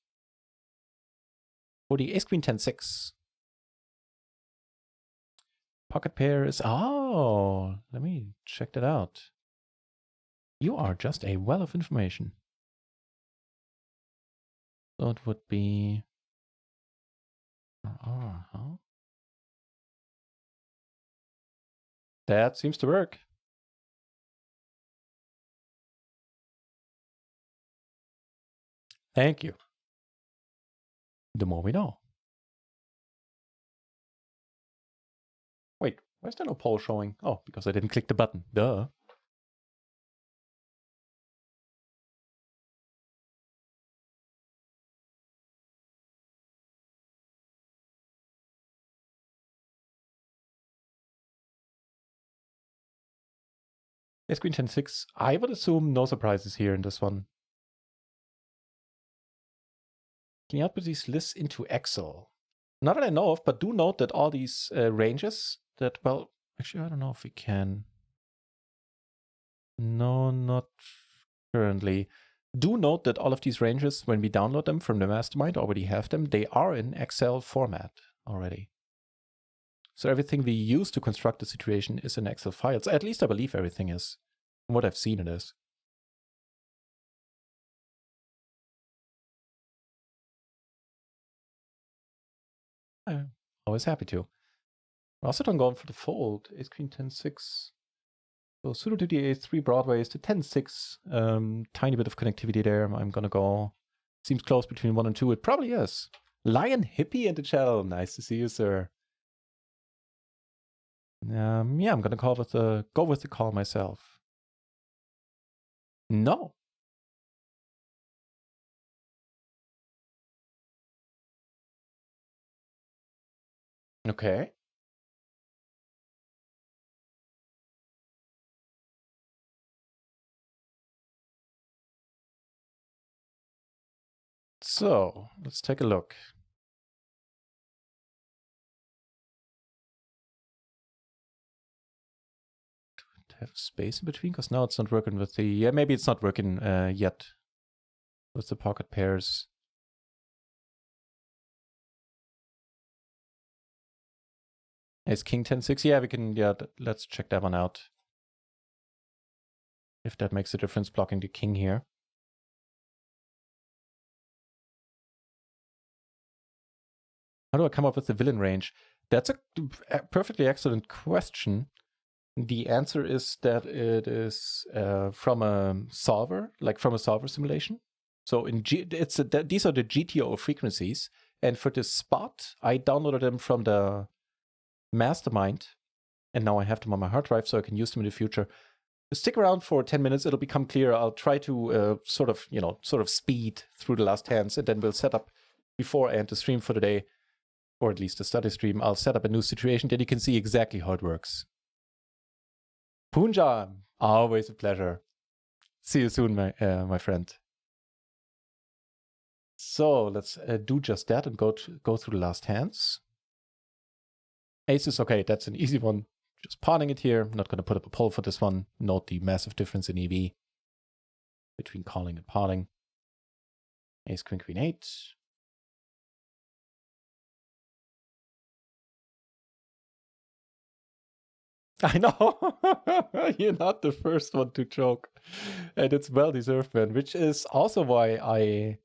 For the ace queen 10-6. Pocket pair is, oh, let me check that out. You are just a well of information. So it would be, huh? That seems to work. Thank you. The more we know. Wait, why is there no poll showing? Oh, because I didn't click the button. Duh. Ace queen 10-6. I would assume no surprises here in this one. Can you output these lists into Excel? Not that I know of, but do note that all these ranges that, well, actually, I don't know if we can. No, not currently. Do note that all of these ranges, when we download them from the mastermind, already have them. They are in Excel format already. So everything we use to construct the situation is in Excel files. At least I believe everything is. From what I've seen, it is. I'm always happy to. I also don't go for the fold. Ace queen 10-6. So suited to the a3 broadways to 10-6. Tiny bit of connectivity there. I'm gonna go. Seems close between 1 and 2. It probably is. Lion Hippie in the channel. Nice to see you, sir. Yeah, I'm gonna go with the call myself. No. Okay. So let's take a look. have space in between, because now it's not working with the... Yeah, maybe it's not working yet with the pocket pairs. Ace King 10-6. Yeah, we can... Yeah, let's check that one out. If that makes a difference blocking the king here. How do I come up with the villain range? That's a perfectly excellent question. The answer is that it is from a solver, like from a solver simulation. So in these are the GTO frequencies. And for this spot, I downloaded them from the mastermind. And now I have them on my hard drive so I can use them in the future. Stick around for 10 minutes. It'll become clear. I'll try to sort of speed through the last hands. And then we'll set up, before I end the stream for the day, or at least the study stream, I'll set up a new situation that you can see exactly how it works. Punja, always a pleasure. See you soon, my friend. So let's do just that and go through the last hands. Aces, okay, that's an easy one. Just pawning it here. I'm not going to put up a poll for this one. Note the massive difference in EV between calling and pawning. Ace, Queen, Queen, 8. I know. You're not the first one to choke. And it's well deserved, man, which is also why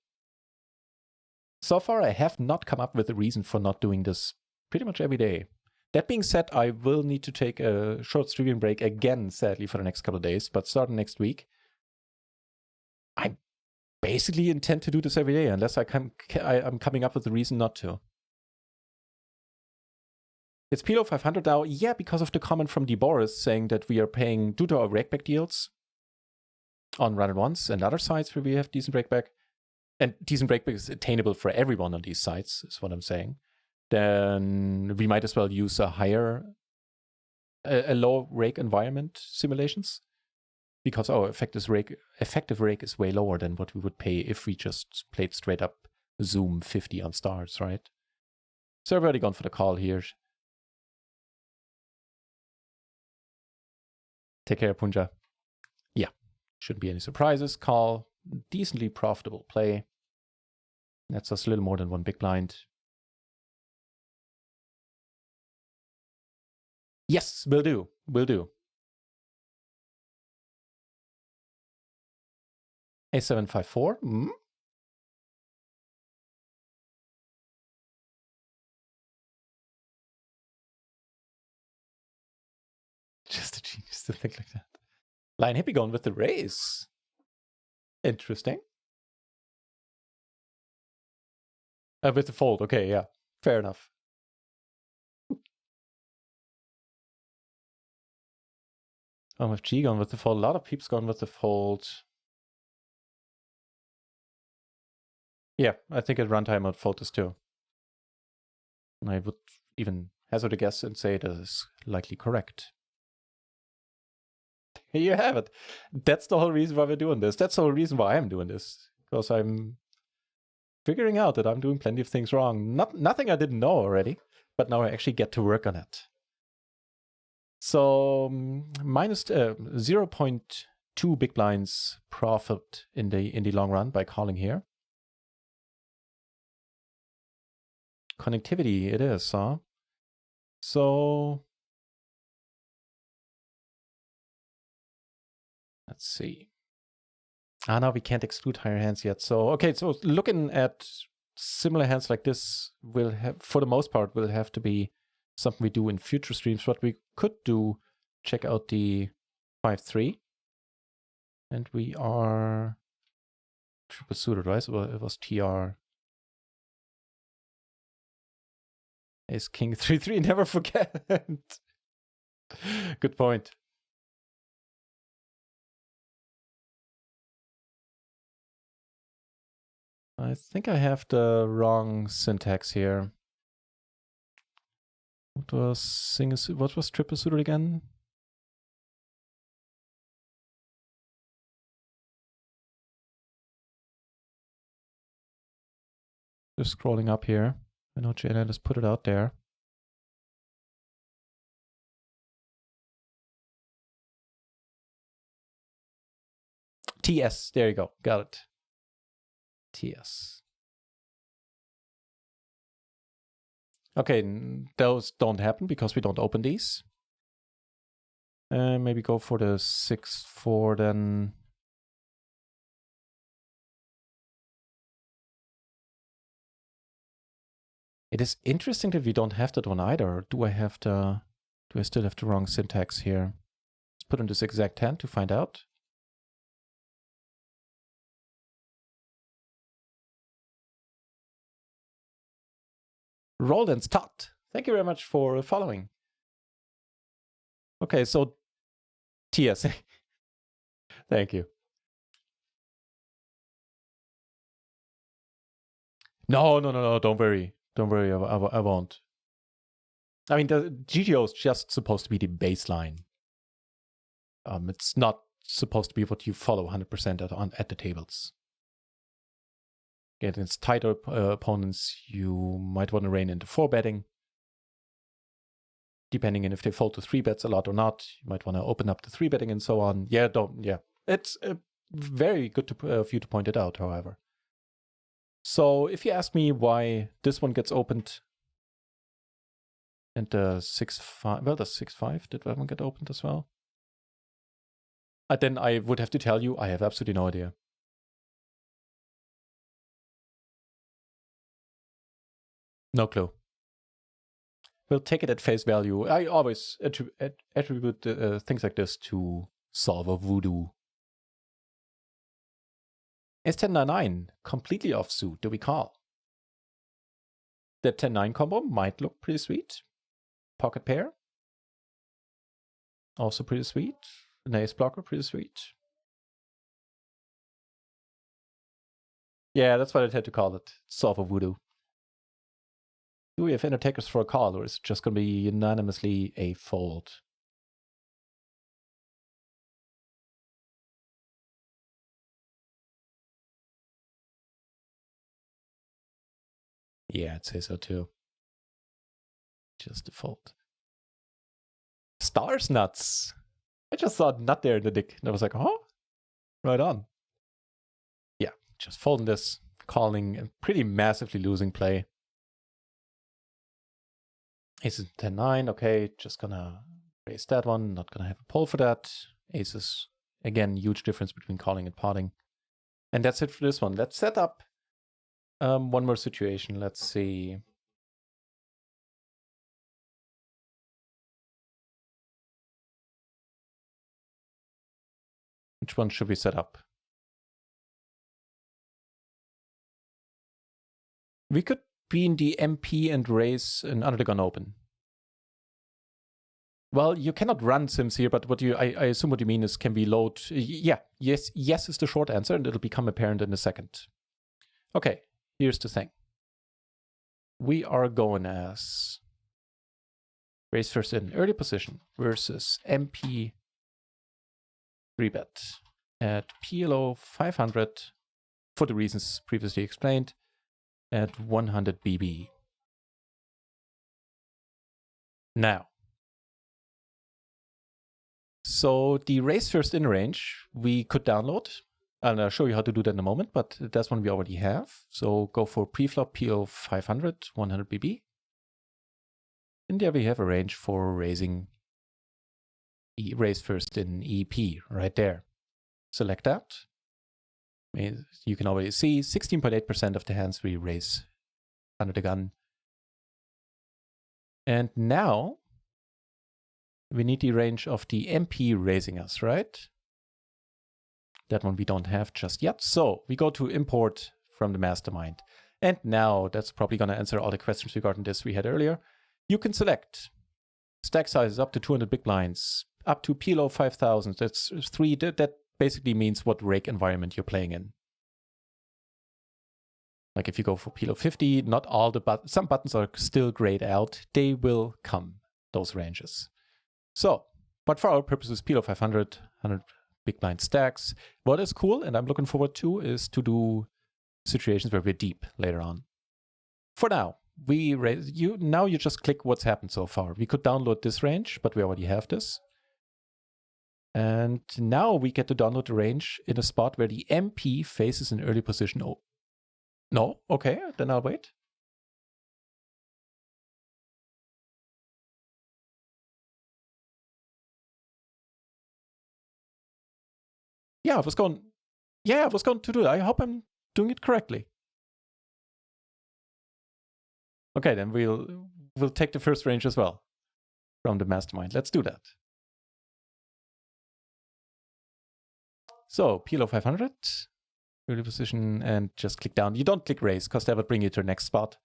so far I have not come up with a reason for not doing this pretty much every day. That being said, I will need to take a short streaming break again, sadly, for the next couple of days, but starting next week, I basically intend to do this every day, unless I'm coming up with a reason not to. It's Pilo 500 now. Yeah, because of the comment from DeBoris saying that we are paying, due to our rakeback deals on run and ones and other sites where we have decent rakeback, and decent rakeback is attainable for everyone on these sites, is what I'm saying, then we might as well use a low rake environment simulations, because our effective rake is way lower than what we would pay if we just played straight up Zoom 50 on stars, right? So I've already gone for the call here. Take care, Punja. Yeah, shouldn't be any surprises. Call, decently profitable play. That's us a little more than one big blind. Yes, will do. Will do. A754. Just a genius to think like that. Lion Hippie going with the raise. Interesting. With the fold. Okay, yeah. Fair enough. OMFG gone with the fold. A lot of peeps gone with the fold. Yeah, I think at runtime I'd fold this too. And I would even hazard a guess and say it is likely correct. Here you have it. That's the whole reason why we're doing this. That's the whole reason why I'm doing this. Because I'm figuring out that I'm doing plenty of things wrong. Nothing I didn't know already, but now I actually get to work on it. So minus 0.2 big blinds profit in the long run by calling here. Connectivity it is, huh? So let's see. No, we can't exclude higher hands yet. So okay, so looking at similar hands like this will have, for the most part, will have to be something we do in future streams. What we could do, check out the 5-3. And we are triple suited, right? So it was TR. Ace King 3-3, never forget. Good point. I think I have the wrong syntax here. What was triple suited again? Just scrolling up here. I know JNet has put it out there. TS, there you go, got it. TS. Okay, those don't happen because we don't open these. Maybe go for the 6-4 then. It is interesting that we don't have that one either. Do I still have the wrong syntax here? Let's put in this exact hand to find out. Rolled and start. Thank you very much for following. Okay, so TS. Thank you. No, don't worry. Don't worry, I won't. I mean, the GTO is just supposed to be the baseline. It's not supposed to be what you follow 100% at the tables. Against tighter opponents, you might want to rein into 4-betting. Depending on if they fold to 3-bets a lot or not, you might want to open up the 3-betting and so on. Yeah, it's very good of you to point it out, however. So if you ask me why this one gets opened and the 6-5, well, the 6-5, did that one get opened as well? Then I would have to tell you, I have absolutely no idea. No clue. We'll take it at face value. I always attribute things like this to solver voodoo. Ace 10-9, completely offsuit. Do we call? That 10-9 combo might look pretty sweet. Pocket pair. Also pretty sweet. An ace blocker, pretty sweet. Yeah, that's what I had to call it. Solver voodoo. Do we have inner takers for a call, or is it just going to be unanimously a fold? Yeah, I'd say so too. Just a fold. Stars nuts. I just saw a nut there in the deck, and I was like, oh, right on. Yeah, just folding this, calling, and pretty massively losing play. Aces 10-9, okay, just gonna raise that one, not gonna have a pull for that. Aces, again, huge difference between calling and potting. And that's it for this one. Let's set up one more situation. Let's see. Which one should we set up? We could be in the MP and raise an under the gun open. Well, you cannot run sims here, but what I assume what you mean is, can we load? Yeah, yes is the short answer, and it'll become apparent in a second. Okay, here's the thing. We are going as raise first in early position versus MP 3-bet at PLO 500 for the reasons previously explained at 100 BB. Now, so the raise first in range we could download, and I'll show you how to do that in a moment, but that's one we already have. So go for preflop PO 500, 100 BB. And there we have a range for raising raise first in EP right there. Select that. You can already see 16.8% of the hands we raise under the gun. And now we need the range of the MP raising us, right? That one we don't have just yet. So we go to import from the mastermind. And now that's probably going to answer all the questions regarding this we had earlier. You can select stack sizes up to 200 big blinds, up to PLO 5000. That's 3. That basically means what rake environment you're playing in. Like if you go for PLO 50, not all the buttons, some buttons are still grayed out. They will come, those ranges. So, but for our purposes, PLO 500, 100 big blind stacks. What is cool, and I'm looking forward to, is to do situations where we're deep later on. For now, now you just click what's happened so far. We could download this range, but we already have this. And now we get to download the range in a spot where the MP faces an early position. Oh, no? Okay, then I'll wait. Yeah, I was going to do that. I hope I'm doing it correctly. Okay, then we'll take the first range as well from the mastermind. Let's do that. So PLO 500, early position, and just click down. You don't click raise because that would bring you to the next spot.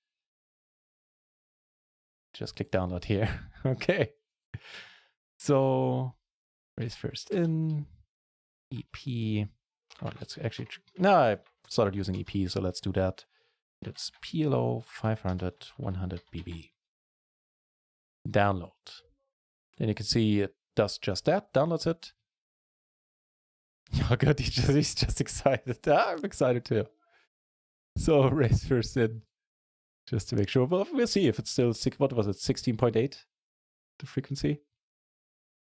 Just click download here. Okay. So raise first in EP. Oh, let's actually. No, I started using EP, so let's do that. It's PLO 500 100 BB. Download. Then you can see it does just that. Downloads it. Oh god, he's just excited. I'm excited too. So raise first in, just to make sure. Well, we'll see if it's still what was it, 16.8, the frequency.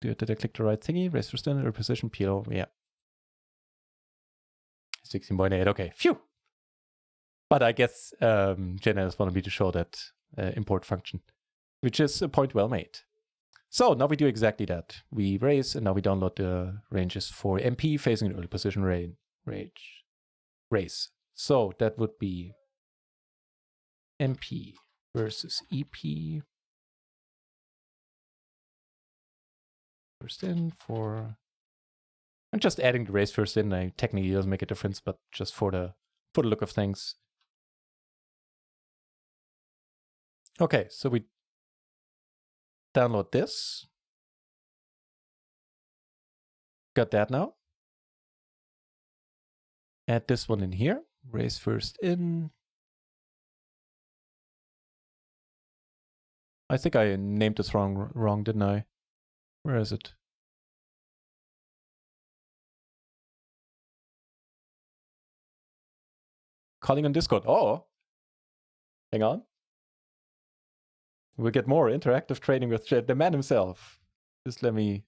Did I click the right thingy? Raise first in, or position PLO? Yeah. 16.8. Okay. Phew. But I guess JNetS wanted me to show that import function, which is a point well made. So now we do exactly that. We raise, and now we download the ranges for MP facing an early position raise. So that would be MP versus EP. First in for. I'm just adding the raise first in. I technically doesn't make a difference, but just for the look of things. Okay, so we download this. Got that now. Add this one in here. Raise first in. I think I named this wrong, didn't I? Where is it? Calling on Discord. Oh, hang on. We'll get more interactive training with the man himself. Just let me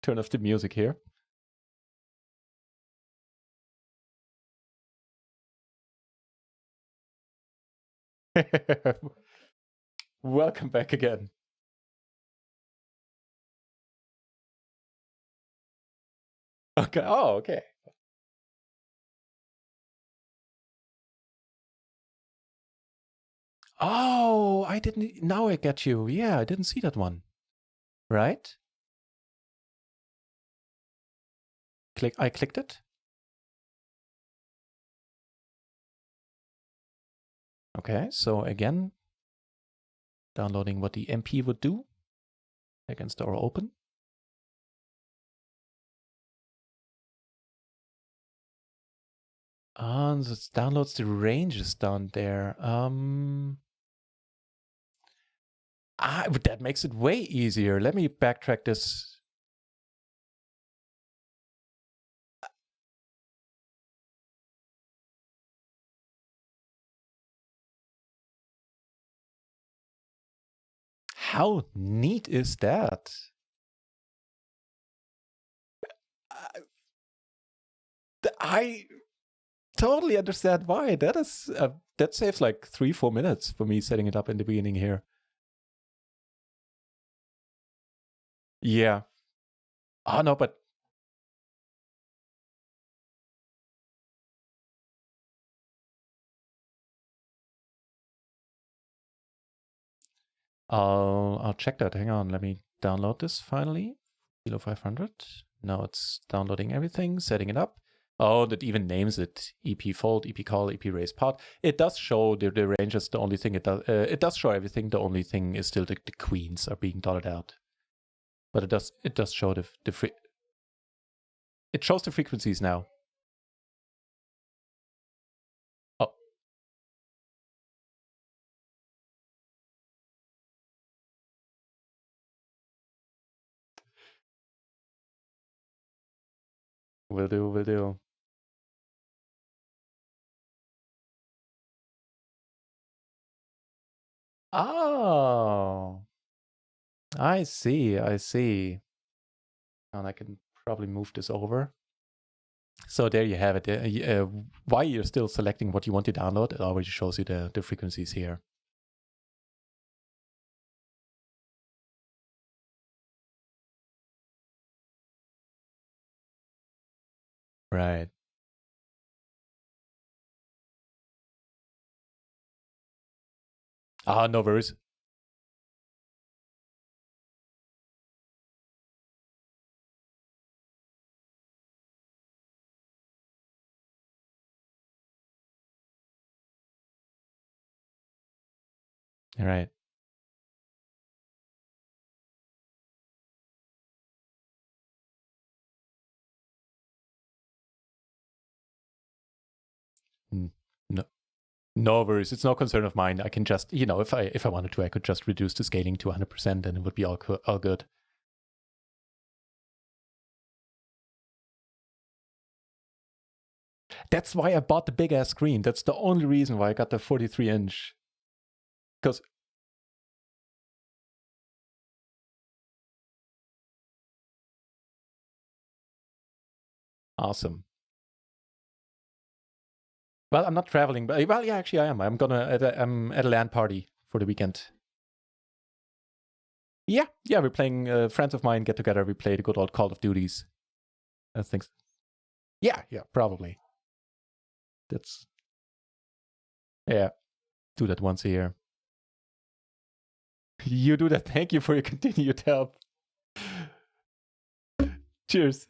turn off the music here. Welcome back again. Okay. Oh, okay. Oh, I didn't. Now I get you. Yeah, I didn't see that one. Right? I clicked it. Okay, so again, downloading what the MP would do against our open. And it downloads the ranges down there. That makes it way easier. Let me backtrack this. How neat is that? I totally understand why. That is that saves like 3-4 minutes for me setting it up in the beginning here. Yeah. Oh no, but I'll check that. Hang on, let me download this finally. Kilo 500. Now it's downloading everything, setting it up. Oh, that even names it EP fold, EP call, EP raise pod. It does show the ranges. The only thing it does show everything. The only thing is still the queens are being dotted out. But it does show it shows the frequencies now. Oh. Will do. Oh. I see. And I can probably move this over. So there you have it. Why you're still selecting what you want to download, it already shows you the frequencies here. Right. No worries. All right. No, no worries. It's no concern of mine. I can just, if I wanted to, I could just reduce the scaling to 100% and it would be all good. That's why I bought the big ass screen. That's the only reason why I got the 43-inch. Because awesome. Well, I'm not traveling, but yeah, actually I am. I'm at a LAN party for the weekend. Yeah, we're playing. Friends of mine get together. We play the good old Call of Duties. I think. Yeah, probably. That's do that once a year. You do that. Thank you for your continued help. Cheers.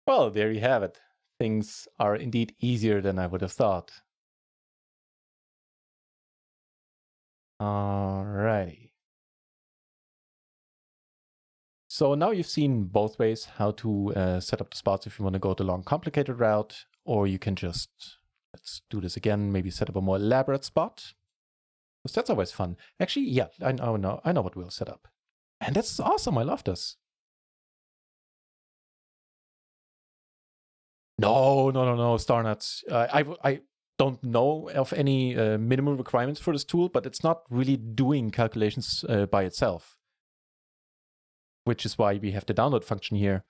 Well, there you have it. Things are indeed easier than I would have thought. Alrighty. So now you've seen both ways how to set up the spots if you want to go the long, complicated route, or you can just, let's do this again, maybe set up a more elaborate spot. Because that's always fun. Actually, yeah, I know what we'll set up. And that's awesome. I love this. No, Starnuts. I don't know of any minimum requirements for this tool, but it's not really doing calculations by itself, which is why we have the download function here.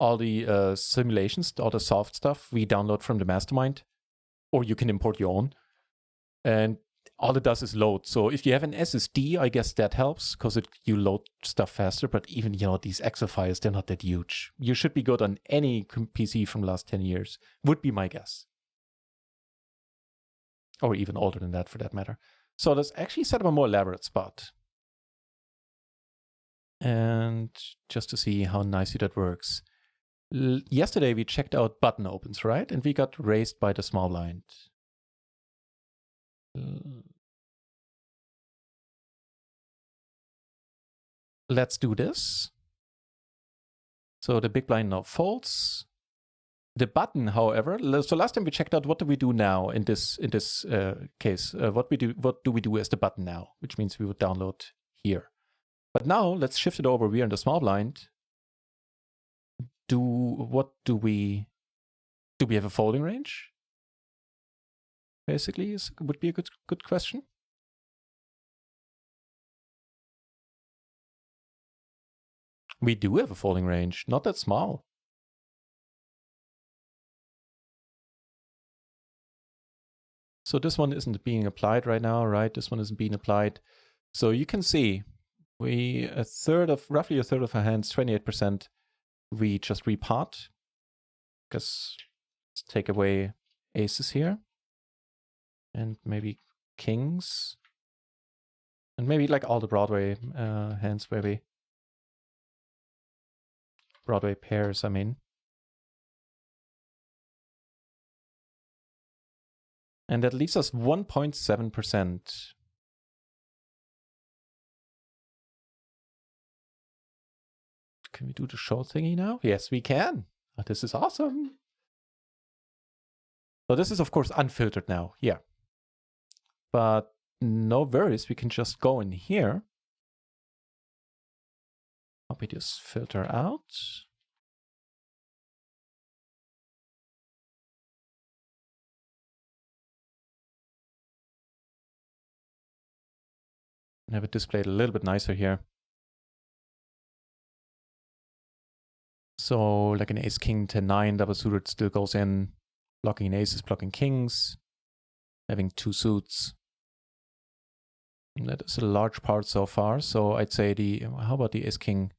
All the simulations, all the soft stuff, we download from the mastermind, or you can import your own. And all it does is load. So if you have an SSD, I guess that helps because you load stuff faster. But even, these Excel files, they're not that huge. You should be good on any PC from the last 10 years, would be my guess. Or even older than that, for that matter. So let's actually set up a more elaborate spot. And just to see how nicely that works. Yesterday, we checked out button opens, right? And we got raised by the small blind. Let's do this. So the big blind now folds. The button, however, so last time we checked out what do we do now in this case. What do we do as the button now? Which means we would download here. But now let's shift it over. We are in the small blind. Do we have a folding range? Basically, would be a good question. We do have a folding range, not that small. So this one isn't being applied right now, right? This one isn't being applied. So you can see roughly a third of our hands, 28%, we just repot. Because let's take away aces here. And maybe kings. And maybe like all the Broadway hands, maybe. Broadway pairs, I mean. And that leaves us 1.7%. Can we do the show thingy now? Yes, we can. Oh, this is awesome. So this is, of course, unfiltered now. Yeah. But no worries. We can just go in here. Copy this filter out. And have it displayed a little bit nicer here. So like an ace king 10-9 double suited still goes in, blocking aces, blocking kings, having two suits. And that is a large part so far. So I'd say how about the ace king,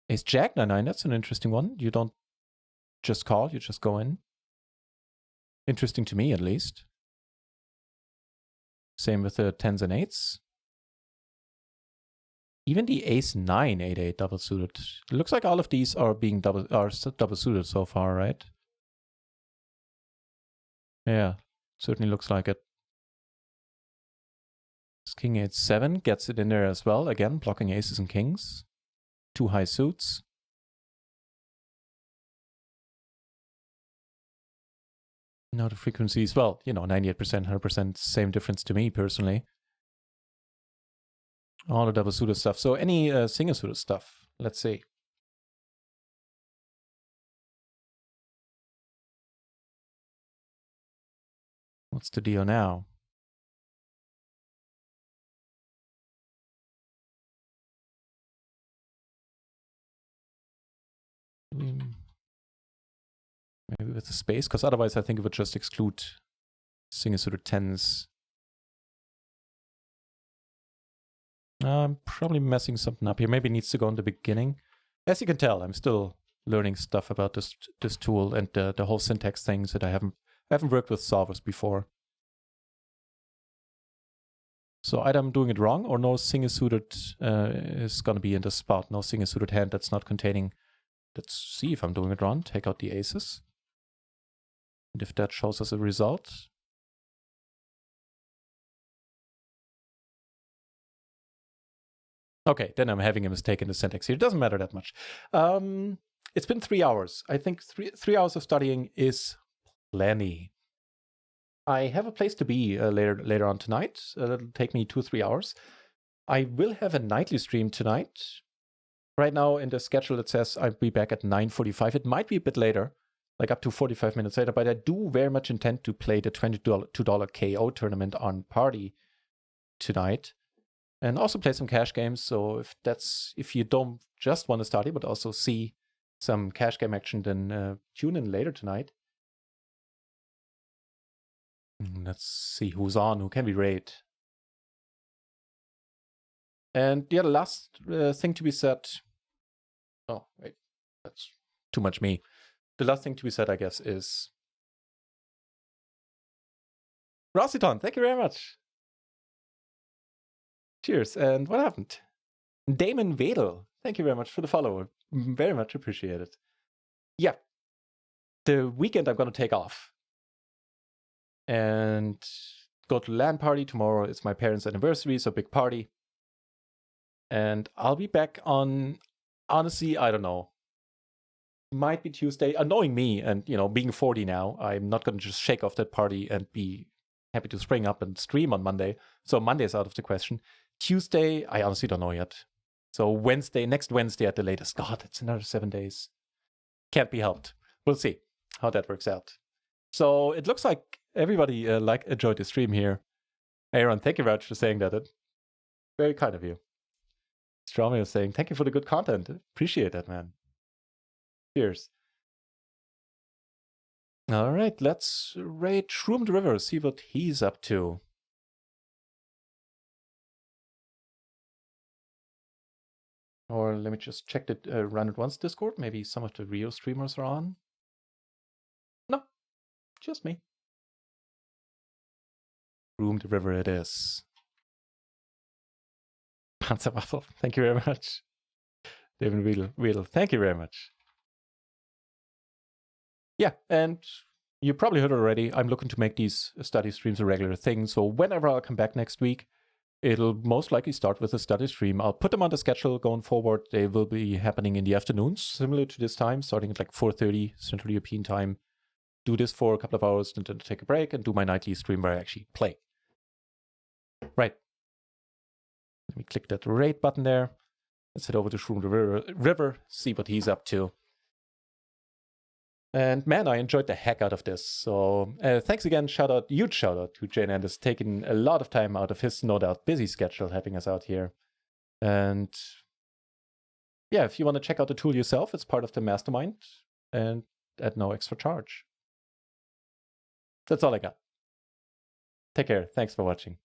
ace jack 9-9? That's an interesting one. You don't just call, you just go in. Interesting to me, at least. Same with the 10s and 8s. Even the ace 9 8-8 double suited. It looks like all of these are being double suited so far, right? Yeah, certainly looks like it. King 8-7 gets it in there as well. Again, blocking aces and kings. Two high suits. Now the frequencies, well, 98%, 100%, same difference to me personally. All the double suited stuff. So any single suited stuff, let's see. What's the deal now? Maybe with the space, because otherwise I think it would just exclude single suited 10s. I'm probably messing something up here. Maybe it needs to go in the beginning. As you can tell, I'm still learning stuff about this tool and the whole syntax things that I haven't worked with solvers before. So either I'm doing it wrong or no single suited is going to be in the spot. No single suited hand that's not containing. Let's see if I'm doing it wrong. Take out the aces. And if that shows us a result. Okay, then I'm having a mistake in the syntax here. It doesn't matter that much. It's been 3 hours. I think three hours of studying is plenty. I have a place to be later on tonight. It'll take me 2 or 3 hours. I will have a nightly stream tonight. Right now in the schedule it says I'll be back at 9:45. It might be a bit later, like up to 45 minutes later, but I do very much intend to play the $22 KO tournament on Party tonight. And also play some cash games. So if you don't just want to study, but also see some cash game action, then tune in later tonight. Let's see who's on, who can we raid. And yeah, the last thing to be said. Oh, wait, that's too much me. The last thing to be said, I guess, is Rossiton, thank you very much. Cheers. And what happened? Damon Wedel, thank you very much for the follow. Very much appreciated. Yeah, the weekend I'm going to take off and go to LAN party. Tomorrow is my parents' anniversary, so big party. And I'll be back on, honestly, I don't know. Might be Tuesday. Knowing me and, being 40 now, I'm not going to just shake off that party and be happy to spring up and stream on Monday. So Monday is out of the question. Tuesday, I honestly don't know yet. So next Wednesday at the latest. God, it's another 7 days. Can't be helped. We'll see how that works out. So it looks like everybody enjoyed the stream here. Aaron, thank you very much for saying that. Very kind of you. Stromy was saying, thank you for the good content. Appreciate that, man. Cheers. All right, let's raid Shroomed River, see what he's up to. Or let me just check the Run It Once Discord. Maybe some of the Rio streamers are on. No, just me. Shroomed River it is. Panzerwaffel, thank you very much. David Wedel, thank you very much. Yeah, and you probably heard already, I'm looking to make these study streams a regular thing. So whenever I'll come back next week, it'll most likely start with a study stream. I'll put them on the schedule going forward. They will be happening in the afternoons, similar to this time, starting at like 4:30 Central European time. Do this for a couple of hours, and then take a break and do my nightly stream where I actually play. Right. Let me click that raid button there. Let's head over to Shroomed River, see what he's up to. And man, I enjoyed the heck out of this. So thanks again, huge shout out to Jane Anders, taking a lot of time out of his no doubt busy schedule, helping us out here. And yeah, if you want to check out the tool yourself, it's part of the mastermind and at no extra charge. That's all I got. Take care. Thanks for watching.